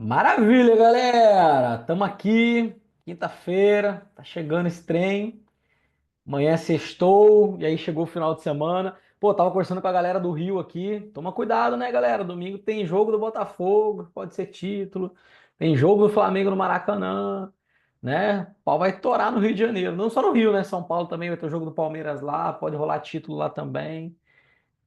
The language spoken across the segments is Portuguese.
Maravilha, galera! Tamo aqui, quinta-feira, tá chegando esse trem. Amanhã é sextou, e aí chegou o final de semana. Pô, tava conversando com a galera do Rio aqui. Toma cuidado, né, galera? Domingo tem jogo do Botafogo, pode ser título. Tem jogo do Flamengo no Maracanã, né? O pau vai torar no Rio de Janeiro. Não só no Rio, né? São Paulo também vai ter o jogo do Palmeiras lá, pode rolar título lá também.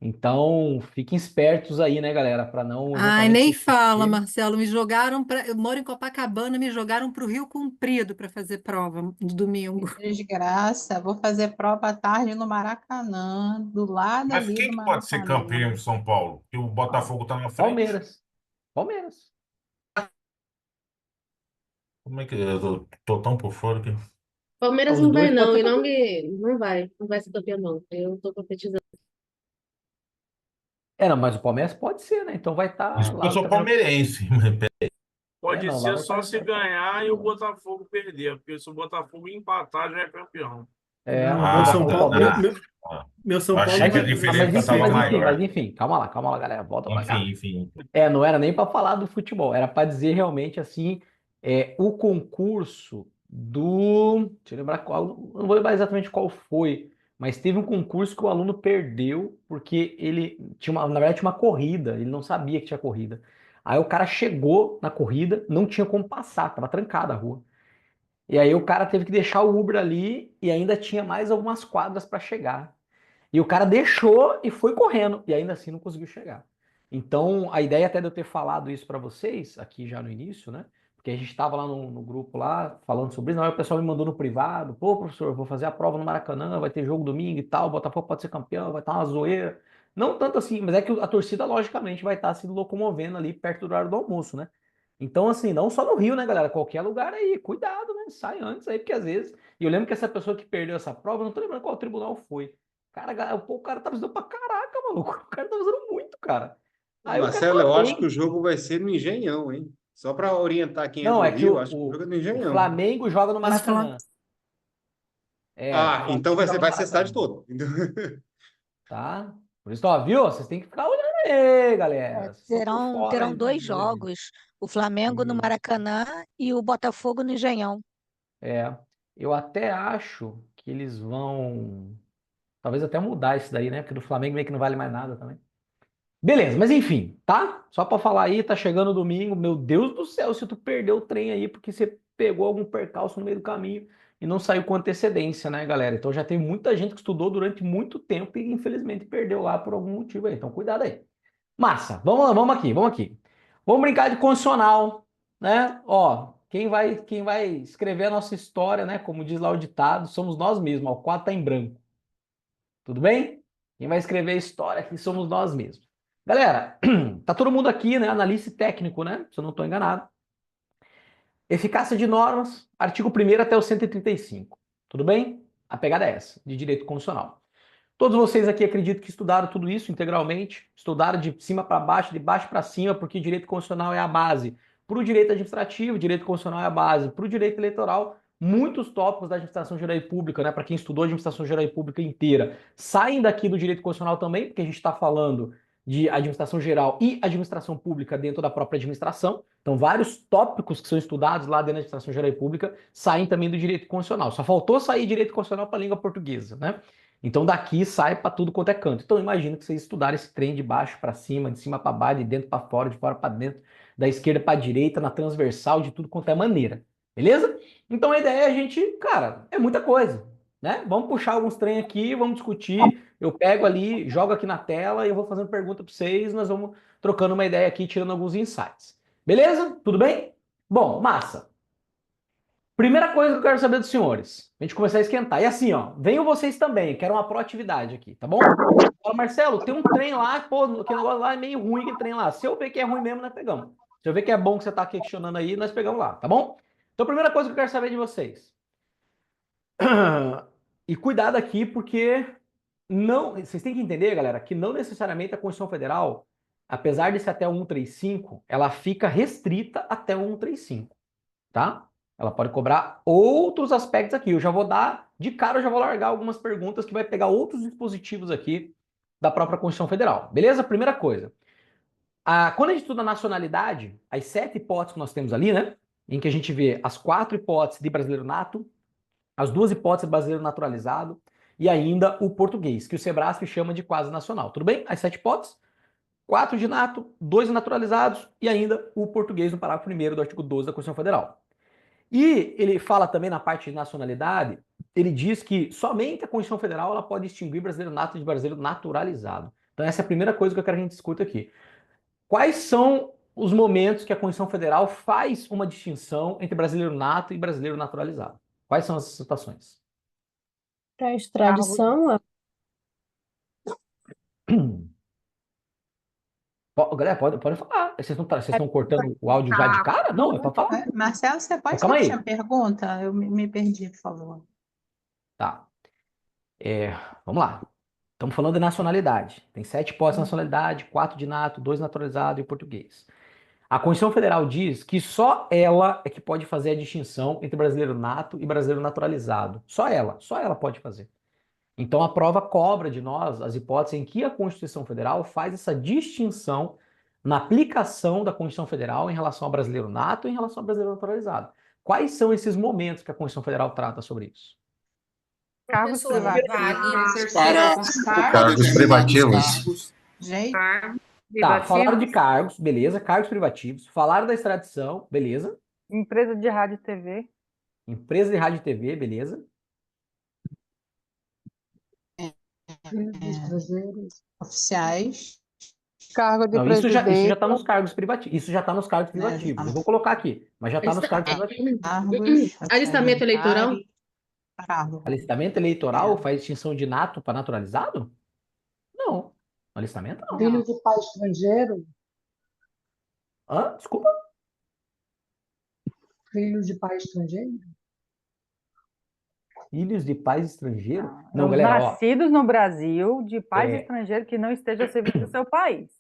Então, fiquem espertos aí, né, galera, para não Ai, eventualmente nem se fala, perder. Marcelo. Me jogaram para. Eu moro em Copacabana, me jogaram para o Rio Comprido para fazer prova no domingo. Desgraça, vou fazer prova à tarde no Maracanã, do lado Mas ali quem do que pode ser Maracanã. campeão em São Paulo? Que o Ah, Botafogo está na frente? Palmeiras. Palmeiras. Como é que eu tô tão por fora que Palmeiras Os não vai dois podem não, ser e não campeões. me, não vai ser campeão não. Eu tô competindo. É, não, mas o Palmeiras pode ser, né? Então vai estar isso porque eu lá sou também. palmeirense. É, Pode não, lá ser vai só estar. se ganhar e o Botafogo perder, porque se o Botafogo empatar já é campeão. É, Não, não, meu mas São o Paulo, Palmeiras. meu Eu São Paulo achei não Mas, que a vai, vai ser mas diferença enfim, estava mas campeão. enfim, mas maior. enfim. Calma lá, galera. Volta pra Enfim, cá. enfim. É, não era nem para falar do futebol, era para dizer realmente assim, o concurso do. Deixa eu lembrar qual. Eu não vou lembrar exatamente qual foi, mas teve um concurso que o aluno perdeu porque ele tinha uma, na verdade, tinha uma corrida, ele não sabia que tinha corrida. Aí o cara chegou na corrida, não tinha como passar, tava trancada a rua. E aí o cara teve que deixar o Uber ali e ainda tinha mais algumas quadras para chegar. E o cara deixou e foi correndo, e ainda assim não conseguiu chegar. Então, a ideia até de eu ter falado isso para vocês, aqui já no início, né? Porque a gente estava lá no grupo lá, falando sobre isso, aí o pessoal me mandou no privado, pô, professor, vou fazer a prova no Maracanã, vai ter jogo domingo e tal, o Botafogo pode ser campeão, vai estar uma zoeira. Não tanto assim, mas é que a torcida, logicamente, vai estar se locomovendo ali perto do horário do almoço, né? Então, assim, não só no Rio, né, galera? Qualquer lugar aí, cuidado, né? Sai antes aí, porque às vezes. E eu lembro que essa pessoa que perdeu essa prova, eu não tô lembrando qual tribunal foi. Cara, pô, o cara tá precisando pra caraca, maluco. O cara tá precisando muito, cara. Aí o cara Marcelo, tava eu acho que o bem. jogo vai ser no Engenhão, hein? Só para orientar quem é Não, do é que Rio, acho que o jogo é no o Engenhão. Flamengo joga no Mas o Flam- Maracanã. É, o Ah, Flamengo então vai ser, joga no vai ser a cidade Maracanã. toda. Então, Tá? Por isso, ó, viu? Vocês têm que ficar olhando aí, galera. Vocês estão por fora Terão aí das dois coisas. jogos, o Flamengo no Hum. Maracanã e o Botafogo no Engenhão. É. Eu até acho que eles vão. Talvez até mudar isso daí, né? Porque do Flamengo meio que não vale mais nada também. Beleza, mas enfim, tá? Só pra falar aí, tá chegando o domingo. Meu Deus do céu, se tu perdeu o trem aí porque você pegou algum percalço no meio do caminho e não saiu com antecedência, né, galera? Então já tem muita gente que estudou durante muito tempo e infelizmente perdeu lá por algum motivo aí. Então cuidado aí. Massa, vamos lá, vamos aqui, vamos aqui. Vamos brincar de condicional, né? Ó, quem vai escrever a nossa história, né? Como diz lá o ditado, somos nós mesmos. Ó, o quadro tá em branco. Tudo bem? Quem vai escrever a história aqui somos nós mesmos. Galera, tá todo mundo aqui, né? Analista e técnico, né? Se eu não estou enganado. Eficácia de normas, artigo 1º até o 135. Tudo bem? A pegada é essa, de direito constitucional. Todos vocês aqui acredito que estudaram tudo isso integralmente, estudaram de cima para baixo, de baixo para cima, porque direito constitucional é a base. Para o direito administrativo, direito constitucional é a base. Para o direito eleitoral, muitos tópicos da administração geral e pública, né, para quem estudou administração geral e pública inteira, saem daqui do direito constitucional também, porque a gente está falando de administração geral e administração pública dentro da própria administração. Então, vários tópicos que são estudados lá dentro da administração geral e pública saem também do direito constitucional. Só faltou sair direito constitucional para a língua portuguesa, né? Então daqui sai para tudo quanto é canto. Então imagino que vocês estudaram esse trem de baixo para cima, de cima para baixo, de dentro para fora, de fora para dentro, da esquerda para direita, na transversal, de tudo quanto é maneira. Beleza? Então a ideia é a gente, cara, é muita coisa, né? Vamos puxar alguns trem aqui, vamos discutir. Eu pego ali, jogo aqui na tela e eu vou fazendo pergunta para vocês, nós vamos trocando uma ideia aqui, tirando alguns insights. Beleza? Tudo bem? Bom, massa. Primeira coisa que eu quero saber dos senhores, a gente começar a esquentar. E assim, ó, venham vocês também, quero uma proatividade aqui, tá bom? Fala, Marcelo, tem um trem lá, pô, aquele negócio lá é meio ruim, aquele trem lá. Se eu ver que é ruim mesmo, nós pegamos. Se eu ver que é bom que você tá questionando aí, nós pegamos lá, tá bom? Então, primeira coisa que eu quero saber de vocês. E cuidado aqui, porque não, vocês têm que entender, galera, que não necessariamente a Constituição Federal, apesar de ser até o 135, ela fica restrita até o 135, tá? Ela pode cobrar outros aspectos aqui. Eu já vou dar, de cara, eu já vou largar algumas perguntas que vai pegar outros dispositivos aqui da própria Constituição Federal. Beleza? Primeira coisa. Quando a gente estuda nacionalidade, as 7 hipóteses que nós temos ali, né? Em que a gente vê as 4 hipóteses de brasileiro nato, as 2 hipóteses de brasileiro naturalizado e ainda o português, que o Sebrasp chama de quase nacional. Tudo bem? As 7 hipóteses, 4 de nato, 2 naturalizados e ainda o português no parágrafo 1º do artigo 12 da Constituição Federal. E ele fala também na parte de nacionalidade, ele diz que somente a Constituição Federal ela pode distinguir brasileiro nato de brasileiro naturalizado. Então essa é a primeira coisa que eu quero que a gente discuta aqui. Quais são os momentos que a Constituição Federal faz uma distinção entre brasileiro nato e brasileiro naturalizado? Quais são essas situações? Para extradição, Galera, pode falar. Vocês estão cortando o áudio já de cara? Não, é para falar. Marcelo, você pode Calma repetir aí. a pergunta? Eu me perdi, por favor. Tá. Vamos lá. Estamos falando de nacionalidade. Tem 7 hipóteses de nacionalidade, 4 de nato, 2 naturalizados e o português. A Constituição Federal diz que só ela é que pode fazer a distinção entre brasileiro nato e brasileiro naturalizado. Só ela pode fazer. Então a prova cobra de nós as hipóteses em que a Constituição Federal faz essa distinção na aplicação da Constituição Federal em relação ao brasileiro nato e em relação ao brasileiro naturalizado. Quais são esses momentos que a Constituição Federal trata sobre isso? Cargos Professora, privativos. Cargos privativos. Gente, Tá, falaram de cargos, beleza, cargos privativos. Falaram da extradição, beleza. Empresa de rádio e TV. Empresa de rádio e TV, beleza. oficiais. Cargo de Não, isso já presidente. está nos cargos privativos. Isso já está nos cargos privativos. Eu vou colocar aqui, mas já está nos cargos privativos. Cargos. Alistamento eleitoral? Cargo. Alistamento eleitoral faz distinção de nato para naturalizado? Não. Alistamento não. filho de pai estrangeiro, Hã? Desculpa. filho de pai estrangeiro. Filhos de pais estrangeiros? Não, Os galera, ó. nascidos no Brasil de pais É. estrangeiros que não estejam a serviço do seu país.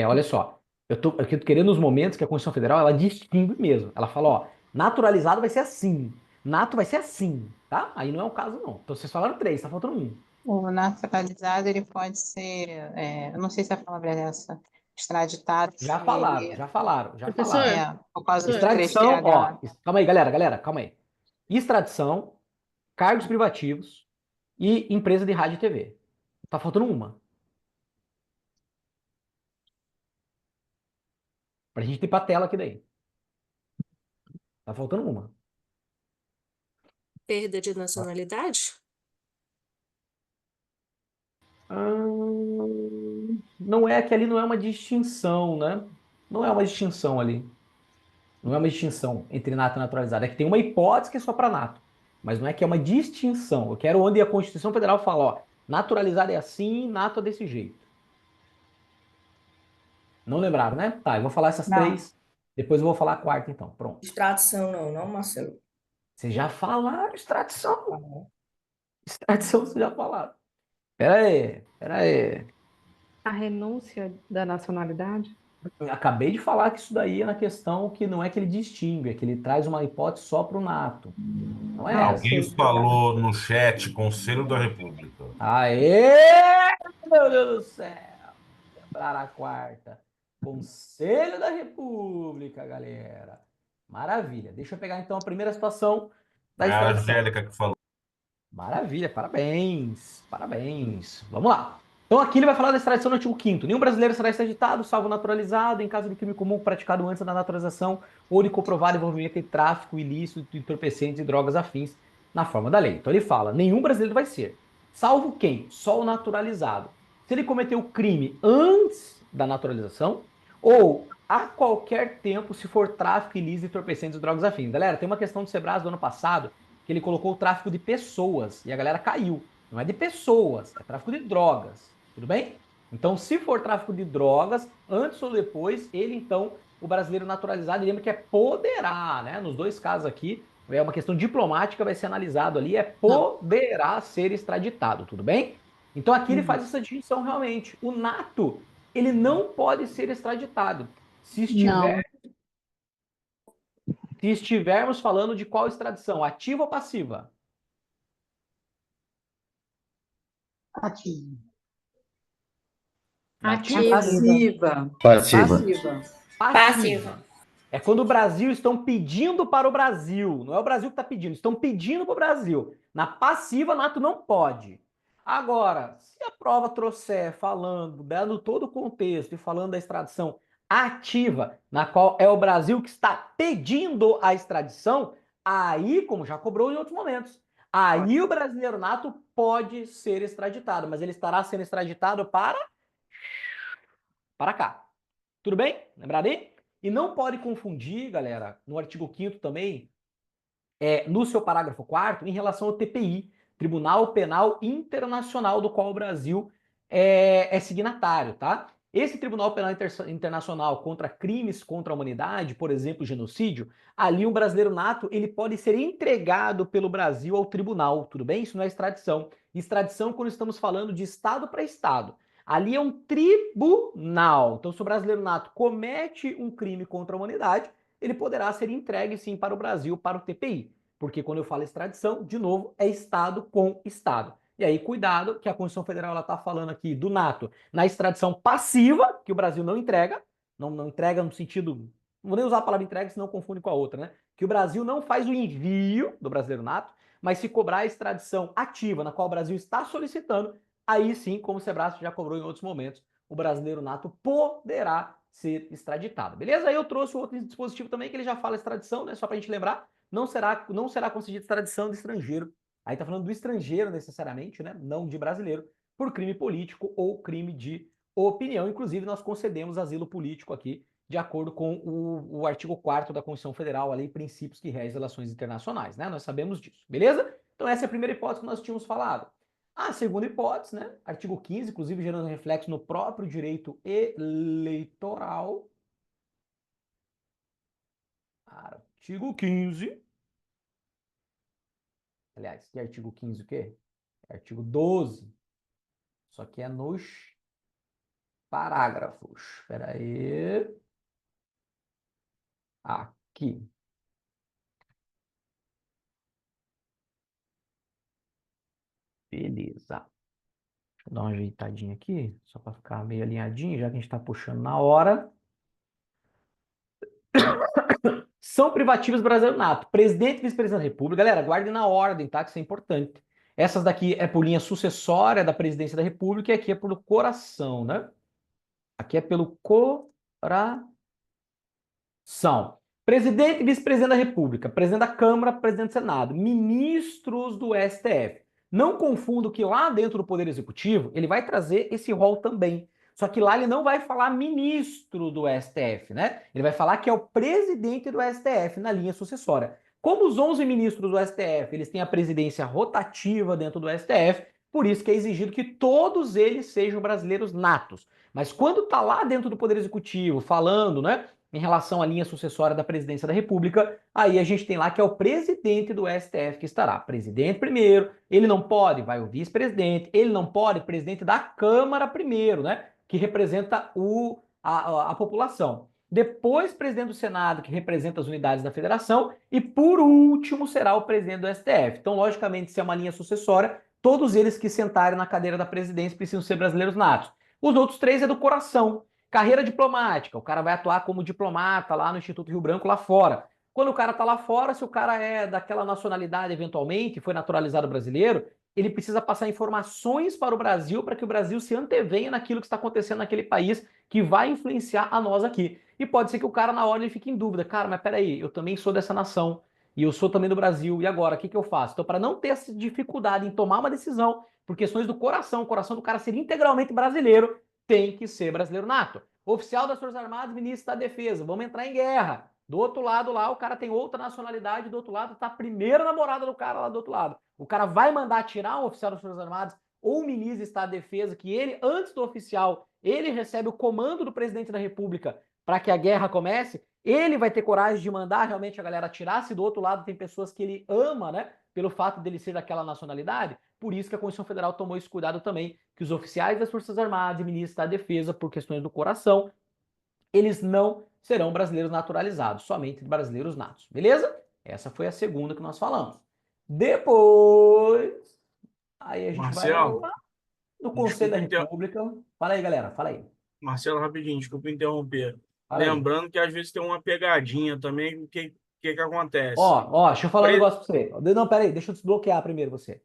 Olha só. Eu tô querendo os momentos que a Constituição Federal ela distingue mesmo. Ela fala, ó, naturalizado vai ser assim. Nato vai ser assim, tá? Aí não é o caso, não. Então vocês falaram 3, tá faltando 1. O naturalizado, ele pode ser, eu não sei se a palavra é essa, extraditado. Já se falaram, ele- já falaram, já Professor, falaram. por causa do Extradição, 3PH. ó. Calma aí, galera, calma aí. Extradição, cargos privativos e empresa de rádio e TV. Tá faltando uma. Pra gente ir pra tela aqui daí. Tá faltando uma. Perda de nacionalidade? Não é que ali não é uma distinção, né? Não é uma distinção ali. Não é uma distinção entre nato e naturalizado. É que tem uma hipótese que é só para nato. Mas não é que é uma distinção. Eu quero onde a Constituição Federal fala, ó, naturalizado é assim, nato é desse jeito. Não lembraram, né? Tá, eu vou falar essas Não. 3. Depois eu vou falar a 4, então. Pronto. Extradição não, Marcelo. Vocês já falaram extradição. Extradição vocês já falaram. Pera aí. A renúncia da nacionalidade? Eu acabei de falar que isso daí é na questão que não é que ele distingue, é que ele traz uma hipótese só para o nato. Não é essa. Alguém falou no chat Conselho da República. Aê, meu Deus do céu! Quebrar a 4ª. Conselho da República, galera. Maravilha. Deixa eu pegar então a primeira situação da É a extradição. Angélica que falou. Maravilha, parabéns. Vamos lá. Então aqui ele vai falar da extradição no artigo 5º. Nenhum brasileiro será extraditado, salvo naturalizado, em caso de crime comum praticado antes da naturalização ou de comprovado envolvimento em tráfico ilícito de entorpecentes e drogas afins na forma da lei. Então ele fala, nenhum brasileiro vai ser. Salvo quem? Só o naturalizado. Se ele cometeu o crime antes da naturalização ou a qualquer tempo se for tráfico ilícito de entorpecentes e drogas afins. Galera, tem uma questão do Sebrasp do ano passado que ele colocou o tráfico de pessoas e a galera caiu. Não é de pessoas, é tráfico de drogas. Tudo bem? Então, se for tráfico de drogas, antes ou depois, ele então, o brasileiro naturalizado, lembra que é poderá, né? Nos 2 casos aqui, é uma questão diplomática, vai ser analisado ali, poderá ser extraditado, tudo bem? Então aqui ele faz essa distinção realmente. O nato, ele não pode ser extraditado. Se estivermos falando de qual extradição, ativa ou passiva? Ativo. Ativa. Passiva. Passiva. Passiva. É quando o Brasil estão pedindo para o Brasil. Não é o Brasil que está pedindo, estão pedindo para o Brasil. Na passiva, NATO não pode. Agora, se a prova trouxer falando, dando todo o contexto e falando da extradição ativa, na qual é o Brasil que está pedindo a extradição, aí, como já cobrou em outros momentos, aí o brasileiro nato pode ser extraditado, mas ele estará sendo extraditado para cá. Tudo bem? Lembrado aí? E não pode confundir, galera, no artigo 5º também, no seu parágrafo 4º, em relação ao TPI, Tribunal Penal Internacional, do qual o Brasil é signatário, tá? Esse Tribunal Penal Internacional contra crimes contra a humanidade, por exemplo, genocídio, ali o brasileiro nato, ele pode ser entregado pelo Brasil ao tribunal, tudo bem? Isso não é extradição. Extradição quando estamos falando de Estado para Estado. Ali é um tribunal. Então, se o brasileiro nato comete um crime contra a humanidade, ele poderá ser entregue, sim, para o Brasil, para o TPI. Porque quando eu falo extradição, de novo, é Estado com Estado. E aí, cuidado, que a Constituição Federal está falando aqui do NATO na extradição passiva, que o Brasil não entrega, não entrega no sentido... Não vou nem usar a palavra entrega, senão confunde com a outra, né? Que o Brasil não faz o envio do brasileiro nato, mas se cobrar a extradição ativa, na qual o Brasil está solicitando, aí sim, como o Sebrae já cobrou em outros momentos, o brasileiro nato poderá ser extraditado. Beleza? Aí eu trouxe outro dispositivo também que ele já fala extradição, né? Só pra gente lembrar, não será concedida extradição de estrangeiro. Aí tá falando do estrangeiro necessariamente, né? Não de brasileiro, por crime político ou crime de opinião. Inclusive, nós concedemos asilo político aqui, de acordo com o artigo 4º da Constituição Federal, a lei Princípios que Regem as Relações Internacionais, né? Nós sabemos disso, beleza? Então essa é a primeira hipótese que nós tínhamos falado. A segunda hipótese, né? Artigo 15, inclusive gerando reflexo no próprio direito eleitoral. Artigo 15. Aliás, que artigo 15 o quê? É artigo 12. Só que é nos parágrafos. Espera aí. Aqui. Beleza. Deixa eu dar uma ajeitadinha aqui, só para ficar meio alinhadinho, já que a gente está puxando na hora. São privativas brasileiro nato. Presidente e vice-presidente da República. Galera, guardem na ordem, tá? Que isso é importante. Essas daqui é por linha sucessória da presidência da República e aqui é pelo coração, né? Aqui é pelo coração. Presidente e vice-presidente da República, presidente da Câmara, presidente do Senado, ministros do STF. Não confundo que lá dentro do Poder Executivo, ele vai trazer esse rol também. Só que lá ele não vai falar ministro do STF, né? Ele vai falar que é o presidente do STF na linha sucessória. Como os 11 ministros do STF, eles têm a presidência rotativa dentro do STF, por isso que é exigido que todos eles sejam brasileiros natos. Mas quando tá lá dentro do Poder Executivo falando, né, em relação à linha sucessória da presidência da República, aí a gente tem lá que é o presidente do STF que estará. Presidente primeiro, ele não pode, vai o vice-presidente, ele não pode, presidente da Câmara primeiro, né? Que representa a população. Depois, presidente do Senado, que representa as unidades da federação. E, por último, será o presidente do STF. Então, logicamente, se é uma linha sucessória, todos eles que sentarem na cadeira da presidência precisam ser brasileiros natos. Os outros três é do coração. Carreira diplomática, o cara vai atuar como diplomata lá no Instituto Rio Branco, lá fora. Quando o cara tá lá fora, se o cara é daquela nacionalidade eventualmente, foi naturalizado brasileiro, ele precisa passar informações para o Brasil para que o Brasil se antevenha naquilo que está acontecendo naquele país que vai influenciar a nós aqui. E pode ser que o cara na hora ele fique em dúvida. Cara, mas peraí, eu também sou dessa nação e eu sou também do Brasil, e agora, o que eu faço? Então, para não ter essa dificuldade em tomar uma decisão por questões do coração, o coração do cara ser integralmente brasileiro, tem que ser brasileiro nato. Oficial das Forças Armadas, ministro da Defesa, vamos entrar em guerra. Do outro lado lá, o cara tem outra nacionalidade, do outro lado tá a primeira namorada do cara lá do outro lado. O cara vai mandar tirar um oficial das Forças Armadas ou o ministro de Estado de Defesa, que ele, antes do oficial, ele recebe o comando do presidente da República para que a guerra comece, ele vai ter coragem de mandar realmente a galera atirar, se do outro lado tem pessoas que ele ama, né, pelo fato dele ser daquela nacionalidade. Por isso que a Constituição Federal tomou esse cuidado também, que os oficiais das Forças Armadas e ministros da Defesa, por questões do coração, eles não serão brasileiros naturalizados, somente brasileiros natos, beleza? Essa foi a segunda que nós falamos. Depois, aí a gente Marcelo, vai no Conselho da desculpa República. Fala aí, galera, fala aí. Marcelo, rapidinho, desculpa interromper. Fala aí. Lembrando que às vezes tem uma pegadinha também. O que acontece? Ó, deixa eu falar um Pre- negócio pra você. Não, peraí, deixa eu desbloquear primeiro você.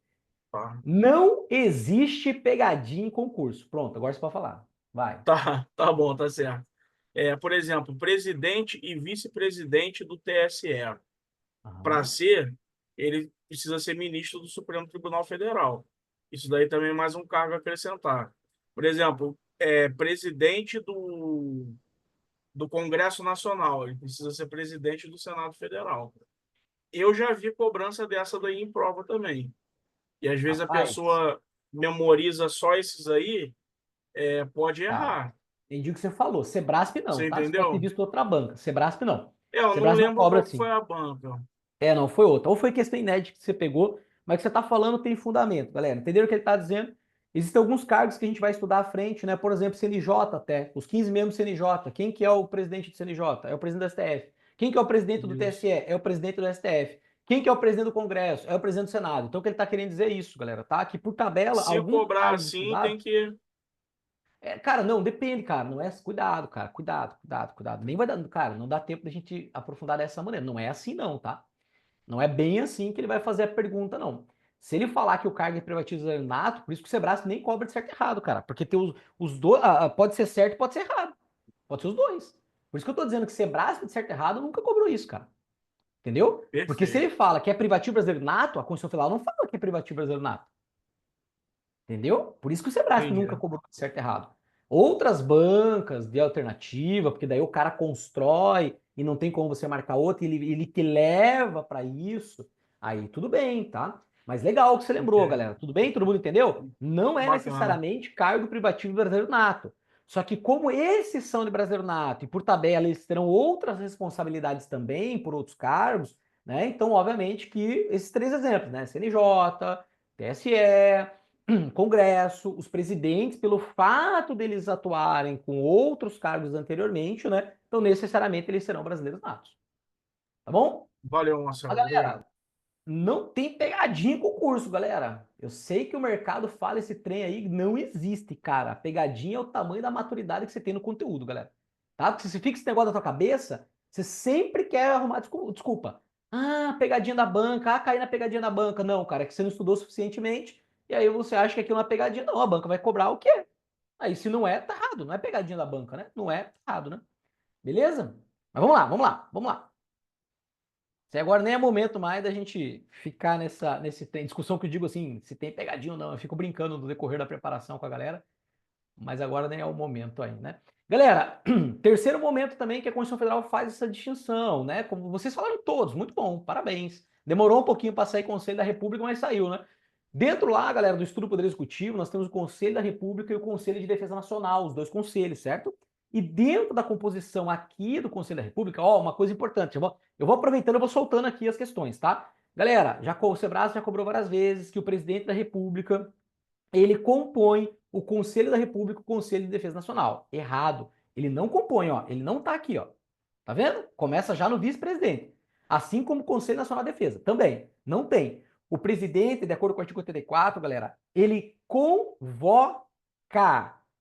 Tá, Não existe pegadinha em concurso. Pronto, agora você pode falar. Vai. tá bom, tá certo. Por exemplo, presidente e vice-presidente do TSE. Para Aham. ser, ele precisa ser ministro do Supremo Tribunal Federal. Isso daí também é mais um cargo a acrescentar. Por exemplo, presidente do Congresso Nacional, ele precisa ser presidente do Senado Federal. Eu já vi cobrança dessa daí em prova também. E às vezes a Rapaz, pessoa memoriza só esses aí, pode tá. errar. Entendi o que você falou. Sebrasp não, Você tá? Você pode ter entendeu? visto outra banca. Sebrasp não. Eu não Sebrasp não lembro cobra qual que foi assim. a banca. Não, foi outra. Ou foi questão inédita que você pegou, mas que você está falando tem fundamento, galera. Entenderam o que ele está dizendo? Existem alguns cargos que a gente vai estudar à frente, né? Por exemplo, CNJ até. Os 15 membros do CNJ. Quem que é o presidente do CNJ? É o presidente do STF. Quem que é o presidente do Isso. TSE? É o presidente do STF. Quem que é o presidente do Congresso? É o presidente do Senado. Então, o que ele está querendo dizer é isso, galera, tá? Que por tabela, Se alguns cobrar cargos assim, estudados... tem que... Cara, não, depende, cara. Não é. Cuidado, cara. Cuidado. Nem vai dar. Cara, não dá tempo da gente aprofundar dessa maneira. Não é assim, não, tá? Não é bem assim que ele vai fazer a pergunta, não. Se ele falar que o cargo é privatizado nato, por isso que o Sebrasp nem cobra de certo e errado, cara. Porque tem os dois. Pode ser certo e pode ser errado. Pode ser os dois. Por isso que eu tô dizendo que Sebrasp de certo e errado nunca cobrou isso, cara. Entendeu? Porque se ele Perfeito. fala que é privativo brasileiro nato, a Constituição Federal não fala que é privativo brasileiro nato. Entendeu? Por isso que o Sebrasp Entendi. nunca cobrou de certo e errado. Outras bancas de alternativa, porque daí o cara constrói e não tem como você marcar outra, e ele te leva para isso. Aí tudo bem, tá? Mas legal que você lembrou, Ok. galera. Tudo bem? Todo mundo entendeu? Não é Bacana. necessariamente cargo privativo brasileiro nato. Só que como esses são de brasileiro nato e por tabela eles terão outras responsabilidades também por outros cargos, né? Então, obviamente que esses três exemplos, né? CNJ, TSE, Congresso, os presidentes, pelo fato deles atuarem com outros cargos anteriormente, né? Então, necessariamente, eles serão brasileiros natos. Tá bom? Valeu, Marcelo. Galera, não tem pegadinha em concurso, galera. Eu sei que o mercado fala esse trem aí, não existe, cara. A pegadinha é o tamanho da maturidade que você tem no conteúdo, galera. Tá? Porque se você fica esse negócio na tua cabeça, você sempre quer arrumar desculpa. Pegadinha da banca, caí na pegadinha da banca. Não, cara, é que você não estudou suficientemente, e aí você acha que aquilo é uma pegadinha. Não, a banca vai cobrar o quê? Aí se não é, tá errado. Não é pegadinha da banca, né? Não é, tá errado, né? Beleza? Mas vamos lá. Se agora nem é momento mais da gente ficar discussão que eu digo assim, se tem pegadinha ou não. Eu fico brincando no decorrer da preparação com a galera, mas agora nem é o momento aí, né? Galera, terceiro momento também que a Constituição Federal faz essa distinção, né? Como vocês falaram todos, muito bom, parabéns. Demorou um pouquinho para sair Conselho da República, mas saiu, né? Dentro lá, galera, do estudo do Poder Executivo, nós temos o Conselho da República e o Conselho de Defesa Nacional, os dois conselhos, certo? E dentro da composição aqui do Conselho da República, uma coisa importante, eu vou aproveitando, eu vou soltando aqui as questões, tá? Galera, o Sebrasp já cobrou várias vezes que o presidente da República, ele compõe o Conselho da República e o Conselho de Defesa Nacional. Errado. Ele não compõe, ele não tá aqui, Tá vendo? Começa já no vice-presidente. Assim como o Conselho Nacional de Defesa. Também. Não tem. O presidente, de acordo com o artigo 84, galera, ele convoca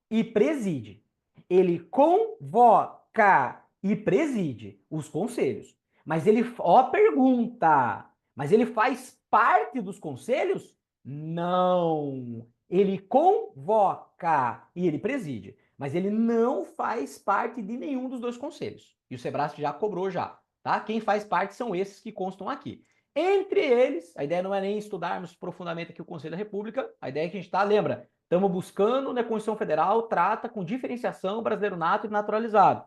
e preside. Ele convoca e preside os conselhos. Mas ele, pergunta, mas ele faz parte dos conselhos? Não. Ele convoca e ele preside, mas ele não faz parte de nenhum dos dois conselhos. E o Sebrasp já cobrou já, tá? Quem faz parte são esses que constam aqui. Entre eles, a ideia não é nem estudarmos profundamente aqui o Conselho da República, a ideia é que a gente lembra, estamos buscando na Constituição Federal, trata com diferenciação brasileiro nato e naturalizado.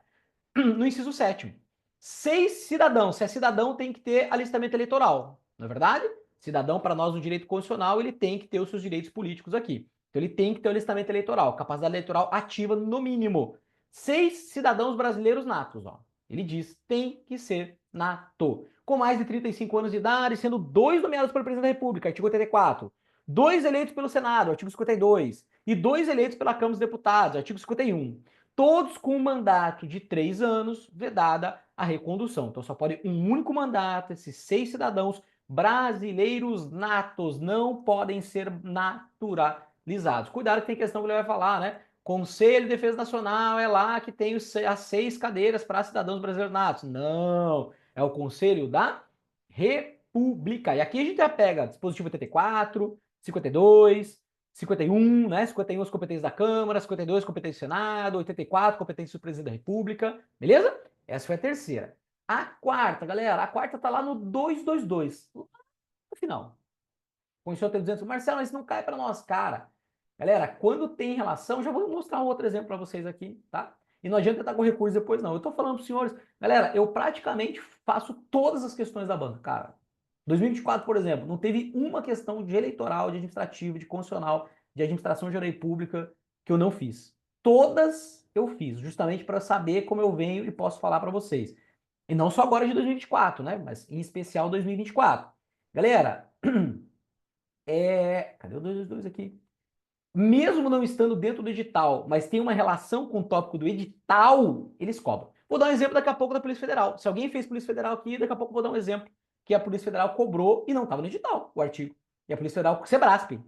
No inciso 7º, 6 cidadãos, se é cidadão tem que ter alistamento eleitoral, não é verdade? Cidadão, para nós, no direito constitucional, ele tem que ter os seus direitos políticos aqui. Então, ele tem que ter o alistamento eleitoral, capacidade eleitoral ativa no mínimo. 6 cidadãos brasileiros natos, Ele diz, tem que ser nato. Com mais de 35 anos de idade, sendo 2 nomeados pelo presidente da República, artigo 84. 2 eleitos pelo Senado, artigo 52. E 2 eleitos pela Câmara dos Deputados, artigo 51. Todos com um mandato de 3 anos, vedada a recondução. Então, só pode um único mandato, esses 6 cidadãos brasileiros natos não podem ser naturalizados. Cuidado que tem questão que ele vai falar, né? Conselho de Defesa Nacional é lá que tem as 6 cadeiras para cidadãos brasileiros natos. Não, é o Conselho da República. E aqui a gente já pega dispositivo 84, 52, 51, né? 51 as competências da Câmara, 52 competências do Senado, 84 competências do Presidente da República, beleza? Essa foi a terceira. A quarta, galera, a quarta tá lá no 222, no final. Constituição tem 200, Marcelo, isso não cai para nós, cara. Galera, quando tem relação, já vou mostrar um outro exemplo para vocês aqui, tá? E não adianta estar com recurso depois, não. Eu tô falando para os senhores, galera, eu praticamente faço todas as questões da banca, cara. 2024, por exemplo, não teve uma questão de eleitoral, de administrativo, de constitucional, de administração geral e pública que eu não fiz. Todas eu fiz, justamente para saber como eu venho e posso falar para vocês. E não só agora de 2024, né? Mas em especial 2024. Galera, cadê o 222 aqui? Mesmo não estando dentro do edital, mas tem uma relação com o tópico do edital, eles cobram. Vou dar um exemplo daqui a pouco da Polícia Federal. Se alguém fez Polícia Federal aqui, daqui a pouco eu vou dar um exemplo que a Polícia Federal cobrou e não estava no edital, o artigo. E a Polícia Federal, Sebrasp.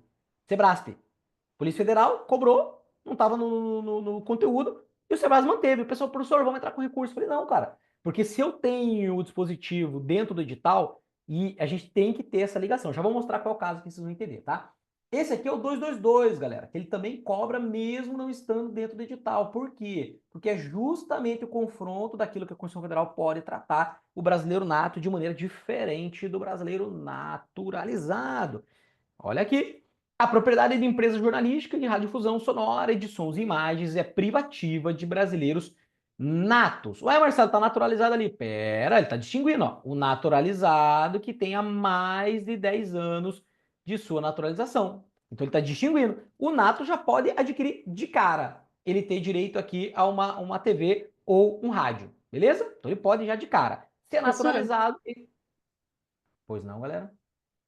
Polícia Federal cobrou, não estava no conteúdo, e o Sebrasp manteve. O pessoal, professor, vamos entrar com recurso. Eu falei, não, cara, porque se eu tenho o dispositivo dentro do edital, e a gente tem que ter essa ligação. Já vou mostrar qual é o caso que vocês vão entender, tá? Esse aqui é o 222, galera, que ele também cobra mesmo não estando dentro do edital. Por quê? Porque é justamente o confronto daquilo que a Constituição Federal pode tratar o brasileiro nato de maneira diferente do brasileiro naturalizado. Olha aqui. A propriedade de empresa jornalística de radiodifusão sonora, de sons e imagens é privativa de brasileiros natos. Ué, Marcelo, tá naturalizado ali. Pera, ele tá distinguindo, ó. O naturalizado que tenha mais de 10 anos de sua naturalização. Então ele está distinguindo. O nato já pode adquirir de cara. Ele ter direito aqui a uma TV ou um rádio. Beleza? Então ele pode já de cara. Se é naturalizado... Pois não, galera?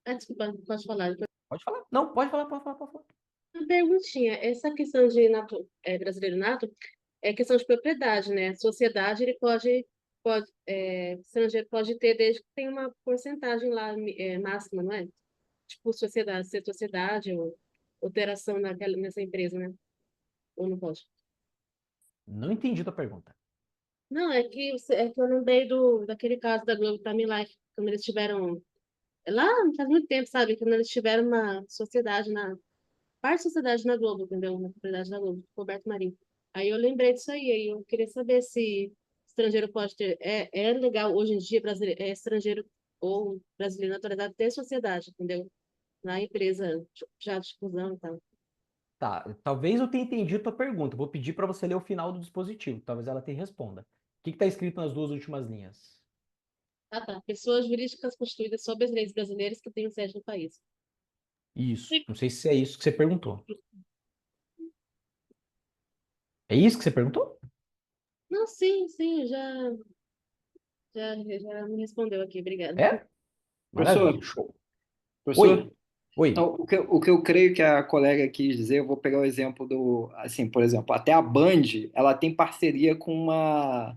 Desculpa, pode falar. Pode falar. Não, pode falar. Uma perguntinha. Essa questão de brasileiro nato é questão de propriedade, né? Sociedade, ele estrangeiro pode ter desde que tem uma porcentagem lá máxima, não é? Tipo, ser sociedade ou operação nessa empresa, né? Ou não pode? Não entendi tua pergunta. Não, é que eu lembrei daquele caso da Globo Time Life, quando eles tiveram. Lá faz muito tempo, sabe? Quando eles tiveram uma sociedade parte da sociedade na Globo, entendeu? Na propriedade da Globo, Roberto Marinho. Aí eu lembrei disso aí eu queria saber se estrangeiro pode ter. É legal hoje em dia, estrangeiro ou brasileiro naturalizado ter sociedade, entendeu? Na empresa já de difusão e tal. Tá, talvez eu tenha entendido tua pergunta. Vou pedir para você ler o final do dispositivo. Talvez ela te responda. O que está escrito nas duas últimas linhas? Tá. Pessoas jurídicas constituídas sob as leis brasileiras que tenham sede no país. Isso. Não sei se é isso que você perguntou. É isso que você perguntou? Não, sim, já me respondeu aqui, obrigada. É? Maravilha, show. Professor, Oi. então, o que eu creio que a colega quis dizer, eu vou pegar o exemplo assim, por exemplo, até a Band, ela tem parceria com uma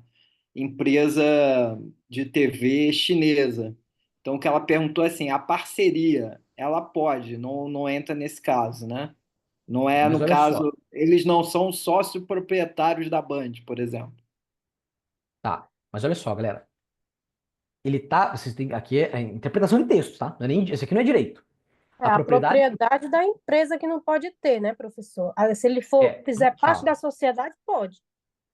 empresa de TV chinesa. Então, o que ela perguntou assim, a parceria, ela pode, não entra nesse caso, né? Não é, Mas no olha caso, só. eles não são sócios proprietários da Band, por exemplo. Tá, mas olha só, galera. Vocês têm, aqui é interpretação de texto, tá? Esse aqui não é direito. É a propriedade da empresa que não pode ter, né, professor? Se ele fizer parte da sociedade, pode.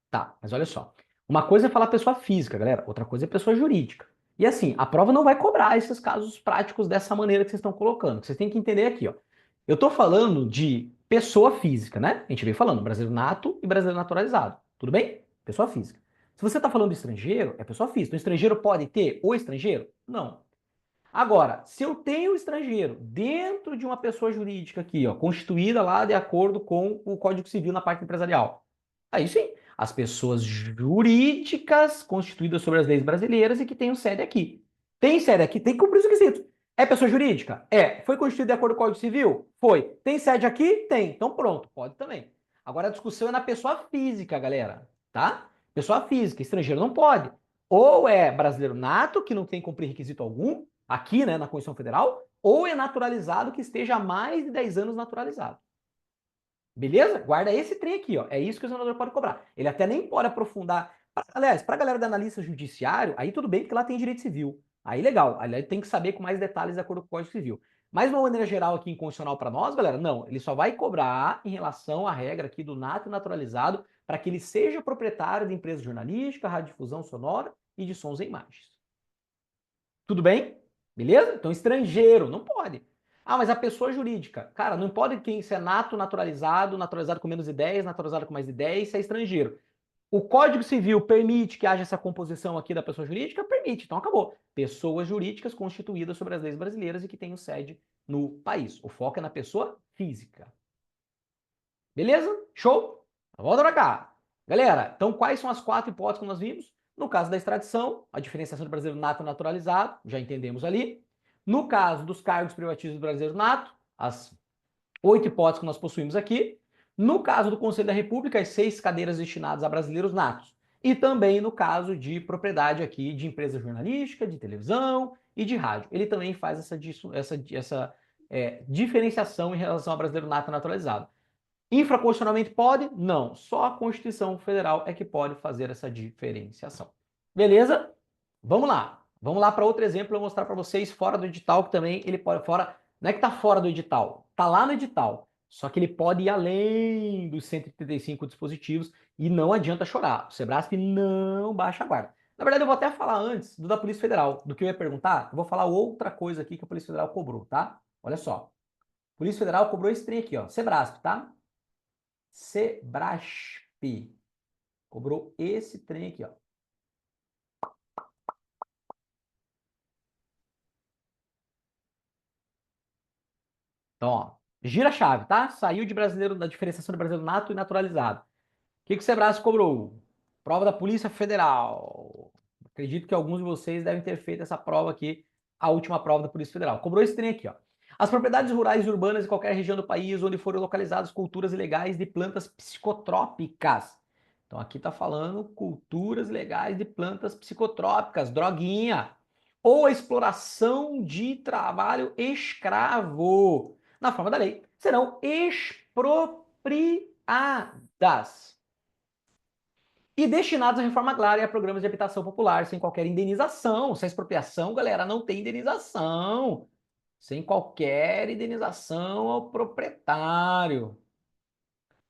Tá, mas olha só. Uma coisa é falar pessoa física, galera. Outra coisa é pessoa jurídica. E assim, a prova não vai cobrar esses casos práticos dessa maneira que vocês estão colocando. Vocês têm que entender aqui, ó. Eu tô falando de pessoa física, né? A gente vem falando brasileiro nato e brasileiro naturalizado. Tudo bem? Pessoa física. Se você tá falando de estrangeiro, é pessoa física. O estrangeiro pode ter o estrangeiro? Não. Agora, se eu tenho o estrangeiro dentro de uma pessoa jurídica aqui, ó, constituída lá de acordo com o Código Civil na parte empresarial, aí sim, as pessoas jurídicas constituídas sobre as leis brasileiras e que tenham sede aqui. Tem sede aqui? Tem que cumprir os requisitos. É pessoa jurídica? É. Foi constituída de acordo com o Código Civil? Foi. Tem sede aqui? Tem. Então pronto, pode também. Agora a discussão é na pessoa física, galera, tá? Pessoa física, estrangeiro não pode. Ou é brasileiro nato, que não tem que cumprir requisito algum, aqui, né, na Constituição Federal, ou é naturalizado que esteja há mais de 10 anos naturalizado. Beleza? Guarda esse trem aqui, ó. É isso que o examinador pode cobrar. Ele até nem pode aprofundar. Aliás, para a galera da analista judiciário, aí tudo bem, porque lá tem direito civil. Aí legal. Aí tem que saber com mais detalhes de acordo com o Código Civil. Mas de uma maneira geral aqui, incondicional para nós, galera, não. Ele só vai cobrar em relação à regra aqui do nato e naturalizado para que ele seja proprietário de empresa jornalística, radiodifusão sonora e de sons e imagens. Tudo bem? Beleza? Então, estrangeiro, não pode. Ah, mas a pessoa jurídica. Cara, não pode quem ser nato, naturalizado, naturalizado com menos de 10, naturalizado com mais de 10, se é estrangeiro. O Código Civil permite que haja essa composição aqui da pessoa jurídica? Permite. Então, acabou. Pessoas jurídicas constituídas sobre as leis brasileiras e que tenham sede no país. O foco é na pessoa física. Beleza? Show? Volta pra cá. Galera, então quais são as 4 hipóteses que nós vimos? No caso da extradição, a diferenciação do brasileiro nato e naturalizado, já entendemos ali. No caso dos cargos privativos do brasileiro nato, as 8 hipóteses que nós possuímos aqui. No caso do Conselho da República, as 6 cadeiras destinadas a brasileiros natos. E também no caso de propriedade aqui de empresa jornalística, de televisão e de rádio. Ele também faz essa diferenciação em relação ao brasileiro nato e naturalizado. Infraconstitucionalmente pode? Não. Só a Constituição Federal é que pode fazer essa diferenciação. Beleza? Vamos lá. Vamos lá para outro exemplo, eu vou mostrar para vocês fora do edital, que também ele pode... não é que está fora do edital, está lá no edital. Só que ele pode ir além dos 135 dispositivos e não adianta chorar. O Sebrasp não baixa a guarda. Na verdade, eu vou até falar antes da Polícia Federal. Do que eu ia perguntar, eu vou falar outra coisa aqui que a Polícia Federal cobrou, tá? Olha só. A Polícia Federal cobrou esse trem aqui, ó. Sebrasp, tá? Sebrasp. Cobrou esse trem aqui, ó. Então, ó, gira a chave, tá? Saiu de brasileiro, da diferenciação de brasileiro nato e naturalizado. O que o Sebrasp cobrou? Prova da Polícia Federal. Acredito que alguns de vocês devem ter feito essa prova aqui, a última prova da Polícia Federal. Cobrou esse trem aqui, ó. As propriedades rurais e urbanas de qualquer região do país onde forem localizadas culturas ilegais de plantas psicotrópicas. Então aqui tá falando culturas legais de plantas psicotrópicas, droguinha. Ou a exploração de trabalho escravo, na forma da lei, serão expropriadas e destinados à reforma agrária e a programas de habitação popular, sem qualquer indenização. Se a expropriação, galera, não tem indenização. Sem qualquer indenização ao proprietário.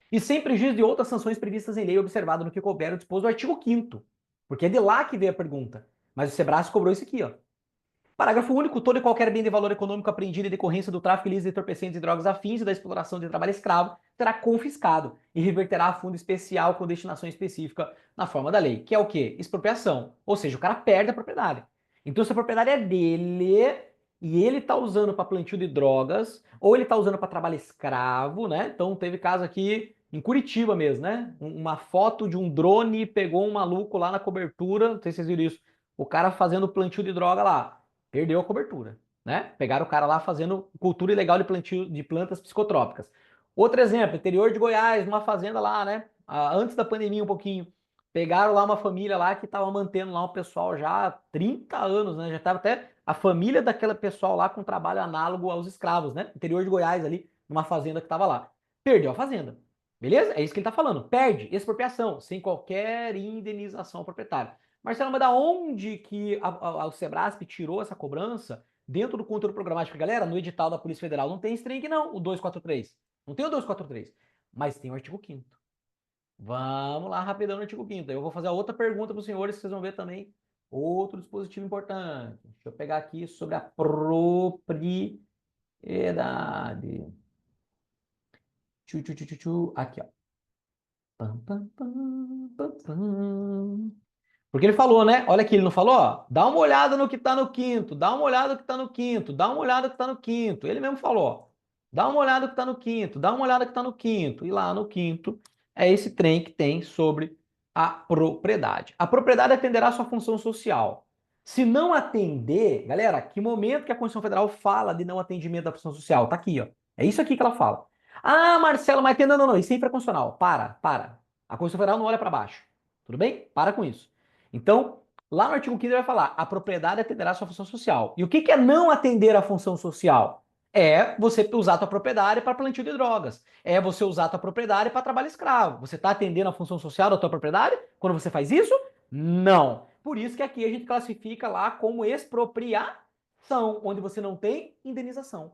E sem prejuízo de outras sanções previstas em lei, observado no que couber o disposto do artigo 5º. Porque é de lá que veio a pergunta. Mas o Sebrasp cobrou isso aqui, ó. Parágrafo único. Todo e qualquer bem de valor econômico apreendido em decorrência do tráfico ilícito de entorpecentes e drogas afins e da exploração de trabalho escravo será confiscado e reverterá a fundo especial com destinação específica na forma da lei. Que é o quê? Expropriação. Ou seja, o cara perde a propriedade. Então, se a propriedade é dele e ele está usando para plantio de drogas ou ele está usando para trabalho escravo, né? Então, teve caso aqui em Curitiba mesmo, né? Uma foto de um drone pegou um maluco lá na cobertura, não sei se vocês viram isso, o cara fazendo plantio de droga lá. Perdeu a cobertura, né? Pegaram o cara lá fazendo cultura ilegal de plantio de plantas psicotrópicas. Outro exemplo, interior de Goiás, numa fazenda lá, né? Antes da pandemia um pouquinho. Pegaram lá uma família lá que estava mantendo lá um pessoal já há 30 anos, né? Já estava até a família daquele pessoal lá com trabalho análogo aos escravos, né? Interior de Goiás ali, numa fazenda que estava lá. Perdeu a fazenda. Beleza? É isso que ele está falando. Perde, expropriação, sem qualquer indenização ao proprietário. Marcelo, mas da onde que o Sebrasp tirou essa cobrança dentro do conteúdo programático? Galera, no edital da Polícia Federal não tem string não, o 243. Não tem o 243, mas tem o artigo 5º. Vamos lá rapidão no artigo 5º. Eu vou fazer a outra pergunta para os senhores, que vocês vão ver também outro dispositivo importante. Deixa eu pegar aqui sobre a propriedade. Aqui, ó. Porque ele falou, né? Olha aqui, ele não falou, ó, dá uma olhada no que tá no 5º, dá uma olhada no que tá no 5º, dá uma olhada no que tá no 5º. Ele mesmo falou, ó, dá uma olhada no que tá no 5º, dá uma olhada no que tá no 5º. E lá no 5º é esse trem que tem sobre a propriedade. A propriedade atenderá a sua função social. Se não atender, galera, que momento que a Constituição Federal fala de não atendimento da função social? Tá aqui, ó. É isso aqui que ela fala. Ah, Marcelo, mas não, isso é infraconstitucional. Para. A Constituição Federal não olha para baixo. Tudo bem? Para com isso. Então, lá no artigo 5º ele vai falar, a propriedade atenderá a sua função social. E o que é não atender a função social? É você usar a tua propriedade para plantio de drogas. É você usar a tua propriedade para trabalho escravo. Você está atendendo a função social da tua propriedade quando você faz isso? Não. Por isso que aqui a gente classifica lá como expropriação, onde você não tem indenização.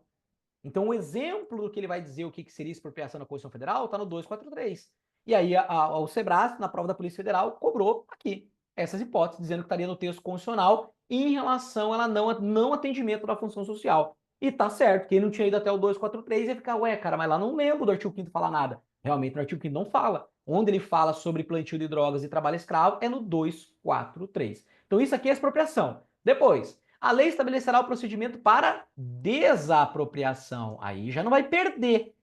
Então, o exemplo do que ele vai dizer o que seria expropriação na Constituição Federal está no 243. E aí, o Sebrasp, na prova da Polícia Federal, cobrou aqui essas hipóteses, dizendo que estaria no texto constitucional em relação a não atendimento da função social. E tá certo, quem não tinha ido até o 243 ia ficar, ué, cara, mas lá não lembro do artigo 5º falar nada. Realmente, no artigo 5º não fala. Onde ele fala sobre plantio de drogas e trabalho escravo é no 243. Então, isso aqui é expropriação. Depois, a lei estabelecerá o procedimento para desapropriação. Aí já não vai perder.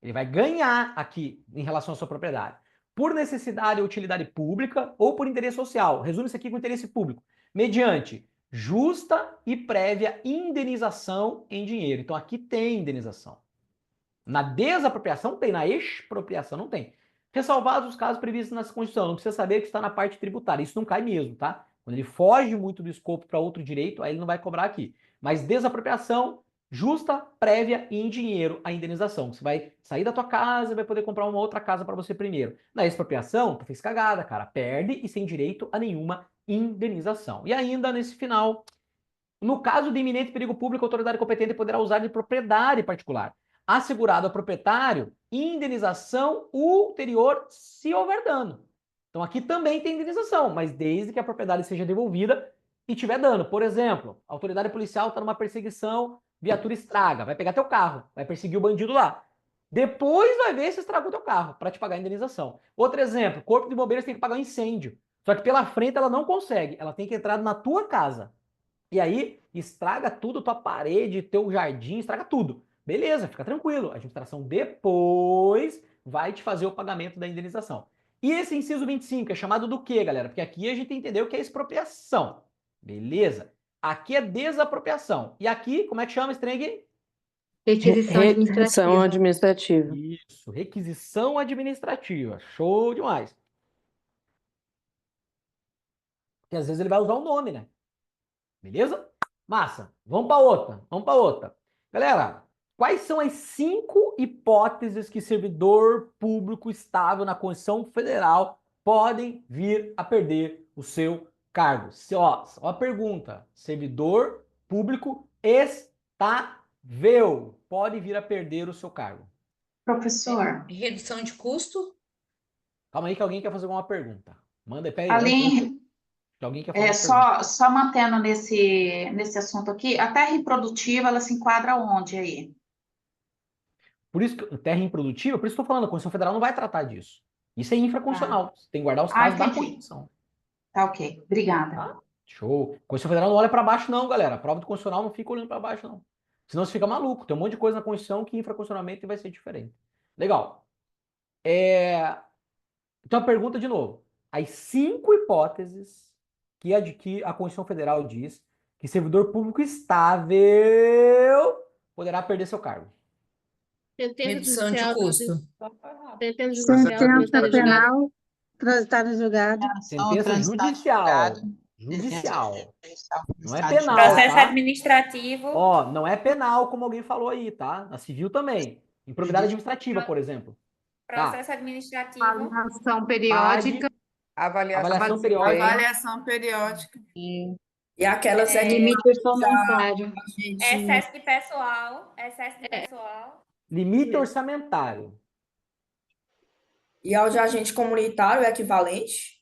Ele vai ganhar aqui em relação à sua propriedade. Por necessidade ou utilidade pública ou por interesse social. Resume-se aqui com interesse público. Mediante justa e prévia indenização em dinheiro. Então aqui tem indenização. Na desapropriação tem, na expropriação não tem. Ressalvados os casos previstos na Constituição. Não precisa saber que está na parte tributária. Isso não cai mesmo, tá? Quando ele foge muito do escopo para outro direito, aí ele não vai cobrar aqui. Mas desapropriação, justa, prévia e em dinheiro a indenização. Você vai sair da tua casa e vai poder comprar uma outra casa para você primeiro. Na expropriação, tu fez cagada, cara. Perde e sem direito a nenhuma indenização. E ainda nesse final, no caso de iminente perigo público, a autoridade competente poderá usar de propriedade particular, assegurado ao proprietário indenização ulterior se houver dano. Então aqui também tem indenização, mas desde que a propriedade seja devolvida e tiver dano. Por exemplo, a autoridade policial está numa perseguição, viatura estraga, vai pegar teu carro, vai perseguir o bandido lá. Depois vai ver se estragou teu carro, para te pagar a indenização. Outro exemplo, corpo de bombeiros tem que pagar um incêndio. Só que pela frente ela não consegue, ela tem que entrar na tua casa. E aí, estraga tudo, tua parede, teu jardim, estraga tudo. Beleza, fica tranquilo. A administração depois vai te fazer o pagamento da indenização. E esse inciso 25 é chamado do quê, galera? Porque aqui a gente entendeu que é expropriação. Beleza? Aqui é desapropriação. E aqui, como é que chama esse trem aqui? Requisição administrativa. Isso, requisição administrativa. Show demais. Porque às vezes ele vai usar o nome, né? Beleza? Massa. Vamos para outra. Vamos para outra. Galera, quais são as 5 hipóteses que servidor público estável na Constituição Federal podem vir a perder o seu cargo? Ó a pergunta. Servidor público estável pode vir a perder o seu cargo. Professor, Redução de custo? Calma aí que alguém quer fazer alguma pergunta. Manda aí, peraí. além, Alguém quer fazer uma pergunta. só mantendo nesse assunto aqui, a terra improdutiva, ela se enquadra onde aí? Por isso que terra improdutiva, por isso que eu tô falando, a Constituição Federal não vai tratar disso. Isso é infraconstitucional. Você tem que guardar os casos da entendi. Constituição. Tá ok, obrigada. Tá? Show. A Constituição Federal não olha para baixo, não, galera. A prova do Constitucional não fica olhando para baixo, não. Senão você fica maluco. Tem um monte de coisa na Constituição que infraconstitucionalmente vai ser diferente. Legal. Então a pergunta de novo. As 5 hipóteses que a Constituição Federal diz que servidor público estável poderá perder seu cargo. Redução de custo. Sentença judicial, transitada em julgado. penal, transitada em julgado. Sentença judicial. Judicial. Não é penal, Processo tá? administrativo. Ó, não é penal, como alguém falou aí, tá? Na civil também. Improbidade administrativa, por exemplo. Tá? Processo administrativo. Avaliação periódica. Avaliação periódica. Avaliação periódica. E aquela Limite orçamentário. Excesso de pessoal. Excesso de pessoal. Limite orçamentário. E ao de agente comunitário é equivalente?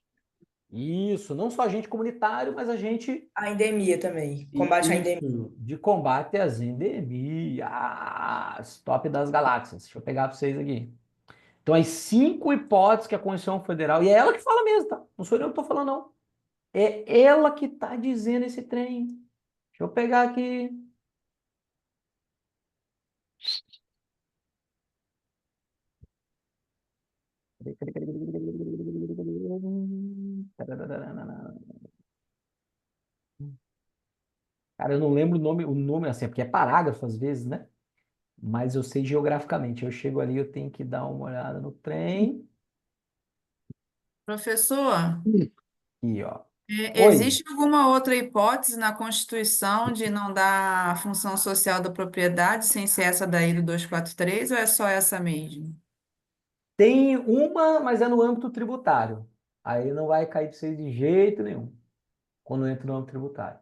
Isso, não só agente comunitário, mas agente... A endemia também. Combate à endemia. Isso, de combate às endemias. Top das galáxias. Deixa eu pegar para vocês aqui. Então, as 5 hipóteses que a Constituição Federal... E é ela que fala mesmo, tá? Não sou eu que estou falando, não. É ela que está dizendo esse trem. Deixa eu pegar aqui. Cara, eu não lembro o nome assim, porque é parágrafo às vezes, né? Mas eu sei geograficamente. Eu chego ali, eu tenho que dar uma olhada no trem. Professor, Aqui, ó. Oi. Existe alguma outra hipótese na Constituição de não dar a função social da propriedade sem ser essa daí do 243 ou é só essa mesmo? Tem uma, mas é no âmbito tributário. Aí não vai cair para vocês de jeito nenhum, quando entra no âmbito tributário.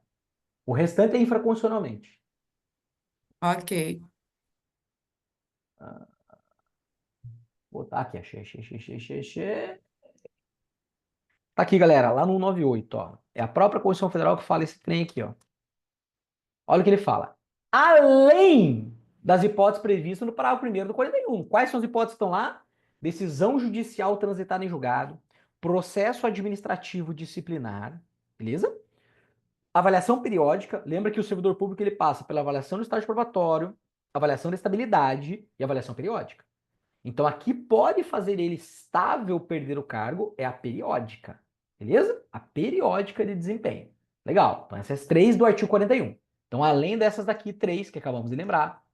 O restante é infraconstitucionalmente. Ok. Vou botar aqui, achei. Tá aqui, galera, lá no 198, ó. É a própria Constituição Federal que fala esse trem aqui, ó. Olha o que ele fala. Além das hipóteses previstas no parágrafo 1º do 41. Quais são as hipóteses que estão lá? Decisão judicial transitada em julgado, processo administrativo disciplinar, beleza? Avaliação periódica. Lembra que o servidor público ele passa pela avaliação do estágio probatório, avaliação da estabilidade e avaliação periódica. Então aqui pode fazer ele estável perder o cargo é a periódica, beleza? A periódica de desempenho. Legal. Então essas 3 do artigo 41. Então além dessas daqui 3 que acabamos de lembrar,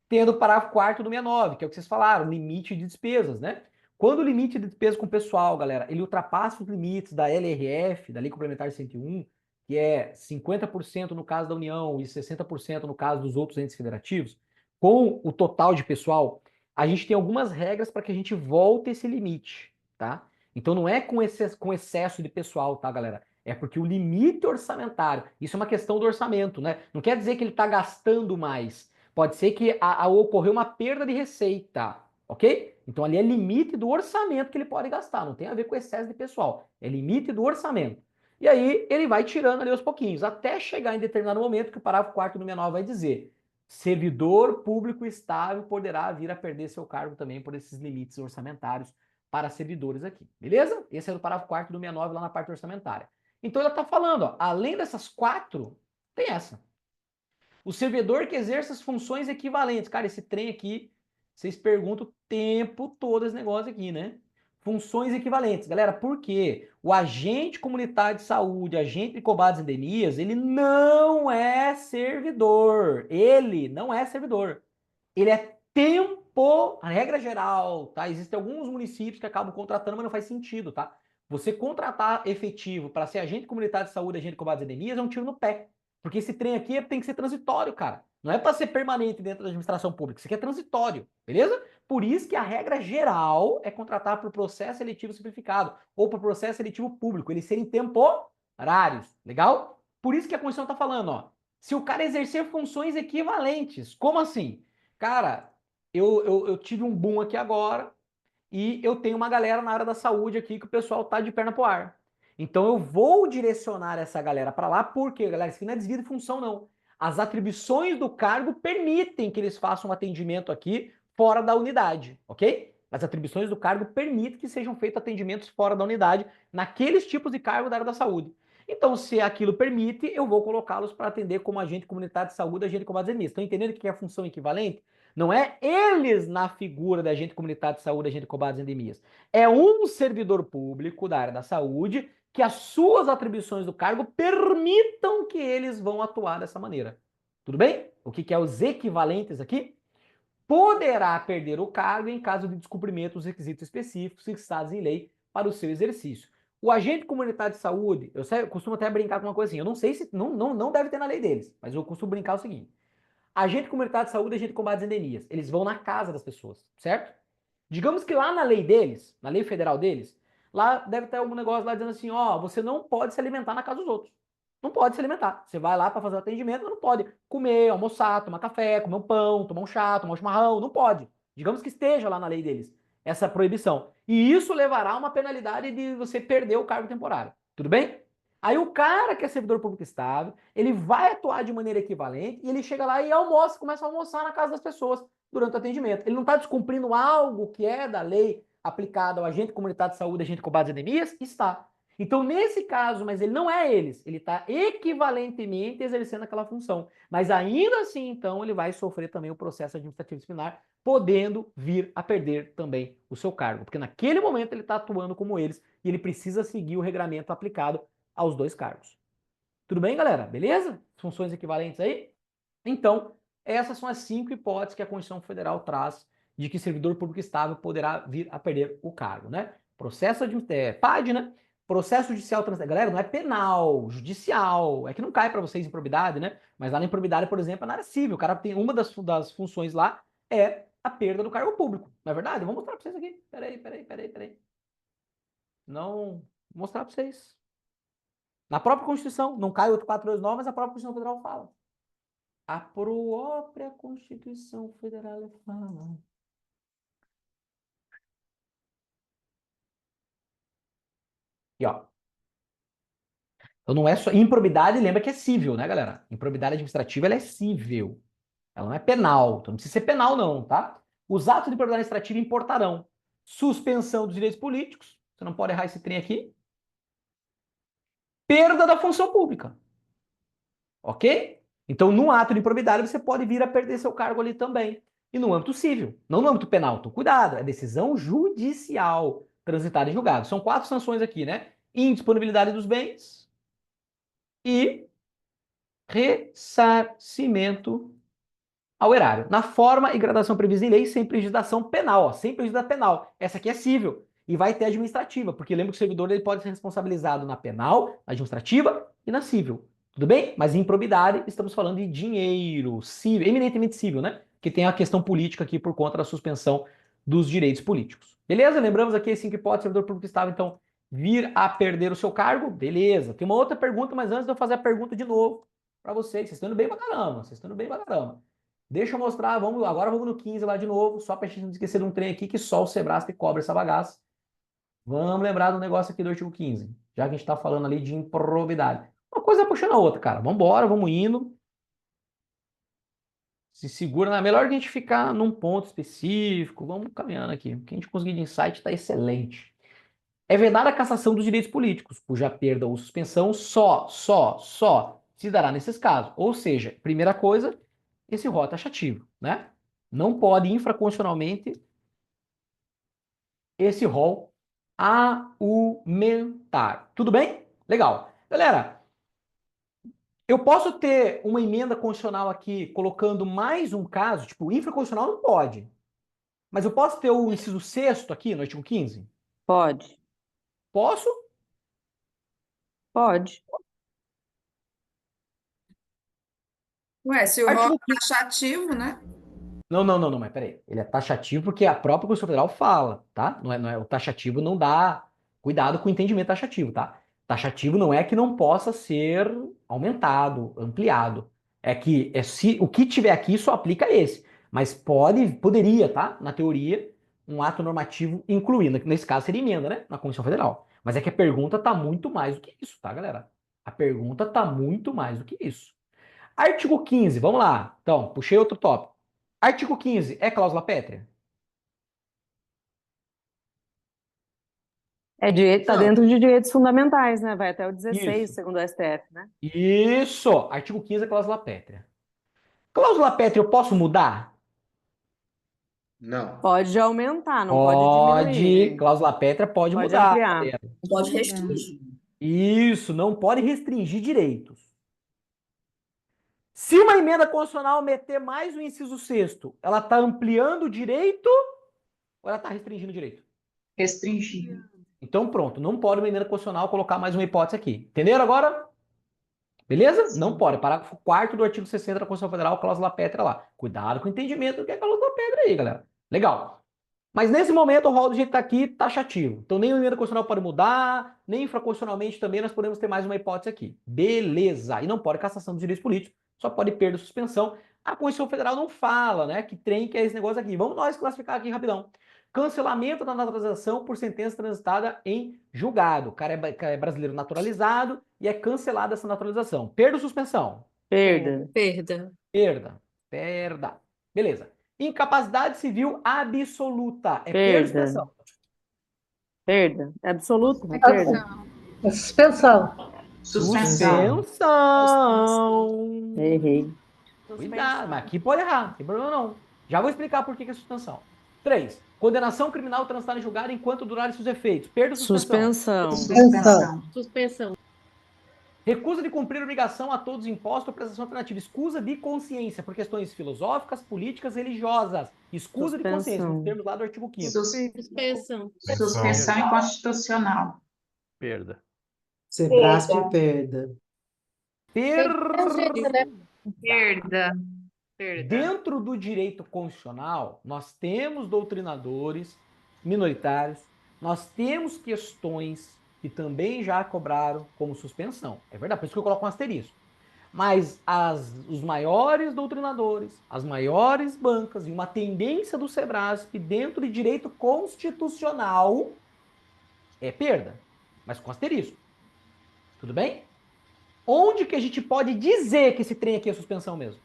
tendo o parágrafo 4º do 69, que é o que vocês falaram, limite de despesas, né? Quando o limite de despesa com o pessoal, galera, ele ultrapassa os limites da LRF, da Lei Complementar 101, que é 50% no caso da União e 60% no caso dos outros entes federativos, com o total de pessoal, a gente tem algumas regras para que a gente volte esse limite, tá? Então não é com excesso de pessoal, tá, galera? É porque o limite orçamentário, isso é uma questão do orçamento, né? Não quer dizer que ele está gastando mais. Pode ser que ocorreu uma perda de receita, ok? Então ali é limite do orçamento que ele pode gastar, não tem a ver com excesso de pessoal, é limite do orçamento. E aí ele vai tirando ali aos pouquinhos, até chegar em determinado momento que o parágrafo 4º do 69 vai dizer: servidor público estável poderá vir a perder seu cargo também por esses limites orçamentários para servidores aqui, beleza? Esse é o parágrafo 4º do 69 lá na parte orçamentária. Então ela está falando, ó, além dessas 4, tem essa. O servidor que exerce as funções equivalentes. Cara, esse trem aqui, vocês perguntam o tempo todo esse negócio aqui, né? Funções equivalentes. Galera, por quê? O agente comunitário de saúde, agente de combate às endemias, ele não é servidor. Ele não é servidor. Ele é tempo, a regra geral, tá? Existem alguns municípios que acabam contratando, mas não faz sentido, tá? Você contratar efetivo para ser agente comunitário de saúde, agente de combate às endemias, é um tiro no pé. Porque esse trem aqui tem que ser transitório, cara. Não é para ser permanente dentro da administração pública. Isso aqui é transitório, beleza? Por isso que a regra geral é contratar por processo seletivo simplificado ou por processo seletivo público. Eles serem temporários, legal? Por isso que a Constituição está falando, ó. Se o cara exercer funções equivalentes, como assim? Cara, eu tive um boom aqui agora e eu tenho uma galera na área da saúde aqui que o pessoal tá de perna pro ar. Então eu vou direcionar essa galera para lá, porque, galera, isso aqui não é desvio de função, não. As atribuições do cargo permitem que eles façam um atendimento aqui fora da unidade, ok? As atribuições do cargo permitem que sejam feitos atendimentos fora da unidade, naqueles tipos de cargo da área da saúde. Então, se aquilo permite, eu vou colocá-los para atender como agente comunitário de saúde, agente de combate às endemias. Estão entendendo o que é a função equivalente? Não é eles na figura da agente comunitário de saúde, agente de combate às endemias. É um servidor público da área da saúde que as suas atribuições do cargo permitam que eles vão atuar dessa maneira. Tudo bem? O que é os equivalentes aqui? Poderá perder o cargo em caso de descumprimento dos requisitos específicos fixados em lei para o seu exercício. O agente comunitário de saúde, eu costumo até brincar com uma coisa assim, eu não sei se, não deve ter na lei deles, mas eu costumo brincar o seguinte: agente comunitário de saúde e agente de combate às endemias, eles vão na casa das pessoas, certo? Digamos que lá na lei deles, na lei federal deles, lá deve ter algum negócio lá dizendo assim, ó, você não pode se alimentar na casa dos outros. Não pode se alimentar. Você vai lá para fazer o atendimento, mas não pode comer, almoçar, tomar café, comer um pão, tomar um chá, tomar um chimarrão, não pode. Digamos que esteja lá na lei deles essa proibição. E isso levará a uma penalidade de você perder o cargo temporário. Tudo bem? Aí o cara que é servidor público estável, ele vai atuar de maneira equivalente e ele chega lá e almoça, começa a almoçar na casa das pessoas durante o atendimento. Ele não está descumprindo algo que é da lei aplicada ao agente comunitário de saúde, agente de combate às endemias? Está. Então, nesse caso, mas ele não é eles, ele está equivalentemente exercendo aquela função. Mas ainda assim, então, ele vai sofrer também o processo administrativo disciplinar, podendo vir a perder também o seu cargo. Porque naquele momento ele está atuando como eles e ele precisa seguir o regramento aplicado aos dois cargos. Tudo bem, galera? Beleza? Funções equivalentes aí? Então, essas são as 5 hipóteses que a Constituição Federal traz de que servidor público estável poderá vir a perder o cargo, né? Processo PAD, né? Processo judicial galera, não é penal, judicial. É que não cai para vocês improbidade, né? Mas lá na improbidade, por exemplo, é na área civil. O cara tem uma das funções lá é a perda do cargo público. Não é verdade? Eu vou mostrar para vocês aqui. Peraí. Não, vou mostrar para vocês. Na própria Constituição, não cai 8429, mas a própria Constituição Federal fala. A própria Constituição Federal fala. E ó. Então não é só. Improbidade, lembra que é cível, né, galera? Improbidade administrativa, ela é cível. Ela não é penal. Então não precisa ser penal, não, tá? Os atos de improbidade administrativa importarão suspensão dos direitos políticos. Você não pode errar esse trem aqui. Perda da função pública. Ok? Então, no ato de improbidade, você pode vir a perder seu cargo ali também. E no âmbito civil, não no âmbito penal. Então, cuidado, é decisão judicial transitada em julgado. São 4 sanções aqui, né? Indisponibilidade dos bens e ressarcimento ao erário. Na forma e gradação prevista em lei, sem legislação penal. Ó, sem legislação penal. Essa aqui é cível. E vai ter administrativa, porque lembra que o servidor ele pode ser responsabilizado na penal, na administrativa e na civil. Tudo bem? Mas em improbidade, estamos falando de dinheiro, cível, eminentemente cível, né? Que tem a questão política aqui por conta da suspensão dos direitos políticos. Beleza? Lembramos aqui as 5 hipóteses, o servidor público estava, então, vir a perder o seu cargo? Beleza. Tem uma outra pergunta, mas antes de eu fazer a pergunta de novo para vocês. Vocês estão indo bem pra caramba. Deixa eu mostrar, agora vamos no 15 lá de novo, só pra gente não esquecer de um trem aqui que só o Sebrastre cobra essa bagaça. Vamos lembrar do negócio aqui do artigo 15, já que a gente tá falando ali de improbidade. Uma coisa puxando a outra, cara. Vambora, vamos indo. Se segura, é melhor a gente ficar num ponto específico. Vamos caminhando aqui. O que a gente conseguir de insight está excelente. É vedada a cassação dos direitos políticos, cuja perda ou suspensão só se dará nesses casos. Ou seja, primeira coisa, esse rol é taxativo, né? Não pode infraconstitucionalmente esse rol aumentar. Tudo bem? Legal. Galera, eu posso ter uma emenda constitucional aqui colocando mais um caso, tipo, infraconstitucional não pode. Mas eu posso ter o inciso 6º aqui no artigo 15? Pode. Posso? Pode. Ué, se o Artigo rol é taxativo, né? Não, mas peraí. Ele é taxativo porque a própria Constituição Federal fala, tá? Não é, o taxativo não dá. Cuidado com o entendimento taxativo, tá? Taxativo não é que não possa ser aumentado, ampliado. É que o que tiver aqui só aplica esse. Mas poderia, tá? Na teoria, um ato normativo incluindo. Nesse caso seria emenda, né? Na Constituição Federal. Mas é que a pergunta tá muito mais do que isso, tá, galera? A pergunta tá muito mais do que isso. Artigo 15, vamos lá. Então, puxei outro tópico. Artigo 15 é cláusula pétrea? Tá dentro de direitos fundamentais, né? Vai até o 16, Isso. segundo o STF, né? Isso! Artigo 15 é cláusula pétrea. Cláusula pétrea eu posso mudar? Não. Pode aumentar, não pode diminuir. Cláusula pétrea pode Pode mudar. ampliar. Galera. Não pode restringir. Isso, não pode restringir direitos. Se uma emenda constitucional meter mais o inciso 6º, ela está ampliando o direito ou ela está restringindo o direito? Restringido. Então pronto, não pode uma emenda constitucional colocar mais uma hipótese aqui. Entenderam agora? Beleza? Não pode. Parágrafo 4º do artigo 60 da Constituição Federal, cláusula pétrea lá. Cuidado com o entendimento do que é cláusula pétrea aí, galera. Legal. Mas nesse momento o rol do jeito que está aqui taxativo. Então nem uma emenda constitucional pode mudar, nem infraconstitucionalmente também nós podemos ter mais uma hipótese aqui. Beleza. E não pode cassação dos direitos políticos, só pode perda ou suspensão. A Constituição Federal não fala, né? Que trem que é esse negócio aqui. Vamos nós classificar aqui rapidão. Cancelamento da naturalização por sentença transitada em julgado. O cara é brasileiro naturalizado e é cancelada essa naturalização. Perda ou suspensão? Perda. Perda. Beleza. Incapacidade civil absoluta. É perda ou suspensão? Perda. É absoluto, é perda. É suspensão. Suspensão. Errei. Cuidado, mas aqui pode errar, não tem problema não. Já vou explicar por que é suspensão. 3. Condenação criminal transitada em julgado enquanto durarem seus efeitos. Perda ou suspensão? Suspensão. Recusa de cumprir obrigação a todos impostos ou prestação alternativa. Escusa de consciência por questões filosóficas, políticas, religiosas. Escusa de consciência, nos termos lá do artigo 5º. Suspensão. Suspensão inconstitucional. Perda. Sebrasp, perda. Tem um jeito, né? Perda. Dentro do direito constitucional, nós temos doutrinadores minoritários, nós temos questões que também já cobraram como suspensão. É verdade, por isso que eu coloco um asterisco. Mas os maiores doutrinadores, as maiores bancas e uma tendência do Sebrasp dentro de direito constitucional é perda, mas com asterisco. Tudo bem? Onde que a gente pode dizer que esse trem aqui é suspensão mesmo?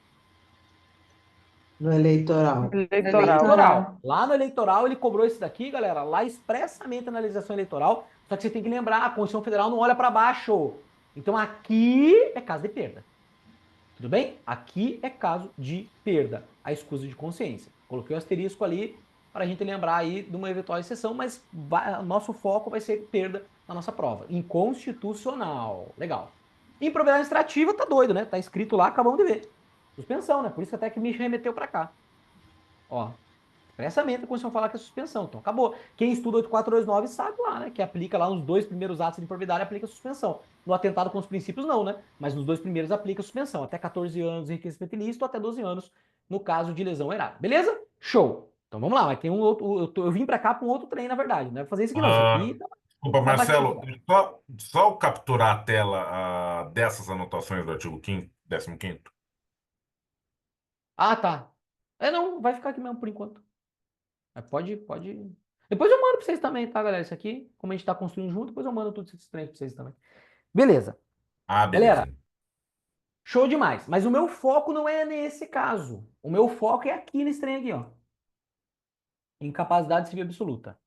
No eleitoral. Eleitoral. Lá no eleitoral ele cobrou isso daqui, galera, lá expressamente na legislação eleitoral, só que você tem que lembrar, a Constituição Federal não olha para baixo. Então aqui é caso de perda. Tudo bem? Aqui é caso de perda, a escusa de consciência. Coloquei o asterisco ali para a gente lembrar aí de uma eventual exceção, mas nosso foco vai ser perda na nossa prova. Inconstitucional. Legal. Improbidade administrativa, tá doido, né? Tá escrito lá, acabamos de ver. Suspensão, né? Por isso até que me remeteu para cá. Ó, expressamente a Constituição fala que é suspensão. Então acabou. Quem estuda 8429 sabe lá, né? Que aplica lá nos 2 primeiros atos de improbidade, aplica suspensão. No atentado com os princípios não, né? Mas nos 2 primeiros aplica suspensão. Até 14 anos enriquecimento ilícito, até 12 anos no caso de lesão errada. Beleza? Show. Então vamos lá, mas tem um outro. Eu vim para cá com um outro trem, na verdade. Não é fazer isso aqui, não. Isso aqui Desculpa, Marcelo, só capturar a tela dessas anotações do artigo 15º. Ah, tá. Não, vai ficar aqui mesmo por enquanto. Mas pode. Depois eu mando pra vocês também, tá, galera? Isso aqui, como a gente tá construindo junto, depois eu mando tudo esses trem pra vocês também. Beleza. Beleza. Galera, show demais. Mas o meu foco não é nesse caso. O meu foco é aqui nesse trem aqui, ó. Incapacidade civil absoluta.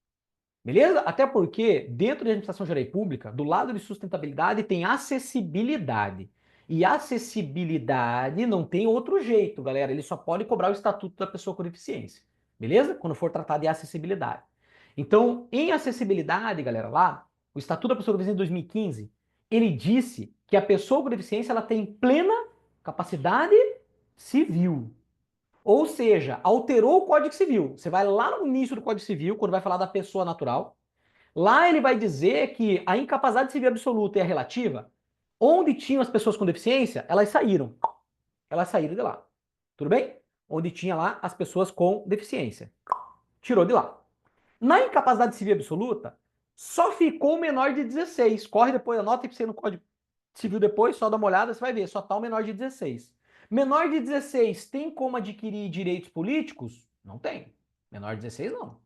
Beleza? Até porque, dentro da administração geral e pública, do lado de sustentabilidade tem acessibilidade. E acessibilidade não tem outro jeito, galera. Ele só pode cobrar o estatuto da pessoa com deficiência. Beleza? Quando for tratar de acessibilidade. Então, em acessibilidade, galera, lá, o Estatuto da Pessoa com Deficiência de 2015, ele disse que a pessoa com deficiência ela tem plena capacidade civil. Ou seja, alterou o Código Civil. Você vai lá no início do Código Civil, quando vai falar da pessoa natural. Lá ele vai dizer que a incapacidade civil absoluta e a relativa, onde tinham as pessoas com deficiência, elas saíram. Elas saíram de lá. Tudo bem? Onde tinha lá as pessoas com deficiência. Tirou de lá. Na incapacidade civil absoluta, só ficou o menor de 16. Corre depois, anota aí pra você no Código Civil depois, só dá uma olhada, você vai ver. Só tá o menor de 16. Menor de 16 tem como adquirir direitos políticos? Não tem. Menor de 16 não.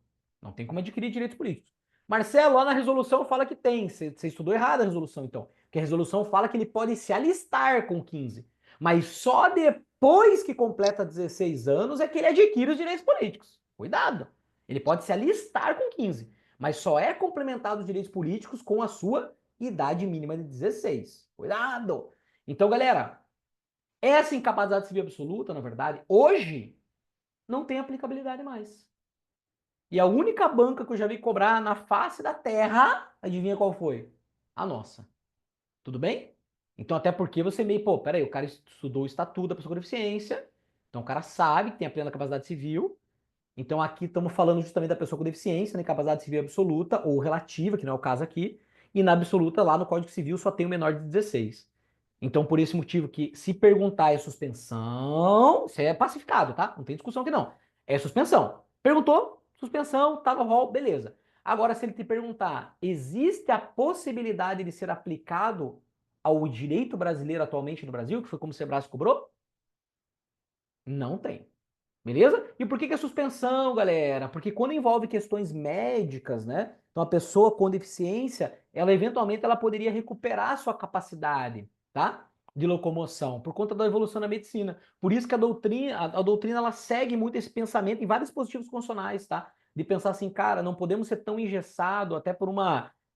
Não tem como adquirir direitos políticos. Marcelo, lá na resolução fala que tem. Você estudou errado a resolução, então. Porque a resolução fala que ele pode se alistar com 15. Mas só depois que completa 16 anos é que ele adquire os direitos políticos. Cuidado. Ele pode se alistar com 15. Mas só é complementado os direitos políticos com a sua idade mínima de 16. Cuidado. Então, galera, essa incapacidade civil absoluta, na verdade, hoje, não tem aplicabilidade mais. E a única banca que eu já vi cobrar na face da terra, adivinha qual foi? A nossa. Tudo bem? Então, até porque você meio, peraí, o cara estudou o Estatuto da Pessoa com Deficiência, então o cara sabe que tem a plena capacidade civil. Então, aqui estamos falando justamente da pessoa com deficiência, na incapacidade civil absoluta ou relativa, que não é o caso aqui, e na absoluta, lá no Código Civil, só tem o menor de 16. Então, por esse motivo que, se perguntar é suspensão, isso é pacificado, tá? Não tem discussão aqui não. É suspensão. Perguntou, suspensão, tá no rol, beleza. Agora, se ele te perguntar, existe a possibilidade de ser aplicado ao direito brasileiro atualmente no Brasil, que foi como o Sebrasp cobrou? Não tem. Beleza? E por que é suspensão, galera? Porque quando envolve questões médicas, né? Então, a pessoa com deficiência, ela eventualmente ela poderia recuperar a sua capacidade, tá? De locomoção, por conta da evolução da medicina. Por isso que a doutrina ela segue muito esse pensamento em vários dispositivos constitucionais, tá? De pensar assim, cara, não podemos ser tão engessado, até por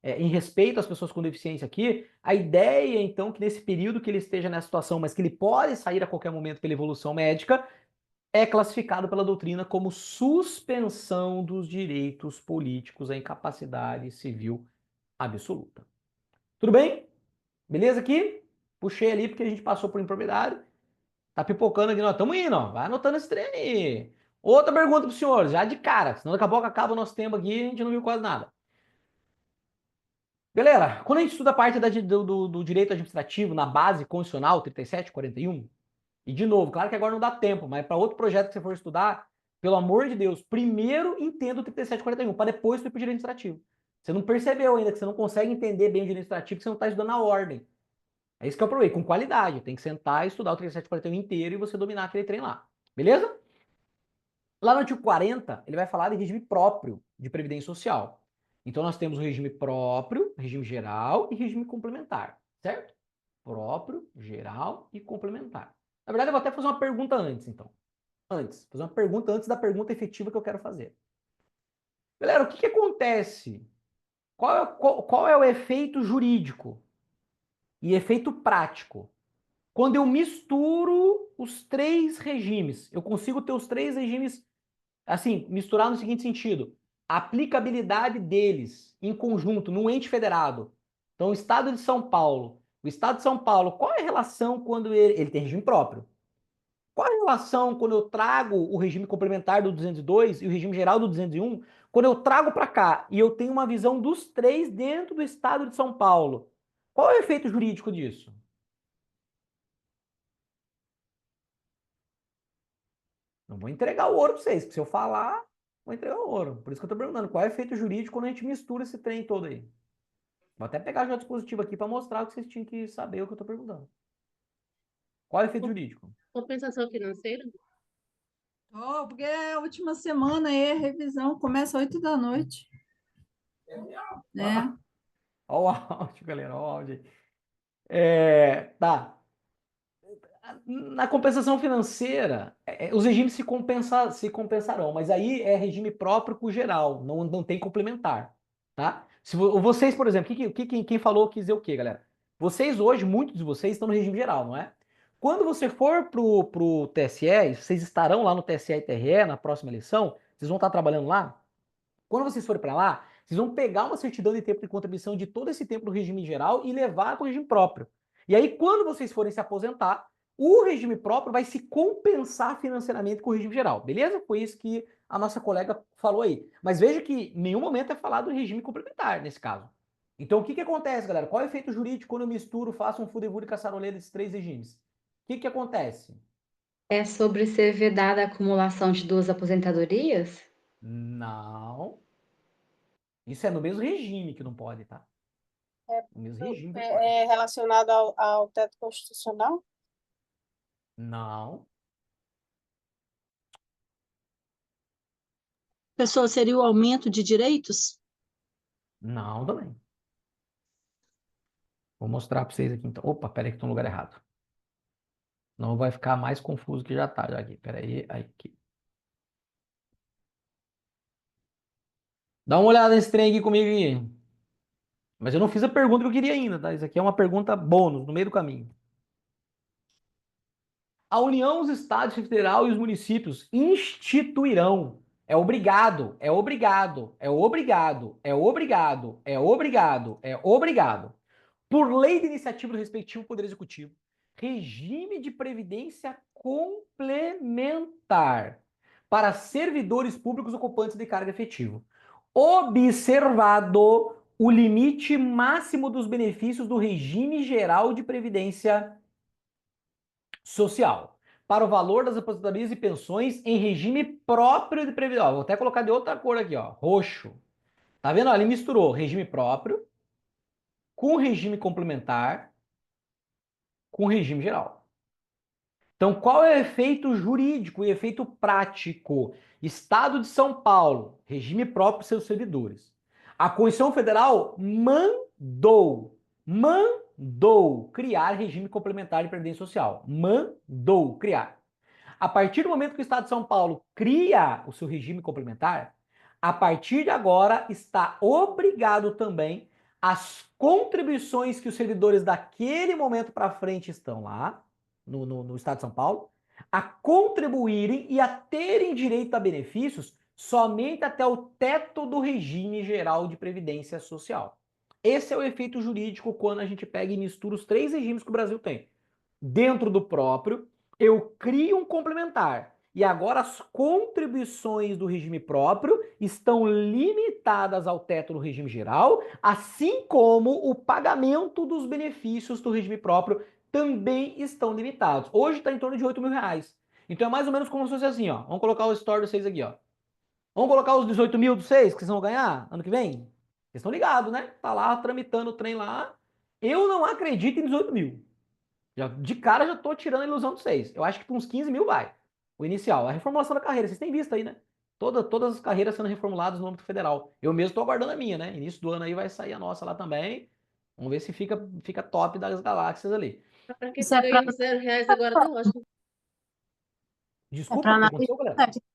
em respeito às pessoas com deficiência aqui, a ideia, então, que nesse período que ele esteja nessa situação, mas que ele pode sair a qualquer momento pela evolução médica, é classificado pela doutrina como suspensão dos direitos políticos à incapacidade civil absoluta. Tudo bem? Beleza aqui? Puxei ali porque a gente passou por improbidade. Tá pipocando aqui, nós estamos indo, ó. Vai anotando esse trem aí. Outra pergunta pro senhor, já de cara, senão daqui a pouco acaba o nosso tempo aqui e a gente não viu quase nada. Galera, quando a gente estuda a parte do direito administrativo na base constitucional 37, 41, e de novo, claro que agora não dá tempo, mas para outro projeto que você for estudar, pelo amor de Deus, primeiro entenda o 37, 41, para depois ir para o direito administrativo. Você não percebeu ainda que você não consegue entender bem o direito administrativo, que você não está estudando a ordem. É isso que é o problema, com qualidade. Tem que sentar e estudar o 37, 41 inteiro e você dominar aquele trem lá. Beleza? Lá no artigo 40, ele vai falar de regime próprio de previdência social. Então, nós temos o regime próprio, regime geral e regime complementar, certo? Próprio, geral e complementar. Na verdade, eu vou até fazer uma pergunta antes, então. Fazer uma pergunta antes da pergunta efetiva que eu quero fazer. Galera, o que acontece? Qual é o efeito jurídico e efeito prático? Quando eu misturo os três regimes, eu consigo ter os três regimes, assim, misturar no seguinte sentido: a aplicabilidade deles em conjunto, num ente federado. Então, o Estado de São Paulo. O Estado de São Paulo, qual é a relação quando ele tem regime próprio? Qual a relação quando eu trago o regime complementar do 202 e o regime geral do 201? Quando eu trago para cá e eu tenho uma visão dos três dentro do Estado de São Paulo, qual é o efeito jurídico disso? Não vou entregar o ouro para vocês, porque se eu falar, vou entregar o ouro. Por isso que eu estou perguntando, qual é o efeito jurídico quando a gente mistura esse trem todo aí? Vou até pegar já o dispositivo aqui para mostrar que vocês tinham que saber o que eu estou perguntando. Qual é o efeito jurídico? Compensação financeira? Oh, porque é a última semana aí, a revisão começa às 8 da noite. Olha o áudio, galera, olha o áudio aí. Tá. Na compensação financeira, os regimes se compensarão, mas aí é regime próprio com geral, não tem complementar, tá? Vocês, por exemplo, quem falou quis dizer o quê, galera? Vocês hoje, muitos de vocês estão no regime geral, não é? Quando você for pro TSE, vocês estarão lá no TSE e TRE na próxima eleição, vocês vão estar trabalhando lá. Quando vocês forem para lá, vocês vão pegar uma certidão de tempo de contribuição de todo esse tempo do regime geral e levar para o regime próprio. E aí, quando vocês forem se aposentar, o regime próprio vai se compensar financeiramente com o regime geral, beleza? Foi isso que a nossa colega falou aí. Mas veja que em nenhum momento é falado do regime complementar nesse caso. Então, o que acontece, galera? Qual é o efeito jurídico quando eu misturo, faço um fudebu de caçarolê desses três regimes? O que acontece? É sobre ser vedada a acumulação de duas aposentadorias? Não. Isso é no mesmo regime que não pode, tá? No mesmo regime que não pode. É relacionado ao teto constitucional? Não. Pessoal, seria o aumento de direitos? Não, também. Vou mostrar para vocês aqui então. Opa, peraí que estou no lugar errado. Não vai ficar mais confuso que já tá já aqui. Peraí, aqui. Dá uma olhada nesse trem aqui comigo aqui. Mas eu não fiz a pergunta que eu queria ainda, tá? Isso aqui é uma pergunta bônus, no meio do caminho. A União, os Estados Federal e os municípios instituirão. É obrigado, é obrigado, é obrigado, é obrigado, é obrigado, é obrigado. Por lei de iniciativa do respectivo Poder Executivo, regime de previdência complementar para servidores públicos ocupantes de cargo efetivo, observado o limite máximo dos benefícios do regime geral de previdência social, para o valor das aposentadorias e pensões em regime próprio de previdência. Vou até colocar de outra cor aqui, ó, roxo. Tá vendo? Ó, ele misturou regime próprio com regime complementar com regime geral. Então, qual é o efeito jurídico e efeito prático? Estado de São Paulo, regime próprio para seus servidores. A Constituição Federal mandou criar regime complementar de previdência social. Mandou criar. A partir do momento que o Estado de São Paulo cria o seu regime complementar, a partir de agora está obrigado também as contribuições que os servidores daquele momento para frente estão lá, no Estado de São Paulo, a contribuírem e a terem direito a benefícios somente até o teto do regime geral de previdência social. Esse é o efeito jurídico quando a gente pega e mistura os três regimes que o Brasil tem. Dentro do próprio, eu crio um complementar. E agora as contribuições do regime próprio estão limitadas ao teto do regime geral, assim como o pagamento dos benefícios do regime próprio também estão limitados. Hoje está em torno de R$8.000. Então é mais ou menos como se fosse assim, ó. Vamos colocar o store de vocês aqui, ó. Vamos colocar os 18 mil de vocês que vocês vão ganhar ano que vem? Vocês estão ligados, né? Tá lá tramitando o trem lá. Eu não acredito em 18 mil. De cara já tô tirando a ilusão de vocês. Eu acho que para uns 15 mil vai. O inicial. A reformulação da carreira. Vocês têm visto aí, né? Todas as carreiras sendo reformuladas no âmbito federal. Eu mesmo tô aguardando a minha, né? Início do ano aí vai sair a nossa lá também. Vamos ver se fica top das galáxias ali. Pra quem Isso tá é para ganhando R$0 agora, tá ótimo. Desculpa, o que analista aconteceu, galera? técnico.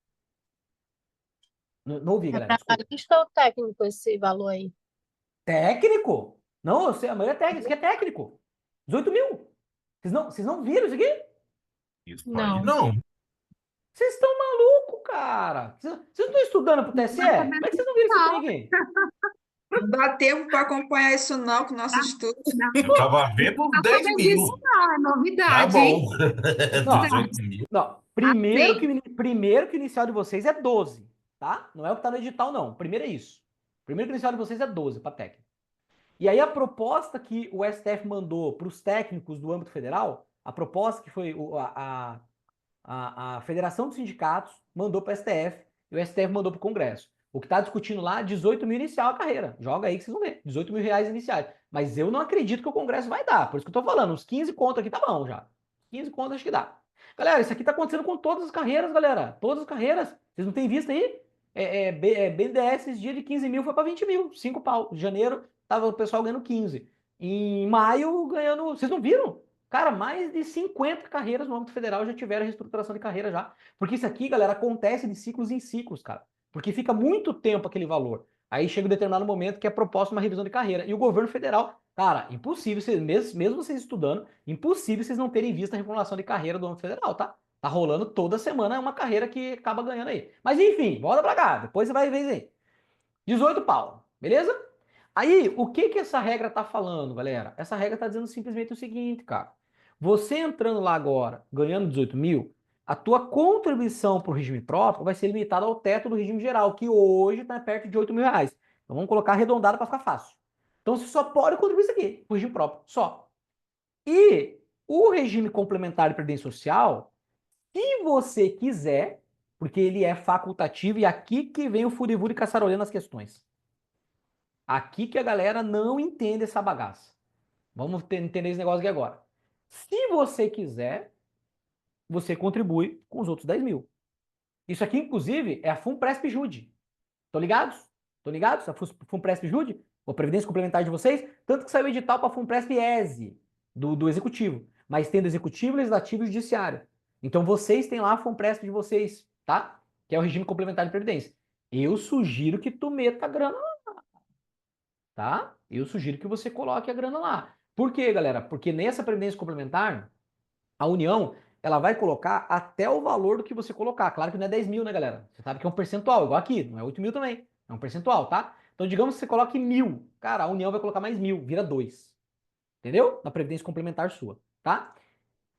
Não ouvi, É galera. para Desculpa. analista ou técnico esse valor aí? Técnico? Não, eu sei, a maioria é técnico. Isso aqui é técnico. 18 mil. Vocês não viram isso aqui? Isso aí Não. não. Vocês estão malucos, cara. Vocês não estão estudando pro TSE? Como é que vocês não viram isso aqui? Não dá tempo para acompanhar isso não, com o nosso estudo. Eu tava vendo uns 10 mil. Não, é Tá novidade, hein? bom. 18 mil. Não, primeiro que o inicial de vocês é 12, tá? Não é o que tá no edital, não. Primeiro é isso. Primeiro que o inicial de vocês é 12 para técnico. E aí a proposta que o STF mandou para os técnicos do âmbito federal, a proposta que foi a Federação dos Sindicatos mandou para o STF e o STF mandou para o Congresso. O que está discutindo lá, 18 mil inicial a carreira. Joga aí que vocês vão ver. 18 mil reais iniciais. Mas eu não acredito que o Congresso vai dar. Por isso que eu tô falando. Uns 15 conto aqui tá bom já. 15 conto acho que dá. Galera, isso aqui tá acontecendo com todas as carreiras, galera. Todas as carreiras. Vocês não têm visto aí? BNDES, esse dia de 15 mil foi para 20 mil. 5 pau. Em janeiro, tava o pessoal ganhando 15. Em maio, ganhando... Vocês não viram? Cara, mais de 50 carreiras no âmbito federal já tiveram reestruturação de carreira já. Porque isso aqui, galera, acontece de ciclos em ciclos, cara. Porque fica muito tempo aquele valor. Aí chega um determinado momento que é proposta uma revisão de carreira. E o governo federal, cara, impossível, mesmo vocês estudando, impossível vocês não terem visto a reformulação de carreira do âmbito federal, tá? Tá rolando toda semana uma carreira que acaba ganhando aí. Mas enfim, volta pra cá, depois você vai ver aí. 18 pau, beleza? Aí, o que essa regra tá falando, galera? Essa regra tá dizendo simplesmente o seguinte, cara. Você entrando lá agora, ganhando 18 mil, a tua contribuição para o regime próprio vai ser limitada ao teto do regime geral, que hoje está perto de 8 mil reais. Então vamos colocar arredondado para ficar fácil. Então você só pode contribuir isso aqui, para o regime próprio, só. E o regime complementar de previdência social, se você quiser, porque ele é facultativo, e aqui que vem o furivuri caçarolê nas questões. Aqui que a galera não entende essa bagaça. Vamos entender esse negócio aqui agora. Se você quiser, você contribui com os outros 10 mil. Isso aqui, inclusive, é a FUNPRESP-JUDE. Estão ligados? Estão ligados? A FUNPRESP-JUDE? A Previdência Complementar de vocês? Tanto que saiu o edital para a FUNPRESP-ESE, do Executivo. Mas tem do Executivo, Legislativo e Judiciário. Então vocês têm lá a FUNPRESP de vocês, tá? Que é o regime complementar de previdência. Eu sugiro que tu meta a grana lá, tá? Eu sugiro que você coloque a grana lá. Por quê, galera? Porque nessa previdência complementar, a União, ela vai colocar até o valor do que você colocar. Claro que não é 10 mil, né, galera? Você sabe que é um percentual, igual aqui, não é 8 mil também. É um percentual, tá? Então, digamos que você coloque 1.000. Cara, a União vai colocar mais 1.000, vira 2. Entendeu? Na previdência complementar sua, tá?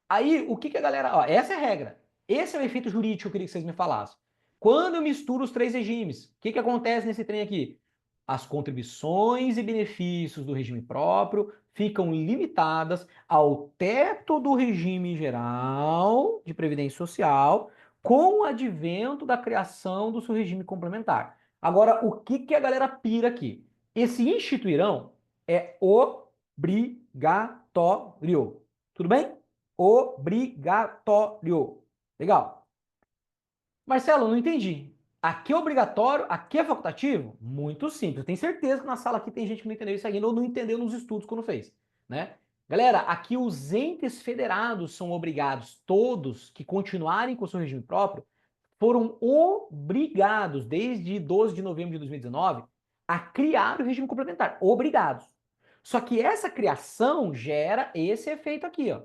Aí, o que a galera... Ó, essa é a regra. Esse é o efeito jurídico que eu queria que vocês me falassem. Quando eu misturo os três regimes, o que acontece nesse trem aqui? As contribuições e benefícios do regime próprio ficam limitadas ao teto do regime geral de previdência social com o advento da criação do seu regime complementar. Agora, o que a galera pira aqui? Esse instituirão é obrigatório. Tudo bem? Obrigatório. Legal. Marcelo, não entendi. Aqui é obrigatório, aqui é facultativo? Muito simples. Eu tenho certeza que na sala aqui tem gente que não entendeu isso ainda ou não entendeu nos estudos quando fez, né? Galera, aqui os entes federados são obrigados, todos que continuarem com o seu regime próprio, foram obrigados, desde 12 de novembro de 2019, a criar o regime complementar. Obrigados. Só que essa criação gera esse efeito aqui, ó.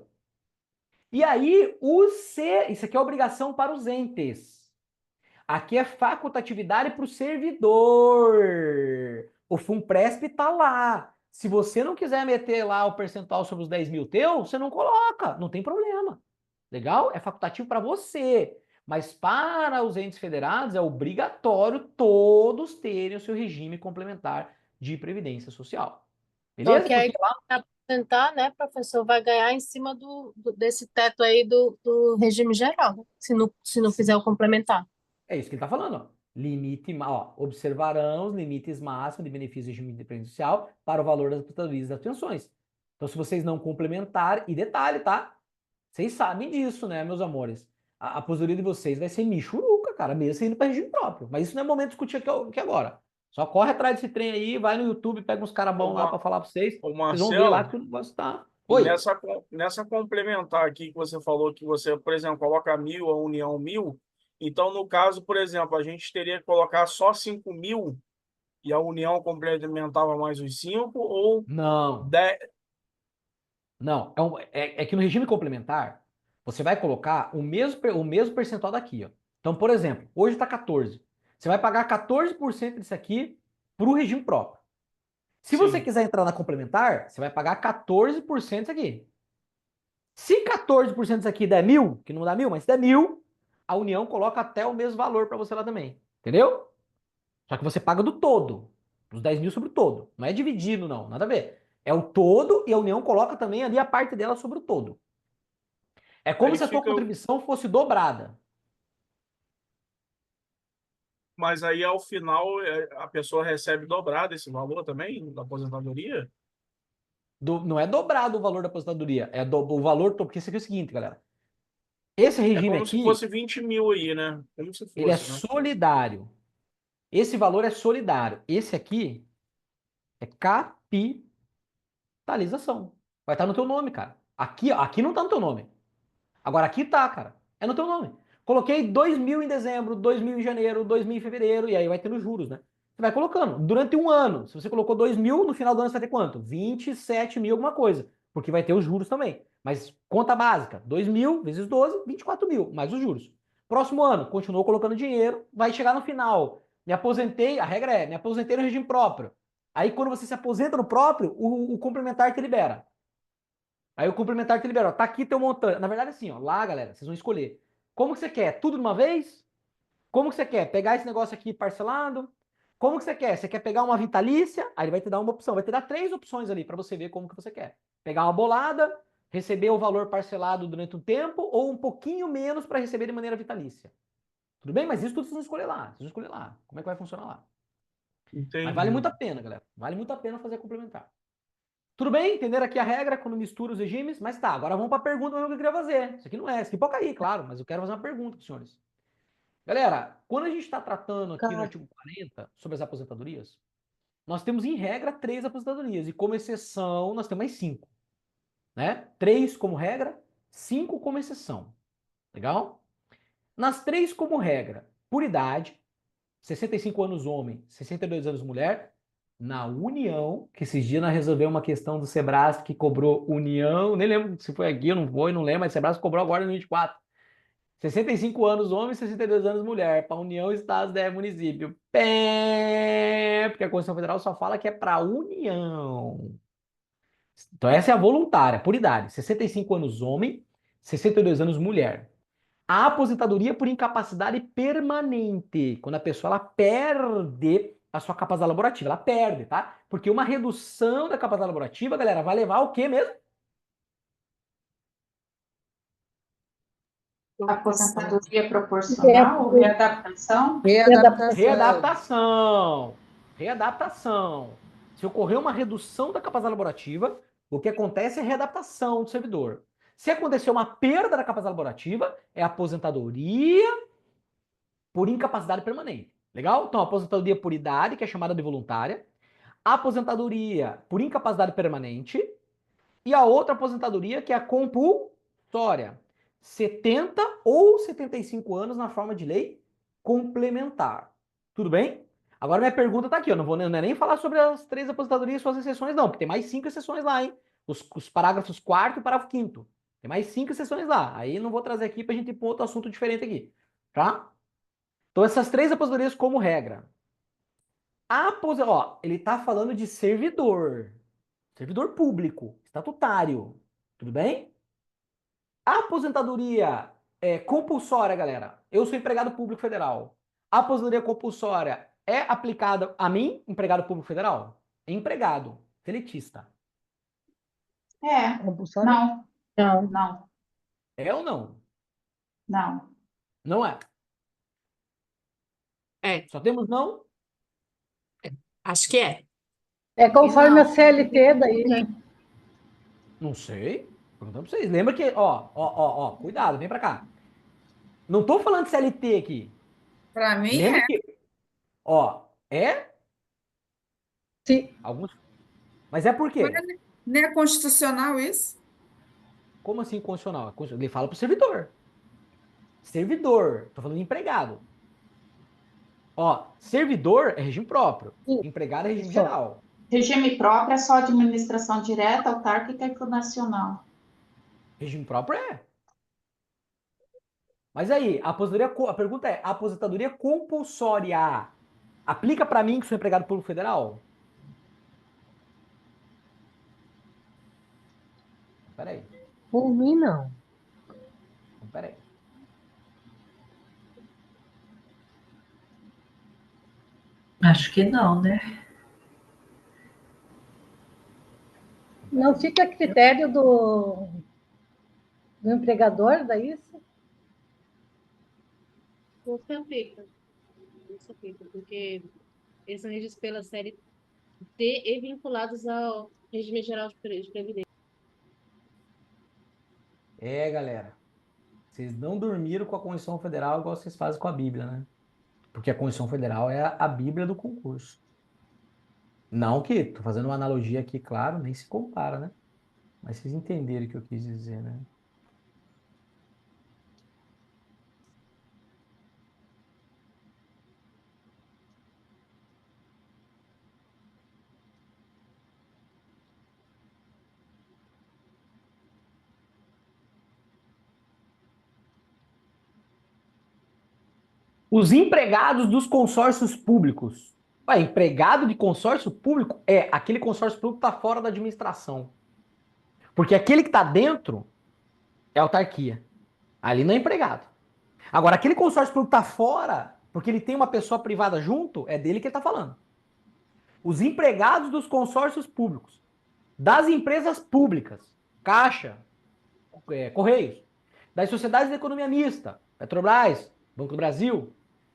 E aí, isso aqui é obrigação para os entes. Aqui é facultatividade para o servidor. O FUNPRESP está lá. Se você não quiser meter lá o percentual sobre os 10 mil teu, você não coloca. Não tem problema. Legal? É facultativo para você. Mas para os entes federados é obrigatório todos terem o seu regime complementar de previdência social. Só Beleza? que aí, Porque lá para aposentar, né, professor, vai ganhar em cima desse teto aí do regime geral, né? Se não fizer o complementar. é isso que ele está falando, ó. Observarão os limites máximos de benefício do regime de previdência social para o valor das aposentadorias e das pensões. Então, se vocês não complementarem, e detalhe, tá? Vocês sabem disso, né, meus amores? A aposentadoria de vocês vai ser michuruca, cara, mesmo você indo para regime próprio. Mas isso não é momento de discutir aqui agora. Só corre atrás desse trem aí, vai no YouTube, pega uns caras bons lá para falar para vocês. Ô, Vocês vão ver lá Marcelo, que o negócio tá. e Oi. nessa complementar aqui que você falou que você, por exemplo, coloca 1.000, a União 1.000, então, no caso, por exemplo, a gente teria que colocar só 5.000 e a União complementava mais os 5 ou Não. 10. Não, é que no regime complementar, você vai colocar o mesmo percentual daqui, ó. Então, por exemplo, hoje está 14. Você vai pagar 14% disso aqui para o regime próprio. Se você Sim. quiser entrar na complementar, você vai pagar 14% disso aqui. Se 14% disso aqui der 1.000, que não dá 1.000, mas se der 1.000, a União coloca até o mesmo valor para você lá também. Entendeu? Só que você paga do todo. Dos 10.000 sobre o todo. Não é dividido, não. Nada a ver. É o todo e a União coloca também ali a parte dela sobre o todo. É como Aí se a tua fica, contribuição fosse dobrada. mas aí ao final a pessoa recebe dobrado esse valor também da aposentadoria? Não é dobrado o valor da aposentadoria. É o valor. Porque isso aqui é o seguinte, galera. Esse É regime como se aqui, fosse 20.000 aí, né? Como se ele é fosse, né? solidário. Esse valor é solidário. Esse aqui é capitalização. Vai estar no teu nome, cara. Aqui não tá no teu nome. Agora aqui tá, cara. É no teu nome. Coloquei 2.000 em dezembro, 2.000 em janeiro, 2.000 em fevereiro, e aí vai tendo juros, né? Você vai colocando. Durante um ano, se você colocou 2.000, no final do ano você vai ter quanto? 27.000 alguma coisa. Porque vai ter os juros também. Mas conta básica, 2.000 vezes 12, 24.000, mais os juros. Próximo ano, continuou colocando dinheiro, vai chegar no final. Me aposentei, a regra é, me aposentei no regime próprio. Aí quando você se aposenta no próprio, o complementar te libera. Aí o complementar te libera, ó, tá aqui teu montante. Na verdade, assim, ó, lá, galera, vocês vão escolher. Como que você quer? Tudo de uma vez? Como que você quer? Pegar esse negócio aqui parcelado? Como que você quer? Você quer pegar uma vitalícia? Aí ele vai te dar uma opção, vai te dar 3 opções ali para você ver como que você quer. Pegar uma bolada, receber o valor parcelado durante um tempo ou um pouquinho menos para receber de maneira vitalícia. Tudo bem? Mas isso tudo vocês vão escolher lá. Vocês vão escolher lá. Como é que vai funcionar lá? Mas vale muito a pena, galera. Vale muito a pena fazer complementar. Tudo bem? Entenderam aqui a regra quando mistura os regimes? Mas tá, agora vamos para a pergunta que eu queria fazer. Isso aqui não é, isso aqui pode cair, claro, mas eu quero fazer uma pergunta, senhores. Galera, quando a gente está tratando aqui no artigo 40 sobre as aposentadorias, nós temos em regra 3 aposentadorias e como exceção nós temos mais 5. Né? 3 como regra, 5 como exceção. Legal? Nas 3 como regra, por idade, 65 anos homem, 62 anos mulher, na União, que esses dias nós resolvemos uma questão do Sebrasp que cobrou União, nem lembro se foi aqui, eu não vou, não lembro, mas o Sebrasp cobrou agora no 24. 65 anos homem, 62 anos mulher, para União, Estados, DF, município. Pé, porque a Constituição Federal só fala que é para União. Então essa é a voluntária, por idade. 65 anos homem, 62 anos mulher. A aposentadoria por incapacidade permanente, quando a pessoa ela perde a sua capacidade laborativa, ela perde, tá? Porque uma redução da capacidade laborativa, galera, vai levar ao quê mesmo? Aposentadoria proporcional, readaptação? Readaptação. Se ocorrer uma redução da capacidade laborativa, o que acontece é readaptação do servidor. Se acontecer uma perda da capacidade laborativa, é aposentadoria por incapacidade permanente. Legal? Então, aposentadoria por idade, que é chamada de voluntária, aposentadoria por incapacidade permanente e a outra aposentadoria que é a compulsória. 70 ou 75 anos na forma de lei complementar. Tudo bem? Agora minha pergunta tá aqui, eu não é nem falar sobre as 3 aposentadorias e suas exceções não, porque tem mais 5 exceções lá, hein? Os parágrafos 4º e parágrafo 5º. Tem mais 5 exceções lá. Aí não vou trazer aqui pra gente ir para outro assunto diferente aqui, tá? Então essas 3 aposentadorias como regra. Ó, ele tá falando de servidor público, estatutário. Tudo bem? A aposentadoria compulsória, galera. Eu sou empregado público federal. A aposentadoria compulsória é aplicada a mim, empregado público federal? Empregado, seletista. Compulsório? Não, Não. não, É ou não? não. Não é. É, Só temos não? acho que é. É conforme a Não. CLT daí, né? Não sei. Perguntando pra vocês. Lembra que, cuidado, vem pra cá. Não tô falando de CLT aqui. Para mim Lembra é. que, é? Sim. Alguns. Mas é por quê? Não é constitucional isso? Como assim constitucional? Ele fala pro servidor. Servidor. Tô falando de empregado. Servidor é regime próprio. Empregado é regime geral. Regime próprio é só administração direta, autárquica e fundacional. Regime próprio é. Mas aí, a pergunta é, a aposentadoria compulsória aplica para mim que sou empregado público federal? Peraí. Por mim, não. Peraí. Acho que não, né? Não fica a critério do empregador, daí isso? Não se aplica. Não se aplica, porque eles são regidos pela CLT e vinculados ao regime geral de previdência. Galera. Vocês não dormiram com a Constituição Federal igual vocês fazem com a Bíblia, né? Porque a Constituição Federal é a Bíblia do concurso. Não que, tô fazendo uma analogia aqui, claro, nem se compara, né? Mas vocês entenderam o que eu quis dizer, né? Os empregados dos consórcios públicos. Empregado de consórcio público é aquele consórcio público que está fora da administração. Porque aquele que está dentro é autarquia. Ali não é empregado. Agora, aquele consórcio público que está fora, porque ele tem uma pessoa privada junto, é dele que ele está falando. Os empregados dos consórcios públicos, das empresas públicas, Caixa, Correios, das sociedades de economia mista, Petrobras, Banco do Brasil,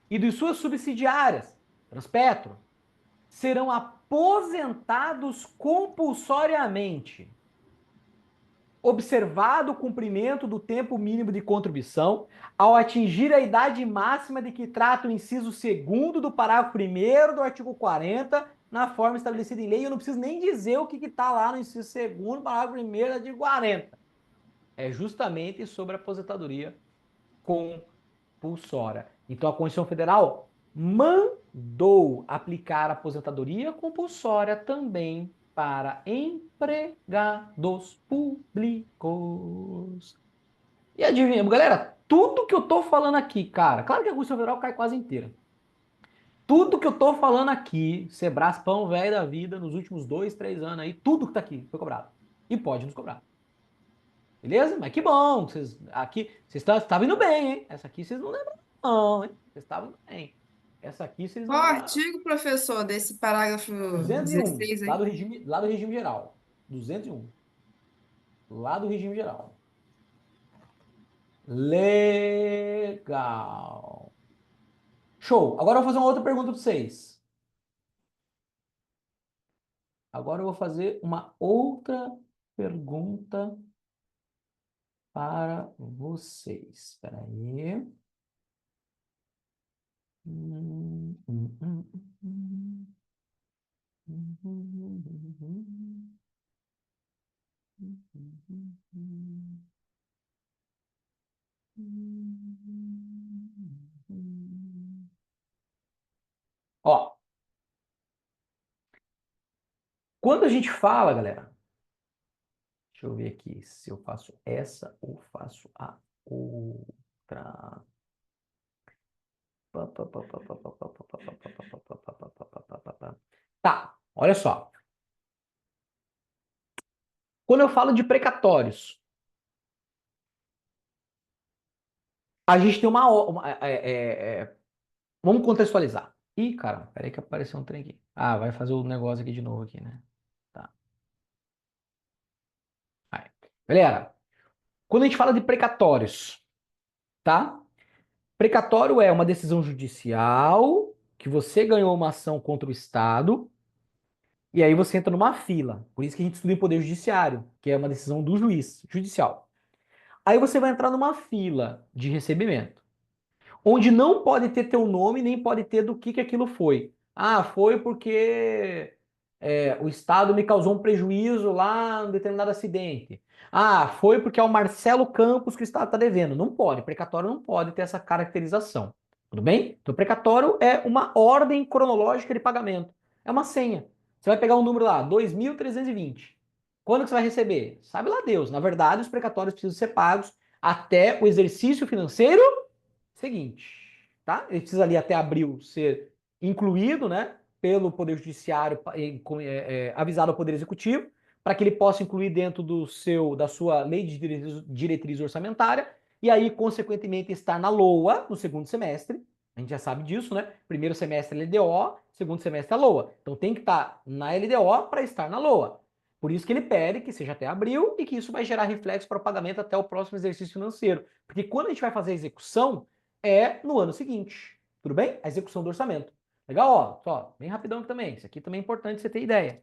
e de suas subsidiárias, Transpetro, serão aposentados compulsoriamente, observado o cumprimento do tempo mínimo de contribuição, ao atingir a idade máxima de que trata o inciso 2º do parágrafo 1º do artigo 40, na forma estabelecida em lei. Eu não preciso nem dizer o que está lá no inciso 2º, parágrafo 1º do artigo 40. É justamente sobre a aposentadoria compulsória. Então, a Constituição Federal mandou aplicar a aposentadoria compulsória também para empregados públicos. E adivinha, galera, tudo que eu tô falando aqui, cara, claro que a Constituição Federal cai quase inteira. Tudo que eu tô falando aqui, Sebraspão, velho da vida, nos últimos 2, 3 anos aí, tudo que tá aqui foi cobrado. E pode nos cobrar. Beleza? Mas que bom. Vocês estavam indo bem, hein? Essa aqui vocês não lembram, não, hein? Vocês estavam indo bem. Essa aqui vocês não Qual lembraram. artigo, professor, desse parágrafo 201, 16 aí? lá do regime geral. 201. Lá do regime geral. Legal. Show. Agora eu vou fazer uma outra pergunta para vocês. Agora eu vou fazer uma outra pergunta para vocês. Espera aí. Ó, quando a gente fala, galera, deixa eu ver aqui se eu faço essa ou faço a outra. Tá, olha só. Quando eu falo de precatórios, a gente tem vamos contextualizar. Ih, caramba, peraí que apareceu um trem aqui. Ah, vai fazer o negócio aqui de novo aqui, né? Tá. Aí. Galera, quando a gente fala de precatórios, tá? Precatório é uma decisão judicial que você ganhou uma ação contra o Estado e aí você entra numa fila. Por isso que a gente estuda em poder judiciário, que é uma decisão do juiz judicial. Aí você vai entrar numa fila de recebimento, onde não pode ter teu nome, nem pode ter do que aquilo foi. Ah, foi porque o Estado me causou um prejuízo lá em determinado acidente. Ah, foi porque é o Marcelo Campos que o Estado está devendo. Não pode, precatório não pode ter essa caracterização. Tudo bem? Então, precatório é uma ordem cronológica de pagamento. É uma senha. Você vai pegar um número lá, 2.320. Quando que você vai receber? Sabe lá Deus. Na verdade, os precatórios precisam ser pagos até o exercício financeiro seguinte, tá? Ele precisa ali até abril ser incluído, né, pelo Poder Judiciário, avisado ao Poder Executivo, para que ele possa incluir dentro da sua lei de diretriz orçamentária, e aí, consequentemente, estar na LOA no segundo semestre. A gente já sabe disso, né? Primeiro semestre é LDO, segundo semestre é LOA. Então tem que estar na LDO para estar na LOA. Por isso que ele pede que seja até abril e que isso vai gerar reflexo para o pagamento até o próximo exercício financeiro. Porque quando a gente vai fazer a execução, é no ano seguinte. Tudo bem? A execução do orçamento. Legal? Ó, só, bem rapidão também. Isso aqui também é importante você ter ideia.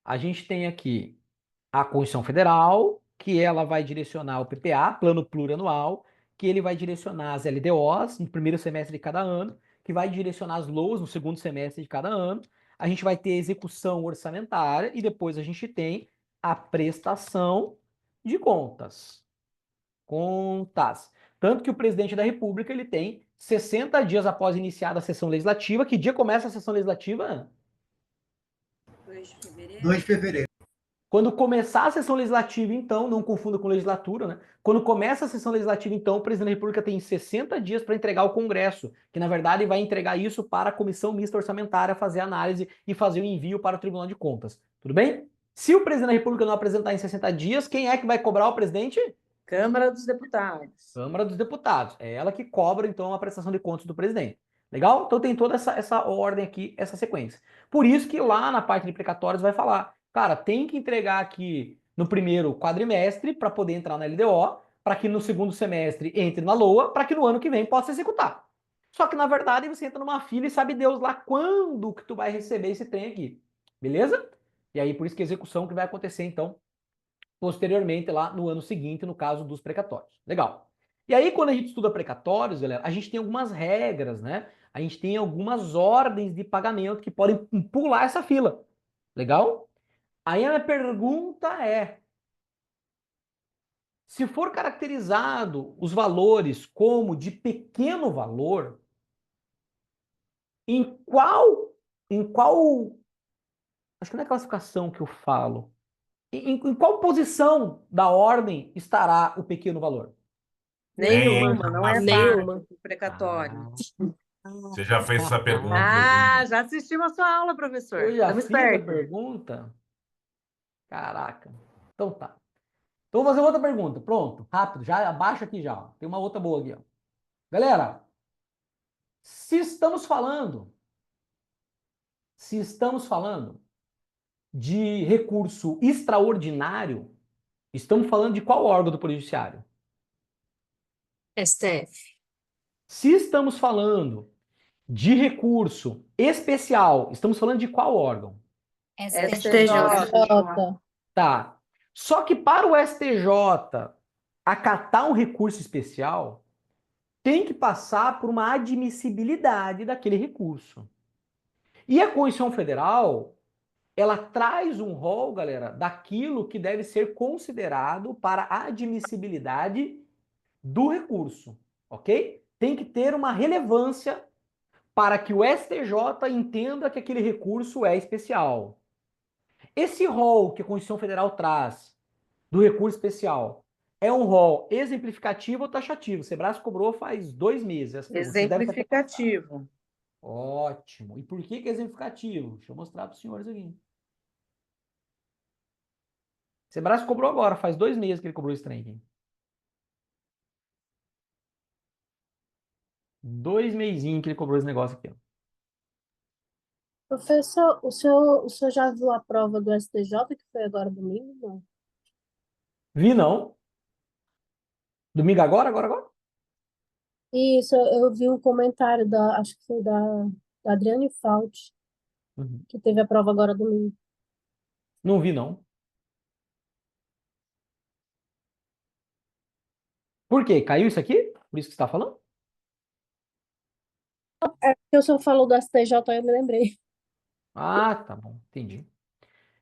A gente tem aqui a Constituição Federal, que ela vai direcionar o PPA, Plano Plurianual, que ele vai direcionar as LDOs no primeiro semestre de cada ano, que vai direcionar as LOAs no segundo semestre de cada ano. A gente vai ter a execução orçamentária e depois a gente tem a prestação de contas. Contas. Tanto que o presidente da República ele tem 60 dias após iniciar a sessão legislativa. Que dia começa a sessão legislativa? 2 de fevereiro. Quando começar a sessão legislativa, então, não confunda com legislatura, né? Quando começa a sessão legislativa, então, o presidente da República tem 60 dias para entregar ao Congresso, que na verdade vai entregar isso para a Comissão Mista Orçamentária fazer a análise e fazer o envio para o Tribunal de Contas. Tudo bem? Se o presidente da República não apresentar em 60 dias, quem é que vai cobrar o presidente? Câmara dos Deputados. Câmara dos Deputados. É ela que cobra, então, a prestação de contas do presidente. Legal? Então tem toda essa ordem aqui, essa sequência. Por isso que lá na parte de precatórios vai falar, cara, tem que entregar aqui no primeiro quadrimestre para poder entrar na LDO, para que no segundo semestre entre na LOA, para que no ano que vem possa executar. Só que, na verdade, você entra numa fila e sabe Deus lá quando que tu vai receber esse trem aqui. Beleza? E aí, por isso que a execução que vai acontecer, então, posteriormente lá no ano seguinte, no caso dos precatórios. Legal. E aí, quando a gente estuda precatórios, galera, a gente tem algumas regras, né? A gente tem algumas ordens de pagamento que podem pular essa fila. Legal? Aí a minha pergunta é: se for caracterizado os valores como de pequeno valor, em qual acho que não é classificação que eu falo, em qual posição da ordem estará o pequeno valor? Nenhuma, não é parte Nenhuma. do precatório. Você já fez essa pergunta? Ah, já assistimos a sua aula, professor. Eu já Estamos fiz a espertos. pergunta? Caraca. Então tá. Então vou fazer outra pergunta. Pronto, rápido. Já abaixa aqui já. Ó. Tem uma outra boa aqui. Ó. Galera, se estamos falando de recurso extraordinário, estamos falando de qual órgão do Poder Judiciário? STF. Se estamos falando de recurso especial, estamos falando de qual órgão? STJ. Tá. Só que para o STJ acatar um recurso especial, tem que passar por uma admissibilidade daquele recurso. E a Constituição Federal, ela traz um rol, galera, daquilo que deve ser considerado para a admissibilidade do recurso, ok? Tem que ter uma relevância para que o STJ entenda que aquele recurso é especial. Esse rol que a Constituição Federal traz do recurso especial é um rol exemplificativo ou taxativo? O Sebrasco cobrou faz 2 meses. Essa pergunta. Vocês devem ter- Exemplificativo. Ótimo. E por que que é exemplificativo? Deixa eu mostrar para os senhores aqui. Sebrasco cobrou agora, faz 2 meses que ele cobrou esse trem aqui. 2 meizinhos que ele cobrou esse negócio aqui, ó. Professor, o senhor já viu a prova do STJ, que foi agora domingo? Não. Vi não. Domingo agora? Isso, eu vi um comentário acho que foi da Adriane Fauci, Uhum. que teve a prova agora domingo. Não vi não. Por quê? Caiu isso aqui? Por isso que você está falando? É porque o senhor falou do STJ, aí eu me lembrei. Ah, tá bom, entendi.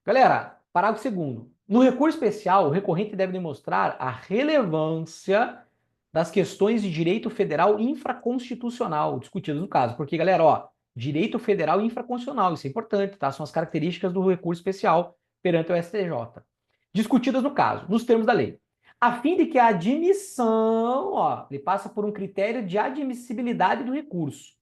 Galera, parágrafo 2º. No recurso especial, o recorrente deve demonstrar a relevância das questões de direito federal infraconstitucional discutidas no caso. Porque, galera, ó, direito federal infraconstitucional, isso é importante, tá? São as características do recurso especial perante o STJ. Discutidas no caso, nos termos da lei. A fim de que a admissão, ó, ele passa por um critério de admissibilidade do recurso,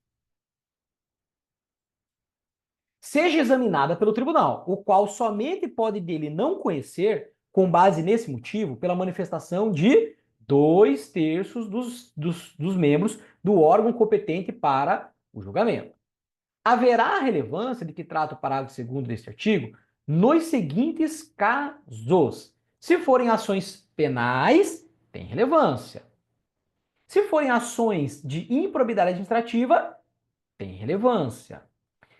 seja examinada pelo tribunal, o qual somente pode dele não conhecer, com base nesse motivo, pela manifestação de 2/3 dos membros do órgão competente para o julgamento. Haverá a relevância de que trata o parágrafo 2º deste artigo nos seguintes casos. Se forem ações penais, tem relevância. Se forem ações de improbidade administrativa, tem relevância.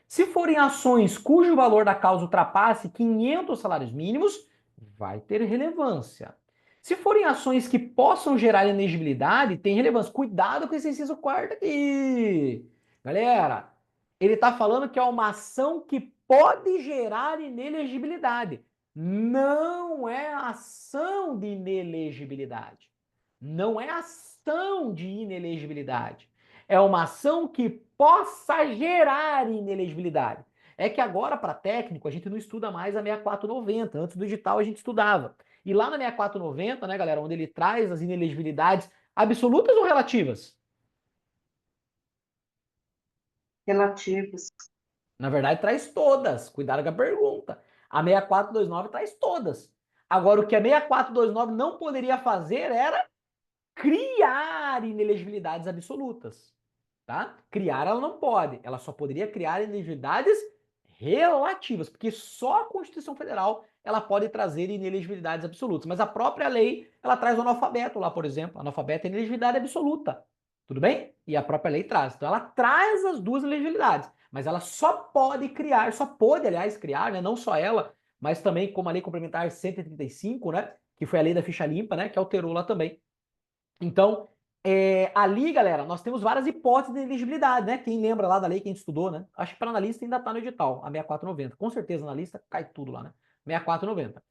Se forem ações cujo valor da causa ultrapasse 500 salários mínimos, vai ter relevância. Se forem ações que possam gerar inegibilidade, tem relevância. Cuidado com esse inciso 4º aqui. Galera, ele está falando que é uma ação que pode gerar inelegibilidade. Não é ação de inelegibilidade. Não é ação de inelegibilidade. É uma ação que possa gerar inelegibilidade. É que agora, para técnico, a gente não estuda mais a 6490. Antes do edital a gente estudava. E lá na 6490, né, galera, onde ele traz as inelegibilidades absolutas ou relativas? Relativos. Na verdade, traz todas. Cuidado com a pergunta. A 6429 traz todas. Agora, o que a 6429 não poderia fazer era criar inelegibilidades absolutas. Tá? Criar ela não pode. Ela só poderia criar inelegibilidades relativas, porque só a Constituição Federal ela pode trazer inelegibilidades absolutas. Mas a própria lei, ela traz o analfabeto lá, por exemplo. Analfabeto é inelegibilidade absoluta. Tudo bem? E a própria lei traz. Então ela traz as duas inelegibilidades. Mas ela só pode criar, só pode, aliás, criar, né? Não só ela, mas também como a Lei Complementar 135, né? Que foi a lei da ficha limpa, né? Que alterou lá também. Então, ali, galera, nós temos várias hipóteses de inelegibilidade, né? Quem lembra lá da lei que a gente estudou, né? Acho que para analista ainda está no edital, a 6490. Com certeza, analista cai tudo lá, né? 6490.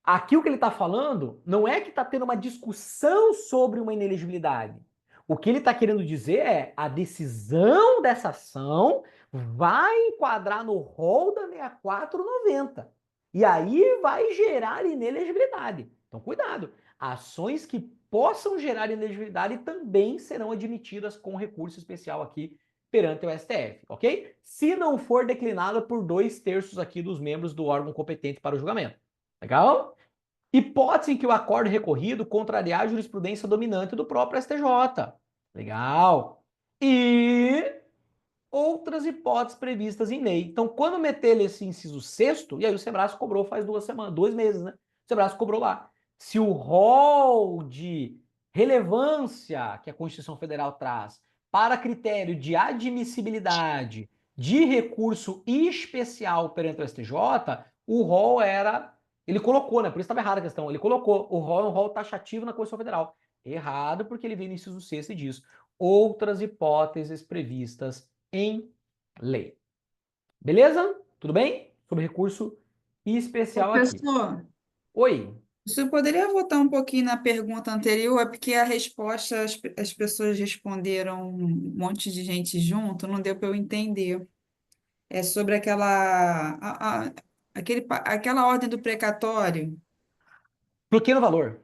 Aqui o que ele está falando não é que está tendo uma discussão sobre uma inelegibilidade. O que ele está querendo dizer é a decisão dessa ação vai enquadrar no rol da 6490. E aí vai gerar inelegibilidade. Então, cuidado. Ações que possam gerar inelegibilidade também serão admitidas com recurso especial aqui perante o STF, ok? Se não for declinada por 2/3 aqui dos membros do órgão competente para o julgamento. Legal? Hipótese em que o acórdão recorrido contrariar a jurisprudência dominante do próprio STJ. Legal. E outras hipóteses previstas em lei. Então, quando meter esse inciso 6º, e aí o Sebrasco cobrou faz 2 meses, né? O Sebrasco cobrou lá. Se o rol de relevância que a Constituição Federal traz para critério de admissibilidade de recurso especial perante o STJ, o rol era... Ele colocou, né? Por isso estava errada a questão. Ele colocou o rol é um rol taxativo na Constituição Federal. Errado, porque ele veio no inciso 6º e diz outras hipóteses previstas em lei. Beleza? Tudo bem? Sobre recurso especial aqui. Professor, Oi. o senhor poderia voltar um pouquinho na pergunta anterior? É porque a resposta, as pessoas responderam um monte de gente junto, não deu para eu entender. É sobre aquela ordem do precatório. Pequeno valor.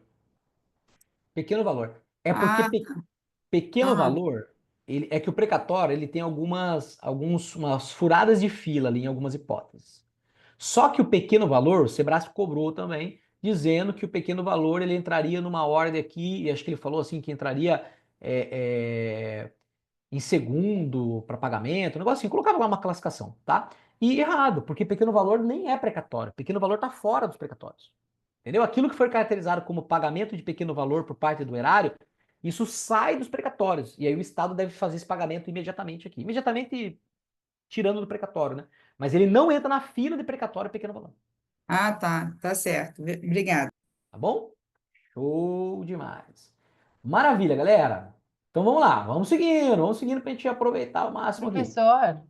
Pequeno valor. É porque Ah, pequeno ah, valor, é que o precatório ele tem umas furadas de fila ali em algumas hipóteses. Só que o pequeno valor, o Sebrasco cobrou também, dizendo que o pequeno valor ele entraria numa ordem aqui, e acho que ele falou assim que entraria em segundo para pagamento, um negócio assim, colocava lá uma classificação, tá? E errado, porque pequeno valor nem é precatório, pequeno valor está fora dos precatórios. Entendeu? Aquilo que for caracterizado como pagamento de pequeno valor por parte do erário, isso sai dos precatórios. E aí o Estado deve fazer esse pagamento imediatamente aqui. Imediatamente tirando do precatório, né? Mas ele não entra na fila de precatório pequeno valor. Ah, tá. Tá certo. Obrigada. Tá bom? Show demais. Maravilha, galera. Então vamos seguindo para a gente aproveitar o máximo aqui. Professor,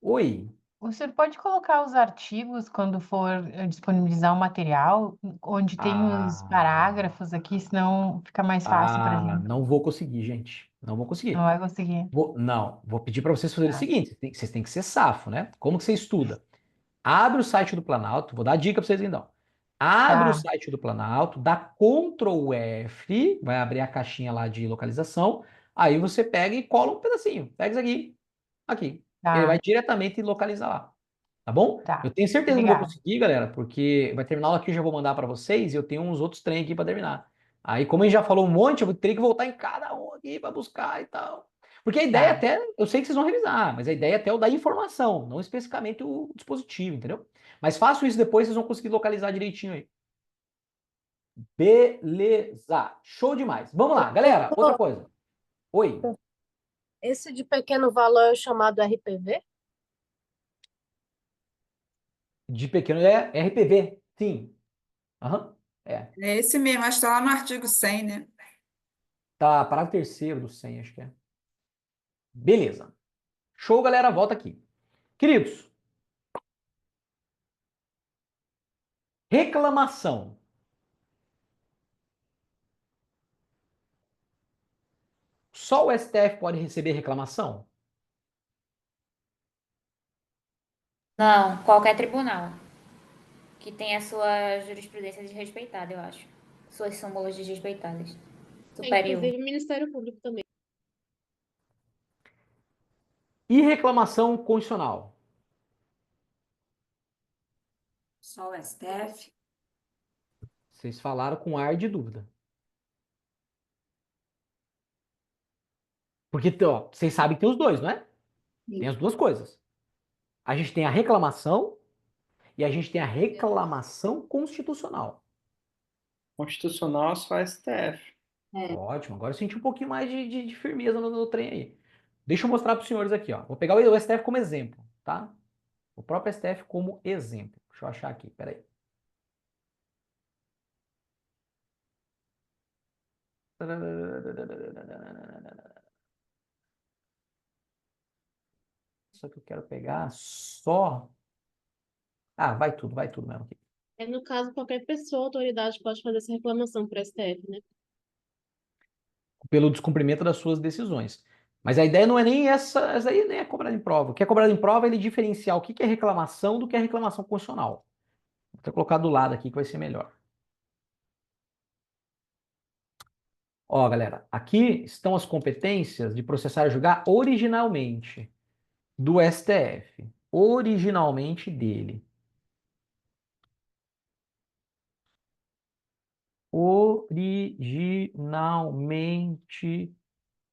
Oi. o senhor pode colocar os artigos quando for disponibilizar o material, onde tem os parágrafos aqui, senão fica mais fácil para gente. Não vou conseguir, gente. Não vou Não conseguir. vai conseguir. Não, vou pedir para vocês fazerem o Tá. seguinte: vocês têm que ser safo, né? Como que você estuda? Abre o site do Planalto, vou dar a dica para vocês então. Abre o Tá. site do Planalto, dá Ctrl F, vai abrir a caixinha lá de localização, aí você pega e cola um pedacinho. Pega isso aqui, aqui. Ele vai Tá. diretamente localizar lá. Tá bom? Tá. Eu tenho certeza que não vou Obrigada. conseguir, galera, porque vai terminar aula aqui, eu já vou mandar para vocês e eu tenho uns outros trem aqui para terminar. Aí, como a gente já falou um monte, eu vou ter que voltar em cada um aqui para buscar e tal. Porque a ideia Tá. até, eu sei que vocês vão revisar, mas a ideia até é o dar informação, não especificamente o dispositivo, entendeu? Mas faço isso depois, vocês vão conseguir localizar direitinho aí. Beleza. Show demais. Vamos lá, galera. Outra coisa. Oi. Esse de pequeno valor é o chamado RPV? De pequeno é RPV, sim. Aham. É. É esse mesmo, acho que está lá no artigo 100, né? Tá, parágrafo terceiro do 100, acho que é. Beleza. Show, galera. Volta aqui. Queridos, reclamação. Só o STF pode receber reclamação? Não, qualquer tribunal que tenha sua jurisprudência desrespeitada, eu acho. Suas súmulas desrespeitadas. Superior. Inclusive o Ministério Público também. E reclamação constitucional? Só o STF? Vocês falaram com ar de dúvida. Porque, ó, vocês sabem que tem os dois, não é? Tem as duas coisas. A gente tem a reclamação e a gente tem a reclamação constitucional. Constitucional é só STF. Ótimo, agora eu senti um pouquinho mais de firmeza no trem aí. Deixa eu mostrar para os senhores aqui, ó. Vou pegar o STF como exemplo, tá? O próprio STF como exemplo. Deixa eu achar aqui, peraí. Só que eu quero pegar só. Ah, vai tudo mesmo aqui. É, no caso, qualquer pessoa, autoridade, pode fazer essa reclamação para o STF, né? Pelo descumprimento das suas decisões. Mas a ideia não é nem essa aí nem é cobrada em prova. O que é cobrado em prova é ele diferenciar o que é reclamação do que é reclamação constitucional. Vou até colocar do lado aqui que vai ser melhor. Ó, galera, aqui estão as competências de processar e julgar originalmente do STF. Originalmente dele. Originalmente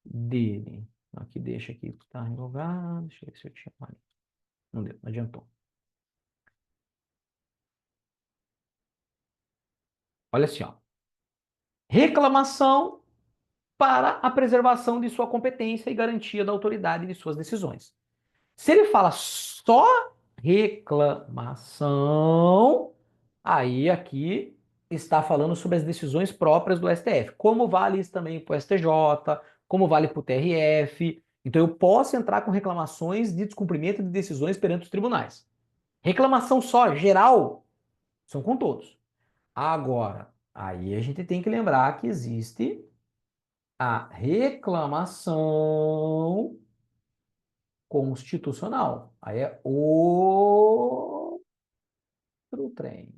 dele. Aqui deixa aqui que está revogado. Deixa eu ver se eu tinha. Não deu, não adiantou. Olha assim, ó. Reclamação para a preservação de sua competência e garantia da autoridade de suas decisões. Se ele fala só reclamação, aí aqui está falando sobre as decisões próprias do STF. Como vale isso também para o STJ, como vale para o TRF. Então eu posso entrar com reclamações de descumprimento de decisões perante os tribunais. Reclamação só, geral, são com todos. Agora, aí a gente tem que lembrar que existe a reclamação constitucional. Aí é outro trem.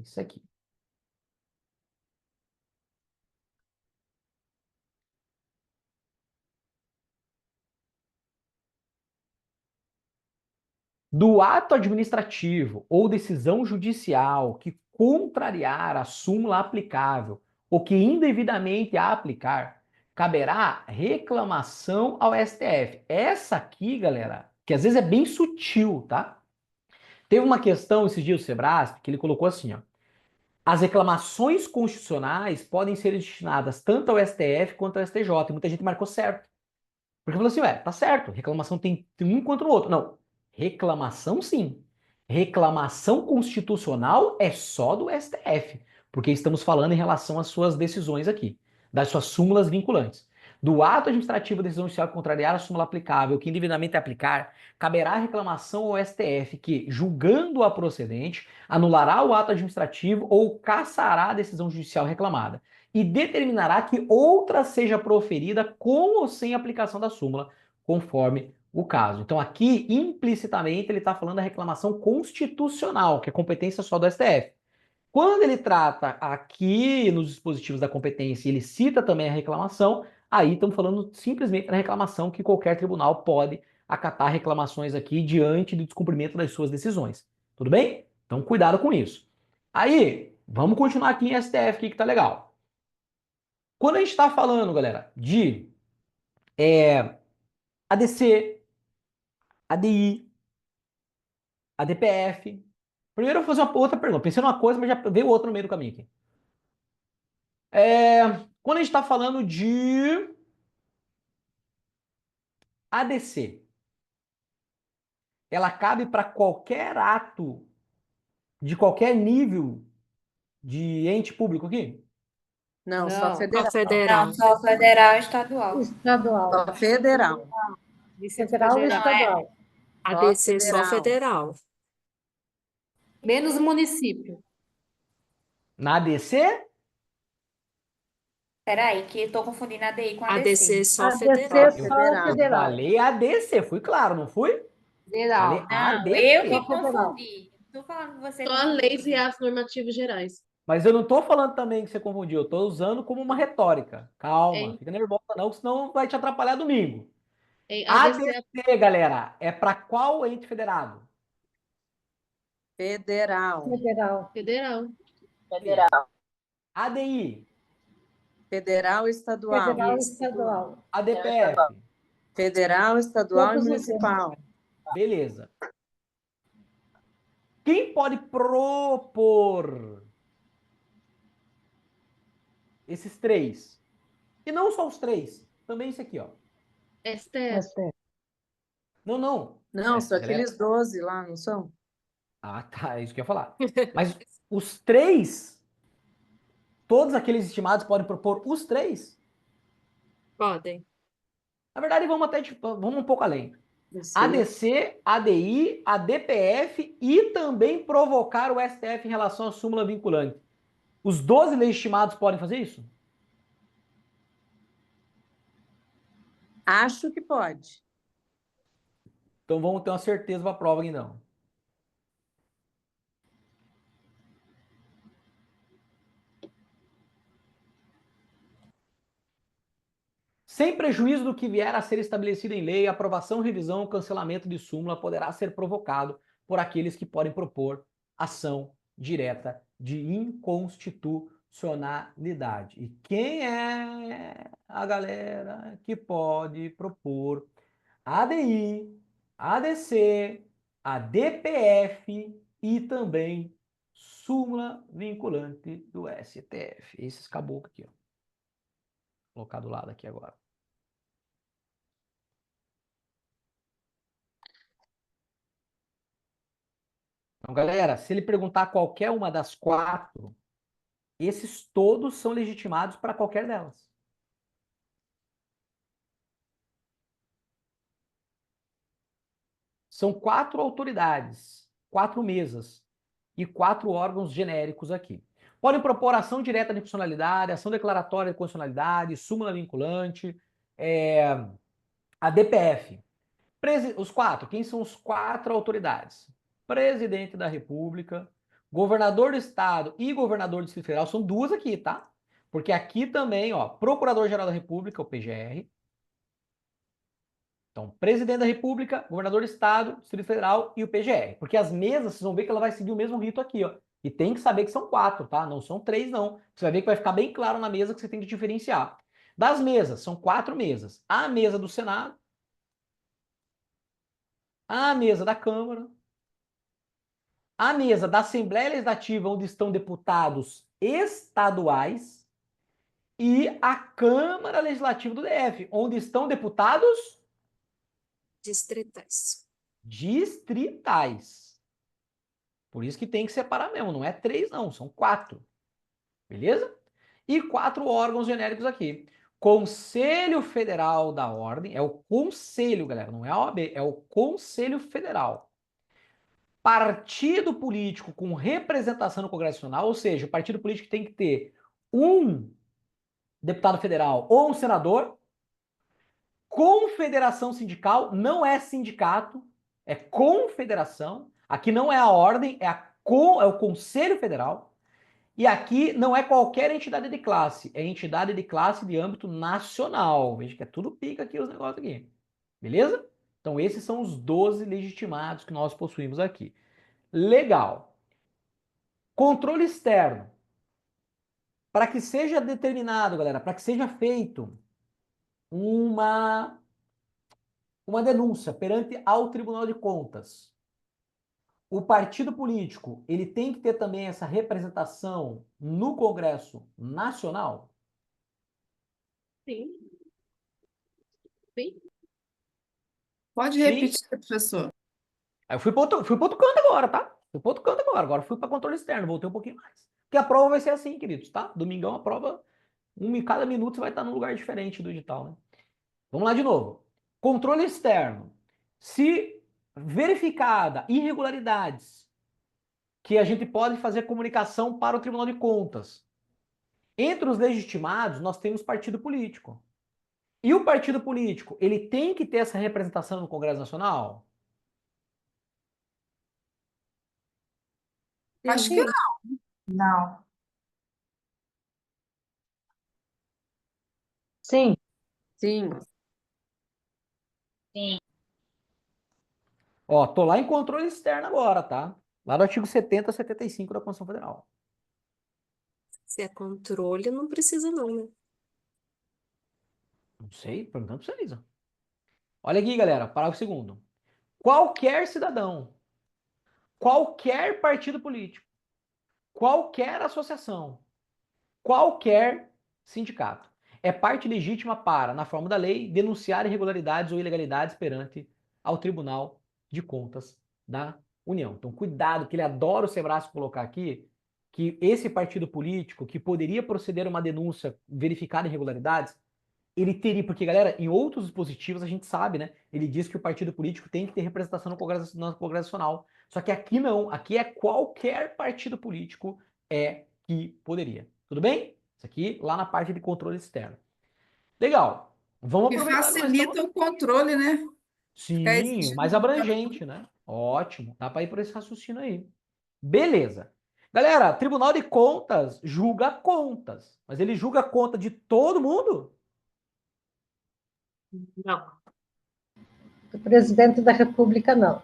isso aqui. Do ato administrativo ou decisão judicial que contrariar a súmula aplicável ou que indevidamente a aplicar, caberá reclamação ao STF. Essa aqui, galera, que às vezes é bem sutil, tá? Teve uma questão esses dias do Sebrasp que ele colocou assim, ó. As reclamações constitucionais podem ser destinadas tanto ao STF quanto ao STJ. E muita gente marcou certo. Porque falou assim, ué, tá certo, reclamação tem um contra o outro. Não, reclamação sim. Reclamação constitucional é só do STF, porque estamos falando em relação às suas decisões aqui, das suas súmulas vinculantes. Do ato administrativo da decisão judicial que contrariar a súmula aplicável, que indevidamente aplicar, caberá reclamação ao STF que, julgando-a procedente, anulará o ato administrativo ou cassará a decisão judicial reclamada e determinará que outra seja proferida com ou sem aplicação da súmula, conforme o caso. Então aqui, implicitamente, ele está falando da reclamação constitucional, que é competência só do STF. Quando ele trata aqui nos dispositivos da competência, ele cita também a reclamação, aí estamos falando simplesmente da reclamação que qualquer tribunal pode acatar reclamações aqui diante do descumprimento das suas decisões. Tudo bem? Então cuidado com isso. Aí, vamos continuar aqui em STF, aqui que tá legal. Quando a gente está falando, galera, de ADC, ADI, ADPF. Primeiro eu vou fazer uma outra pergunta. Pensei numa coisa, mas já veio outra no meio do caminho aqui. Quando a gente está falando de ADC, ela cabe para qualquer ato de qualquer nível de ente público aqui? Não, Não, só federal. Não, só federal e estadual. Estadual. Só federal. Federal e Não, estadual. ADC só federal. federal. Menos município. Na ADC? Peraí, que eu tô confundindo ADI com ADC ADC. só ADC federal. só federal. Falei ADC, fui claro, não fui? Federal. Falei Não, eu que ADC. confundi. Tô falando que você Só leis e atos normativos gerais. Mas eu não tô falando também que você confundiu, eu tô usando como uma retórica. Calma, Hein? fica nervosa não, senão vai te atrapalhar domingo. Em ADC, ADC, galera, é para qual ente federado? Federal. Federal. federal. Federal. ADI, Federal e estadual. Federal e estadual. ADPF, Federal, estadual e Todos os municipal. beleza. Quem pode propor esses três? E não só os três, também esse aqui, ó. STF. Não, não. Não, são galera. aqueles 12 lá, não são? Ah, tá, é isso que eu ia falar. Mas os três, todos aqueles estimados podem propor os três? Podem. Na verdade, vamos um pouco além. Sim. ADC, ADI, ADPF e também provocar o STF em relação à súmula vinculante. Os 12 legitimados podem fazer isso? Acho que pode. Então vamos ter uma certeza para a prova aqui, não. Sem prejuízo do que vier a ser estabelecido em lei, aprovação, revisão, cancelamento de súmula poderá ser provocado por aqueles que podem propor ação direta de inconstitucionalidade. E quem é a galera que pode propor ADI, ADC, ADPF e também súmula vinculante do STF? Esses caboclos aqui, ó. Vou colocar do lado aqui agora. Então, galera, se ele perguntar qualquer uma das quatro, esses todos são legitimados para qualquer delas. São 4 autoridades, 4 mesas e 4 órgãos genéricos aqui. Podem propor ação direta de constitucionalidade, ação declaratória de constitucionalidade, súmula vinculante, a DPF. Os 4, quem são os 4 autoridades? Presidente da República, governador do estado e governador do Distrito Federal são duas aqui, tá? Porque aqui também, ó, Procurador-Geral da República, o PGR. Então, Presidente da República, Governador do Estado, Distrito Federal e o PGR. Porque as mesas, vocês vão ver que ela vai seguir o mesmo rito aqui, ó. E tem que saber que são 4, tá? Não são 3, não. Você vai ver que vai ficar bem claro na mesa que você tem que diferenciar. Das mesas, são 4 mesas. A mesa do Senado, a mesa da Câmara, a mesa da Assembleia Legislativa, onde estão deputados estaduais, e a Câmara Legislativa do DF, onde estão deputados Distritais. distritais. Por isso que tem que separar mesmo, não é 3 não, são 4. Beleza? E 4 órgãos genéricos aqui. Conselho Federal da Ordem, é o Conselho, galera, não é a OAB, é o Conselho Federal. Partido político com representação no Congresso Nacional, ou seja, o partido político tem que ter um deputado federal ou um senador. Confederação sindical, não é sindicato, é confederação. Aqui não é a ordem, é o Conselho Federal. E aqui não é qualquer entidade de classe, é entidade de classe de âmbito nacional. Veja que é tudo pica aqui os negócios aqui. Beleza? Então esses são os 12 legitimados que nós possuímos aqui. Legal. Controle externo. Para que seja determinado, galera, para que seja feito uma denúncia perante ao Tribunal de Contas, o partido político, ele tem que ter também essa representação no Congresso Nacional? Sim. Sim. Pode Sim. repetir, professor. Aí eu fui para outro canto agora, tá? Fui para outro canto agora. Agora fui para controle externo, voltei um pouquinho mais. Porque a prova vai ser assim, queridos, tá? Domingão a prova, cada minuto você vai estar num lugar diferente do edital, né? Vamos lá de novo. Controle externo. Se verificada irregularidades, que a gente pode fazer comunicação para o Tribunal de Contas. Entre os legitimados, nós temos partido político. E o partido político, ele tem que ter essa representação no Congresso Nacional? Acho que não. Não. Sim. Sim. Sim. Ó, tô lá em controle externo agora, tá? Lá no artigo 70 a 75 da Constituição Federal. Se é controle, não precisa não, né? Não sei, perguntando pra vocês. Ó. Olha aqui, galera, parágrafo 2º. Qualquer cidadão, qualquer partido político, qualquer associação, qualquer sindicato é parte legítima para, na forma da lei, denunciar irregularidades ou ilegalidades perante ao Tribunal de Contas da União. Então, cuidado, que ele adora o Sebrasco colocar aqui que esse partido político que poderia proceder a uma denúncia verificada irregularidades, ele teria, porque, galera, em outros dispositivos a gente sabe, né? Ele diz que o partido político tem que ter representação no Congresso Nacional. Só que aqui não, aqui é qualquer partido político que poderia. Tudo bem? Isso aqui lá na parte de controle externo. Legal. Vamos Que aproveitar. facilita o controle, né? Sim, mais abrangente, né? Ótimo. Dá para ir por esse raciocínio aí. Beleza. Galera, Tribunal de Contas julga contas. Mas ele julga a conta de todo mundo? Não. O presidente da República, não.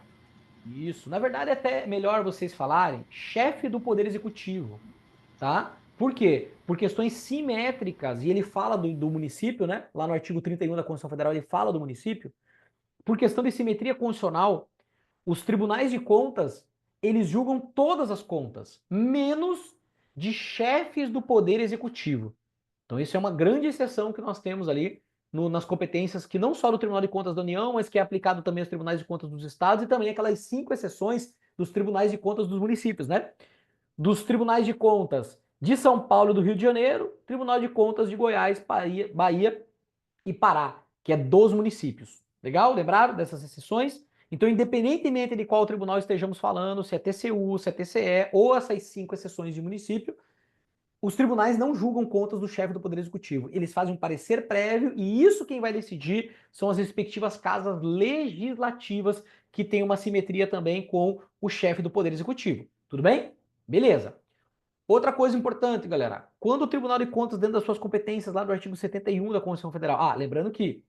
Isso. Na verdade, é até melhor vocês falarem chefe do Poder Executivo, tá? Por quê? Por questões simétricas, e ele fala do município, né? Lá no artigo 31 da Constituição Federal, ele fala do município. Por questão de simetria constitucional, os tribunais de contas, eles julgam todas as contas, menos de chefes do Poder Executivo. Então, isso é uma grande exceção que nós temos ali nas competências que não só do Tribunal de Contas da União, mas que é aplicado também aos tribunais de contas dos estados e também aquelas 5 exceções dos tribunais de contas dos municípios, né? Dos tribunais de contas de São Paulo e do Rio de Janeiro, Tribunal de Contas de Goiás, Bahia e Pará, que é dos municípios. Legal? Lembraram dessas exceções? Então, independentemente de qual tribunal estejamos falando, se é TCU, se é TCE ou essas 5 exceções de município, os tribunais não julgam contas do chefe do Poder Executivo. Eles fazem um parecer prévio e isso quem vai decidir são as respectivas casas legislativas que têm uma simetria também com o chefe do Poder Executivo. Tudo bem? Beleza. Outra coisa importante, galera. Quando o Tribunal de Contas, dentro das suas competências lá do artigo 71 da Constituição Federal... lembrando que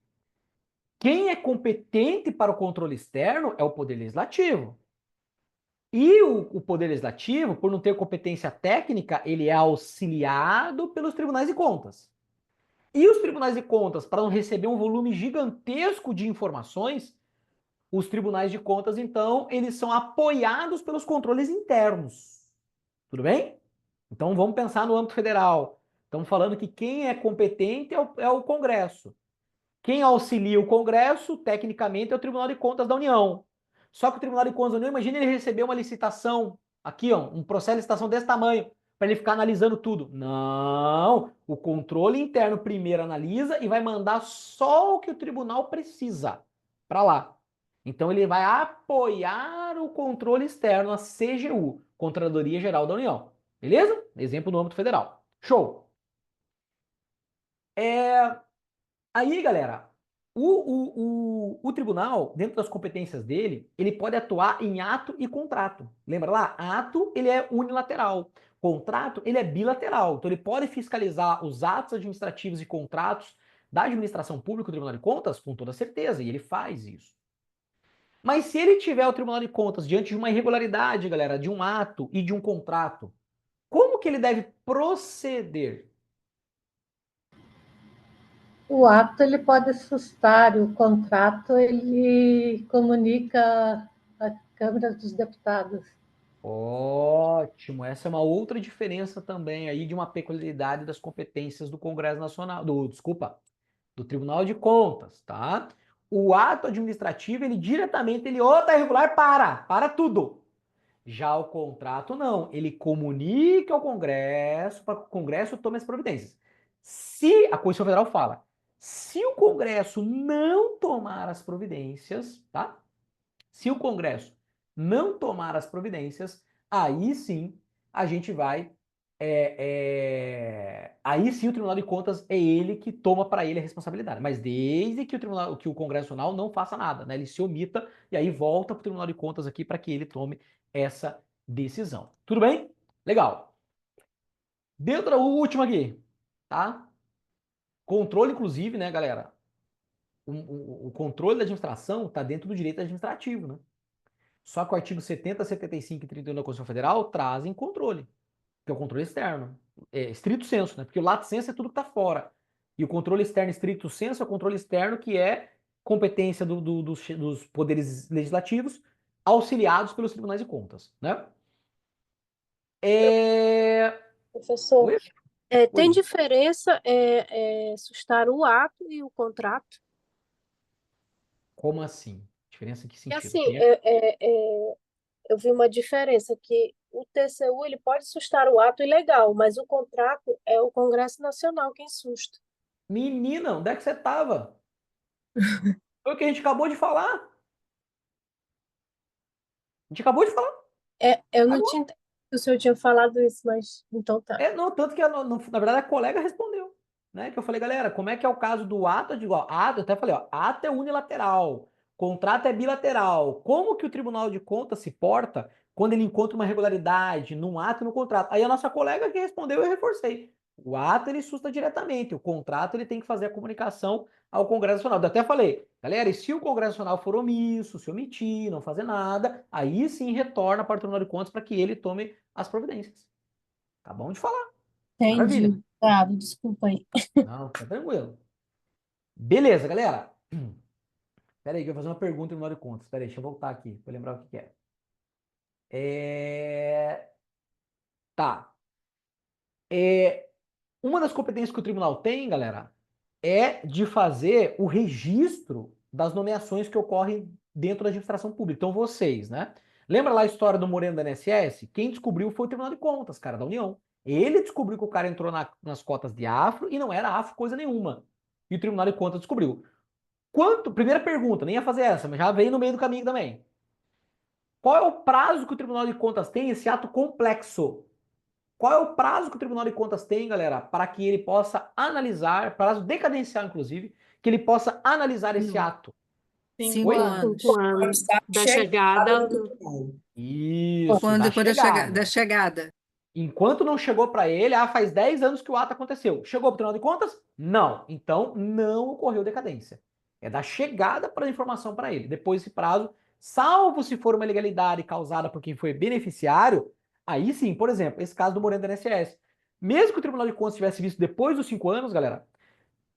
quem é competente para o controle externo é o Poder Legislativo. E o Poder Legislativo, por não ter competência técnica, ele é auxiliado pelos Tribunais de Contas. E os Tribunais de Contas, para não receber um volume gigantesco de informações, os Tribunais de Contas, então, eles são apoiados pelos controles internos. Tudo bem? Então, vamos pensar no âmbito federal. Estamos falando que quem é competente é o Congresso. Quem auxilia o Congresso, tecnicamente, é o Tribunal de Contas da União. Só que o Tribunal de Contas da União, imagina ele receber uma licitação, aqui, ó, um processo de licitação desse tamanho, para ele ficar analisando tudo. Não! O controle interno primeiro analisa e vai mandar só o que o tribunal precisa para lá. Então ele vai apoiar o controle externo, a CGU, Contradoria Geral da União. Beleza? Exemplo no âmbito federal. Show! Aí, galera, o tribunal, dentro das competências dele, ele pode atuar em ato e contrato. Lembra lá? Ato, ele é unilateral. Contrato, ele é bilateral. Então, ele pode fiscalizar os atos administrativos e contratos da administração pública do Tribunal de Contas com toda certeza, e ele faz isso. Mas se ele tiver o Tribunal de Contas diante de uma irregularidade, galera, de um ato e de um contrato, como que ele deve proceder? O ato ele pode sustar, o contrato ele comunica à Câmara dos Deputados. Ótimo, essa é uma outra diferença também aí de uma peculiaridade das competências do Congresso Nacional, do Tribunal de Contas, tá? O ato administrativo, ele diretamente, tá irregular, para tudo. Já o contrato não, ele comunica ao Congresso para que o Congresso tome as providências. Se a Constituição Federal fala, se o Congresso não tomar as providências, tá? Se o Congresso não tomar as providências, aí sim a gente vai... aí sim o Tribunal de Contas é ele que toma para ele a responsabilidade. Mas desde que o Congresso Nacional não faça nada, né? Ele se omita e aí volta para o Tribunal de Contas aqui para que ele tome essa decisão. Tudo bem? Legal. Dentro da última aqui, tá? Controle, inclusive, né, galera? O controle da administração está dentro do direito administrativo, né? Só que o artigo 70, 75 e 31 da Constituição Federal trazem controle, que é o controle externo. Estrito sensu, né? Porque o lato sensu é tudo que está fora. E o controle externo estrito sensu é o controle externo que é competência dos poderes legislativos auxiliados pelos tribunais de contas, né? Professor, Oi? tem Oi. diferença sustar o ato e o contrato? Como assim? Diferença em que E sentido? assim, Quem eu vi uma diferença que o TCU ele pode sustar o ato ilegal, mas o contrato é o Congresso Nacional quem susta. Menina, onde é que você estava? Foi o que a gente acabou de falar. A gente acabou de falar. Eu não tinha entendido que o senhor tinha falado isso, mas então tá. Não, tanto que, na verdade, a colega respondeu. Né? Que eu falei, galera, como é que é o caso do ato? Eu digo, ó, ato, eu até falei, ó, ato é unilateral, contrato é bilateral. Como que o Tribunal de Contas se porta quando ele encontra uma irregularidade num ato e no contrato? Aí a nossa colega que respondeu, eu reforcei. O ato, ele susta diretamente. O contrato, ele tem que fazer a comunicação ao Congresso Nacional. Eu até falei, galera, e se o Congresso Nacional for omisso, se omitir, não fazer nada, aí sim retorna para o Tribunal de Contas para que ele tome as providências. Tá bom de falar. Maravilha. Entendi. Tá, desculpa aí. Não, tá tranquilo. Beleza, galera. Pera aí, que eu vou fazer uma pergunta no Tribunal de Contas. Pera aí, deixa eu voltar aqui para lembrar o que é. Tá. Uma das competências que o tribunal tem, galera, é de fazer o registro das nomeações que ocorrem dentro da administração pública. Então, vocês, né? Lembra lá a história do Moreno da INSS? Quem descobriu foi o Tribunal de Contas, cara, da União. Ele descobriu que o cara entrou nas cotas de afro e não era afro coisa nenhuma. E o Tribunal de Contas descobriu. Primeira pergunta, nem ia fazer essa, mas já veio no meio do caminho também. Qual é o prazo que o Tribunal de Contas tem esse ato complexo? Qual é o prazo que o Tribunal de Contas tem, galera, para que ele possa analisar, prazo decadencial, inclusive, que ele possa analisar esse ato? 5 Oi? anos. 5 anos da chegada. Isso, Quando, da quando da chegada. chegada. Enquanto não chegou para ele, faz 10 anos que o ato aconteceu. Chegou para o Tribunal de Contas? Não. Então, não ocorreu decadência. É da chegada para a informação para ele. Depois desse prazo, salvo se for uma ilegalidade causada por quem foi beneficiário, aí sim, por exemplo, esse caso do Moreno da INSS. Mesmo que o Tribunal de Contas tivesse visto depois dos 5 anos, galera,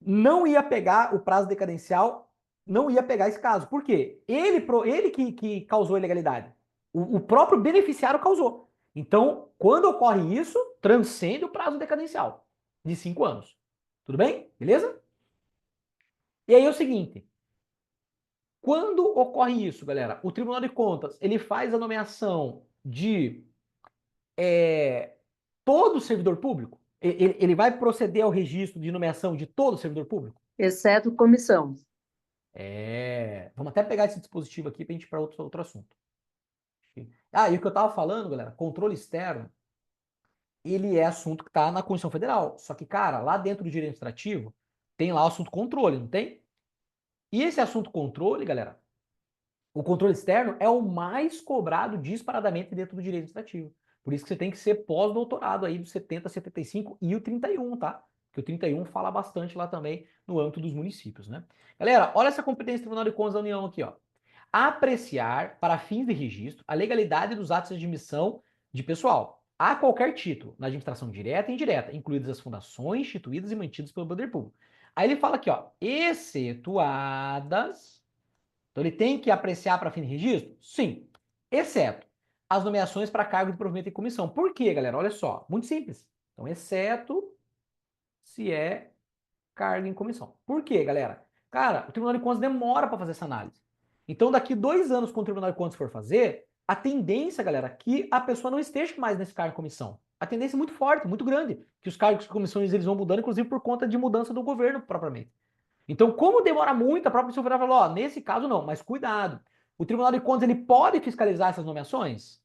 não ia pegar o prazo decadencial, não ia pegar esse caso. Por quê? Ele que causou a ilegalidade. O próprio beneficiário causou. Então, quando ocorre isso, transcende o prazo decadencial de 5 anos. Tudo bem? Beleza? E aí é o seguinte. Quando ocorre isso, galera, o Tribunal de Contas, ele faz a nomeação de todo servidor público? Ele vai proceder ao registro de nomeação de todo servidor público? Exceto comissão. Vamos até pegar esse dispositivo aqui para a gente ir para outro assunto. E o que eu estava falando, galera, controle externo, ele é assunto que está na Constituição Federal. Só que, cara, lá dentro do direito administrativo, tem lá o assunto controle, não tem? E esse assunto controle, galera, o controle externo é o mais cobrado disparadamente dentro do direito administrativo. Por isso que você tem que ser pós-doutorado aí do 70, 75 e o 31, tá? Porque o 31 fala bastante lá também no âmbito dos municípios, né? Galera, olha essa competência do Tribunal de Contas da União aqui, ó. Apreciar, para fins de registro, a legalidade dos atos de admissão de pessoal, a qualquer título, na administração direta e indireta, incluídas as fundações instituídas e mantidas pelo poder público. Aí ele fala aqui, ó, excetuadas. Então ele tem que apreciar para fim de registro? Sim, exceto as nomeações para cargo de provimento e comissão. Por quê, galera? Olha só, muito simples. Então, exceto se é cargo em comissão. Por quê, galera? Cara, o Tribunal de Contas demora para fazer essa análise. Então, daqui 2 anos, quando o Tribunal de Contas for fazer, a tendência, galera, é que a pessoa não esteja mais nesse cargo de comissão. A tendência é muito forte, muito grande, que os cargos de comissões eles vão mudando, inclusive por conta de mudança do governo propriamente. Então, como demora muito, a própria Constituição Federal falou, ó, nesse caso não, mas cuidado. O Tribunal de Contas ele pode fiscalizar essas nomeações?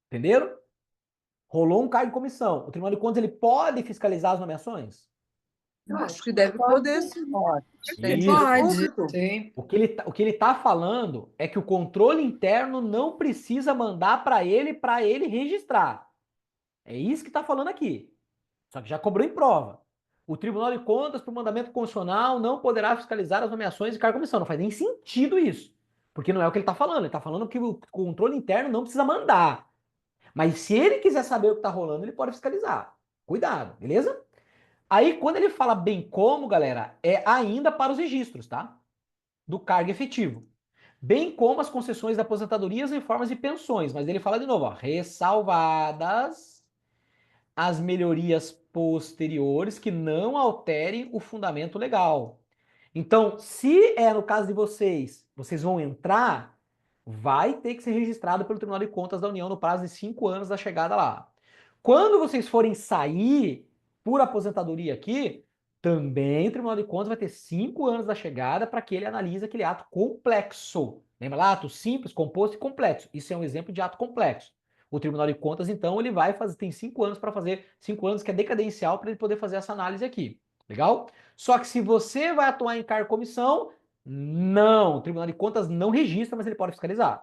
Entenderam? Rolou um cargo de comissão. O Tribunal de Contas ele pode fiscalizar as nomeações? Eu acho que deve poder, sim. Isso. Sim. O que ele tá falando é que o controle interno não precisa mandar para ele registrar. É isso que está falando aqui. Só que já cobrou em prova. O Tribunal de Contas, por mandamento constitucional, não poderá fiscalizar as nomeações de cargo de comissão. Não faz nem sentido isso. Porque não é o que ele está falando. Ele está falando que o controle interno não precisa mandar. Mas se ele quiser saber o que está rolando, ele pode fiscalizar. Cuidado, beleza? Aí, quando ele fala bem como, galera, é ainda para os registros, tá? Do cargo efetivo. Bem como as concessões de aposentadorias e formas de pensões. Mas ele fala de novo, ó, ressalvadas as melhorias posteriores que não alterem o fundamento legal. Então, se é no caso de vocês vão entrar, vai ter que ser registrado pelo Tribunal de Contas da União no prazo de 5 anos da chegada lá. Quando vocês forem sair por aposentadoria aqui, também o Tribunal de Contas vai ter 5 anos da chegada para que ele analise aquele ato complexo. Lembra lá? Ato simples, composto e complexo. Isso é um exemplo de ato complexo. O Tribunal de Contas, então, ele vai fazer, tem 5 anos para fazer, 5 anos que é decadencial para ele poder fazer essa análise aqui. Legal? Só que se você vai atuar em cargo de comissão, não, o Tribunal de Contas não registra, mas ele pode fiscalizar.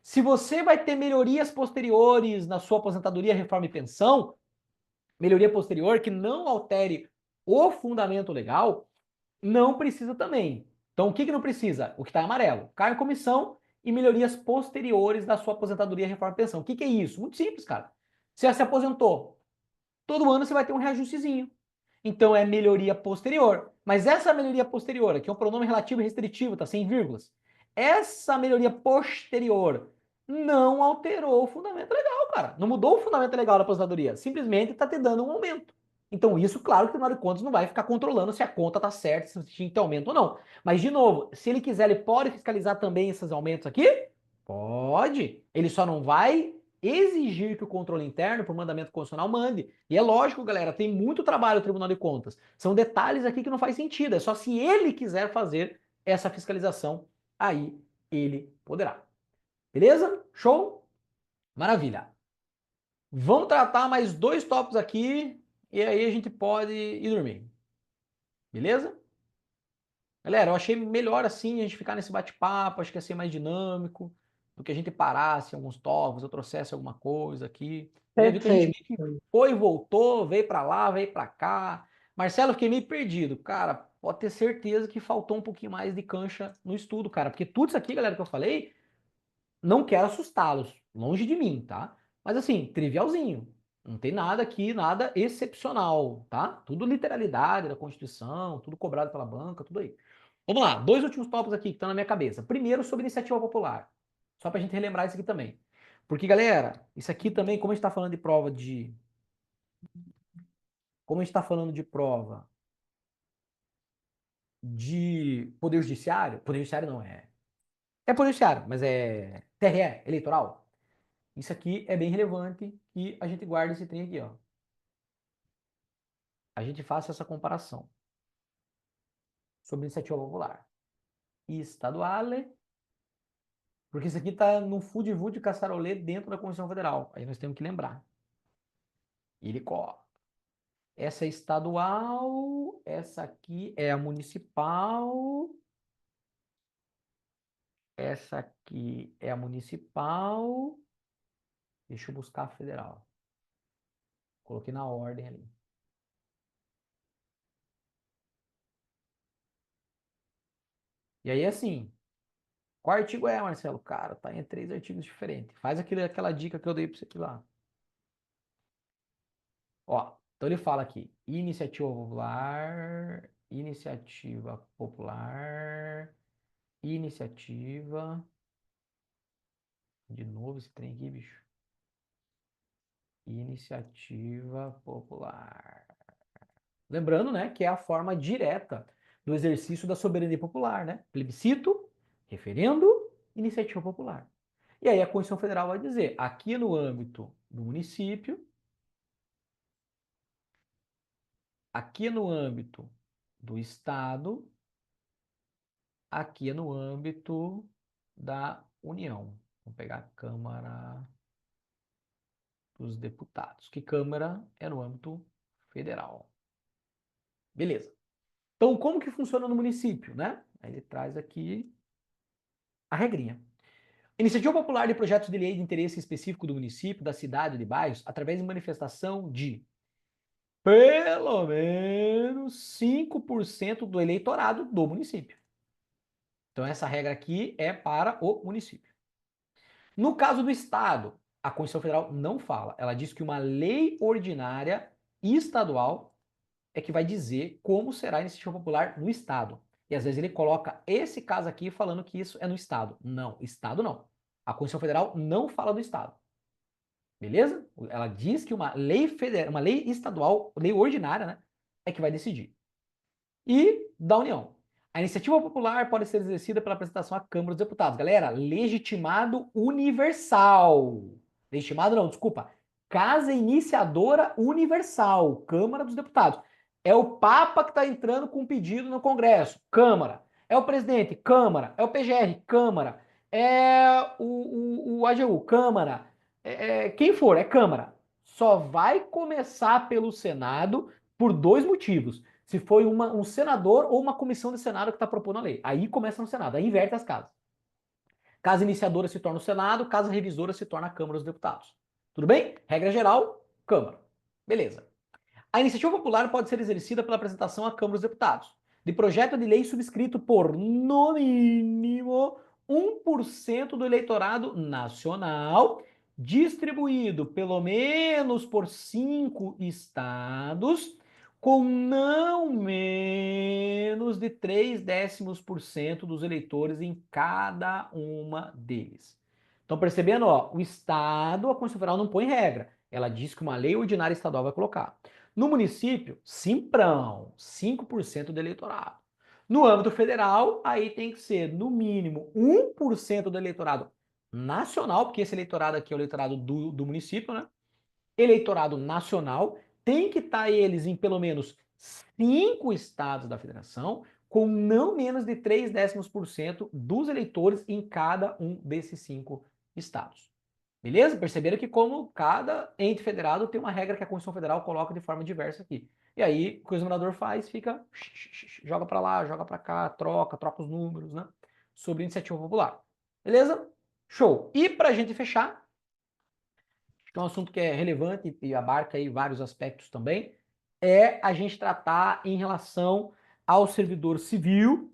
Se você vai ter melhorias posteriores na sua aposentadoria, reforma e pensão, melhoria posterior que não altere o fundamento legal, não precisa também. Então, o que não precisa? O que está em amarelo. Cargo em comissão e melhorias posteriores da sua aposentadoria, reforma e pensão. O que é isso? Muito simples, cara. Você se aposentou. Todo ano você vai ter um reajustezinho. Então, é melhoria posterior. Mas essa melhoria posterior, aqui é um pronome relativo e restritivo, tá? Sem vírgulas. Essa melhoria posterior não alterou o fundamento legal, cara. Não mudou o fundamento legal da aposentadoria. Simplesmente está te dando um aumento. Então, isso, claro, que o Tribunal de Contas não vai ficar controlando se a conta está certa, se tinha que ter aumento ou não. Mas, de novo, se ele quiser, ele pode fiscalizar também esses aumentos aqui? Pode. Ele só não vai exigir que o controle interno, por mandamento constitucional, mande. E é lógico, galera, tem muito trabalho no Tribunal de Contas. São detalhes aqui que não faz sentido. É só se ele quiser fazer essa fiscalização, aí ele poderá. Beleza? Show? Maravilha. Vamos tratar mais 2 tópicos aqui e aí a gente pode ir dormir. Beleza? Galera, eu achei melhor assim a gente ficar nesse bate-papo, acho que ia ser mais dinâmico, do que a gente parasse em alguns tópicos, eu trouxesse alguma coisa aqui. Já viu que a gente meio que foi e voltou, veio para lá, veio para cá. Marcelo, fiquei meio perdido. Cara, pode ter certeza que faltou um pouquinho mais de cancha no estudo, cara, porque tudo isso aqui, galera, que eu falei, não quero assustá-los, longe de mim, tá? Mas assim, trivialzinho. Não tem nada aqui, nada excepcional, tá? Tudo literalidade da Constituição, tudo cobrado pela banca, tudo aí. Vamos lá, 2 últimos tópicos aqui que estão na minha cabeça. Primeiro, sobre iniciativa popular. Só pra gente relembrar isso aqui também. Porque, galera, isso aqui também, como a gente tá falando de prova de... Como a gente tá falando de prova de Poder Judiciário... Poder Judiciário não, é Poder Judiciário, mas é TRE, eleitoral. Isso aqui é bem relevante que a gente guarde esse trem aqui, ó. A gente faça essa comparação sobre iniciativa popular e estaduale, porque isso aqui está no fude-vude caçarolê dentro da Constituição Federal. Aí nós temos que lembrar. Ilicó. Essa é estadual, essa aqui é a municipal, essa aqui é a municipal. Deixa eu buscar a federal. Coloquei na ordem ali. E aí, assim, qual artigo é, Marcelo? Cara, tá em 3 artigos diferentes. Faz aquela dica que eu dei para você aqui lá. Ó, então ele fala aqui, iniciativa popular, de novo esse trem aqui, bicho. Iniciativa popular. Lembrando, né, que é a forma direta do exercício da soberania popular, né? Plebiscito, referendo, iniciativa popular. E aí a Constituição Federal vai dizer, aqui no âmbito do município, aqui no âmbito do Estado, aqui é no âmbito da União. Vamos pegar a Câmara dos Deputados, que Câmara é no âmbito federal. Beleza. Então, como que funciona no município, né? Aí ele traz aqui a regrinha. Iniciativa popular de projetos de lei de interesse específico do município, da cidade ou de bairros, através de manifestação de pelo menos 5% do eleitorado do município. Então, essa regra aqui é para o município. No caso do Estado, a Constituição Federal não fala. Ela diz que uma lei ordinária estadual é que vai dizer como será a iniciativa popular no Estado. E às vezes ele coloca esse caso aqui falando que isso é no Estado. Não, Estado não. A Constituição Federal não fala do Estado. Beleza? Ela diz que uma lei federal, uma lei estadual, lei ordinária, né, é que vai decidir. E da União. A iniciativa popular pode ser exercida pela apresentação à Câmara dos Deputados. Galera, legitimado universal. Legitimado não, desculpa. Casa Iniciadora Universal, Câmara dos Deputados. É o Papa que está entrando com um pedido no Congresso, Câmara. É o presidente, Câmara. É o PGR, Câmara. É o AGU, Câmara. Quem for, é Câmara. Só vai começar pelo Senado por 2 motivos. Se foi um senador ou uma comissão de Senado que está propondo a lei. Aí começa no Senado, aí inverte as casas. Casa iniciadora se torna o Senado, casa revisora se torna a Câmara dos Deputados. Tudo bem? Regra geral, Câmara. Beleza. A iniciativa popular pode ser exercida pela apresentação à Câmara dos Deputados de projeto de lei subscrito por, no mínimo, 1% do eleitorado nacional, distribuído pelo menos por 5 estados, com não menos de 0,3% dos eleitores em cada uma deles. Estão percebendo? Ó, o Estado, a Constituição Federal não põe regra. Ela diz que uma lei ordinária estadual vai colocar. No município, simprão, 5% do eleitorado. No âmbito federal, aí tem que ser, no mínimo, 1% do eleitorado nacional, porque esse eleitorado aqui é o eleitorado do município, né? Eleitorado nacional, tem que estar eles em pelo menos 5 estados da federação, com não menos de 0,3% dos eleitores em cada um desses 5 estados. Beleza? Perceberam que como cada ente federado tem uma regra que a Constituição Federal coloca de forma diversa aqui. E aí, o que o examinador faz, fica, joga para lá, joga para cá, troca os números, né? Sobre iniciativa popular. Beleza? Show. E para a gente fechar, que é um assunto que é relevante e abarca aí vários aspectos também, é a gente tratar em relação ao servidor civil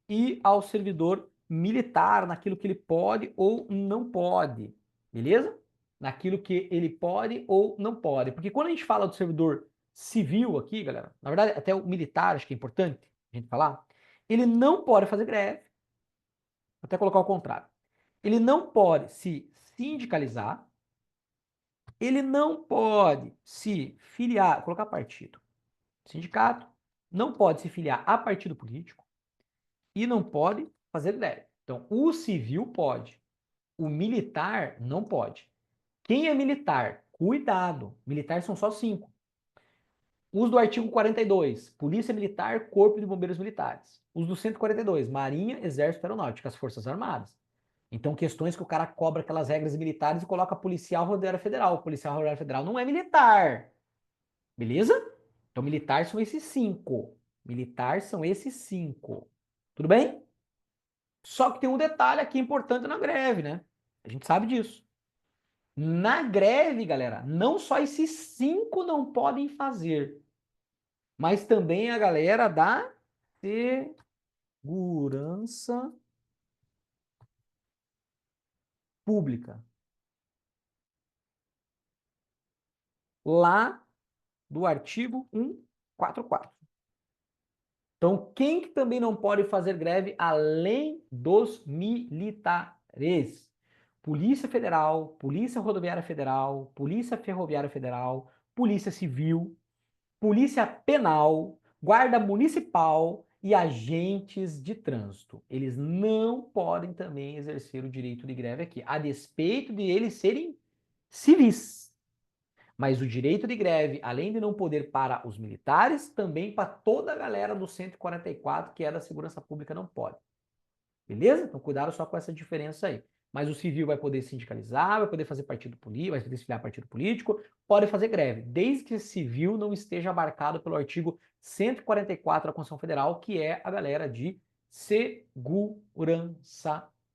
e ao servidor militar, naquilo que ele pode ou não pode, beleza? Naquilo que ele pode ou não pode. Porque quando a gente fala do servidor civil aqui, galera, na verdade até o militar, acho que é importante a gente falar, ele não pode fazer greve, vou até colocar o contrário. Ele não pode se sindicalizar, ele não pode se filiar, colocar partido, sindicato, não pode se filiar a partido político e não pode fazer greve. Então, o civil pode, o militar não pode. Quem é militar? Cuidado, militares são só 5. Os do artigo 42, Polícia Militar, Corpo de Bombeiros Militares. Os do 142, Marinha, Exército, Aeronáutica, as Forças Armadas. Então, questões que o cara cobra aquelas regras militares e coloca policial rodoviário federal. O policial rodoviário federal não é militar. Beleza? Então, militar são esses 5. Militar são esses 5. Tudo bem? Só que tem um detalhe aqui importante na greve, né? A gente sabe disso. Na greve, galera, não só esses 5 não podem fazer, mas também a galera da segurança pública. Lá do artigo 144. Então, quem que também não pode fazer greve além dos militares? Polícia Federal, Polícia Rodoviária Federal, Polícia Ferroviária Federal, Polícia Civil, Polícia Penal, Guarda Municipal e agentes de trânsito. Eles não podem também exercer o direito de greve aqui, a despeito de eles serem civis. Mas o direito de greve, além de não poder para os militares, também para toda a galera do 144, que é da segurança pública, não pode. Beleza? Então cuidado só com essa diferença aí. Mas o civil vai poder sindicalizar, vai poder fazer partido político, vai poder se filiar a partido político, pode fazer greve, desde que esse civil não esteja abarcado pelo artigo 144 da Constituição Federal, que é a galera de segurança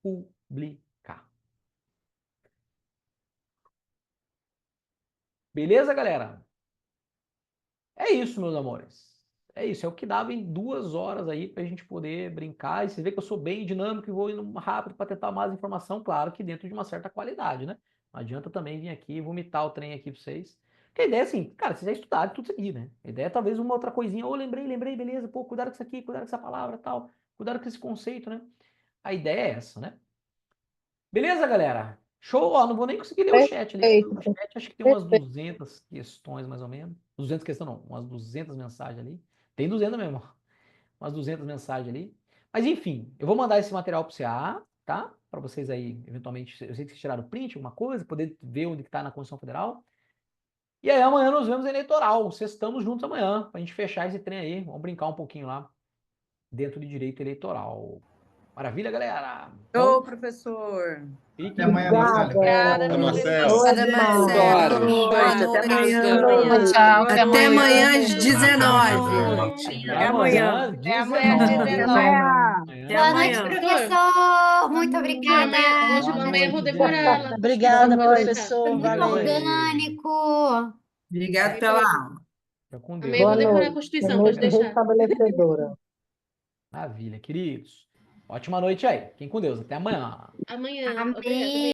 pública. Beleza, galera? É isso, meus amores. É isso, é o que dava em 2 horas aí pra gente poder brincar. E você vê que eu sou bem dinâmico e vou indo rápido para tentar mais informação, claro que dentro de uma certa qualidade, né? Não adianta também vir aqui e vomitar o trem aqui pra vocês. Porque a ideia é assim, cara, vocês já estudaram tudo isso aqui, né? A ideia é talvez uma outra coisinha, lembrei, beleza, pô, cuidado com isso aqui, cuidado com essa palavra tal, cuidado com esse conceito, né? A ideia é essa, né? Beleza, galera? Show, ó, não vou nem conseguir ler o chat ali. O chat acho que tem umas 200 questões, mais ou menos. 200 questões não, umas 200 mensagens ali. Tem 200 mesmo, umas 200 mensagens ali. Mas enfim, eu vou mandar esse material para o CA, tá? Para vocês aí, eventualmente, eu sei que vocês tiraram print, alguma coisa, poder ver onde está na Constituição Federal. E aí amanhã nós vemos a eleitoral, vocês estamos juntos amanhã, para a gente fechar esse trem aí. Vamos brincar um pouquinho lá, dentro de direito eleitoral. Maravilha, galera? Ô, professor. Até amanhã, Marcelo. Obrigada, Marcelo. Até Marcelo. Boa noite. Tchau, Até amanhã às 19. Até amanhã às 19. Boa noite, professor. Muito obrigada. Amanhã eu vou decorar ela. Obrigada, professor. Muito Valeu. orgânico. Obrigada pela aula. Fica com Amanhã eu vou decorar a Constituição, pode deixar. Restabelecedora. Maravilha, queridos. Ótima noite aí. Fiquem com Deus. Até amanhã. Amanhã. Amém.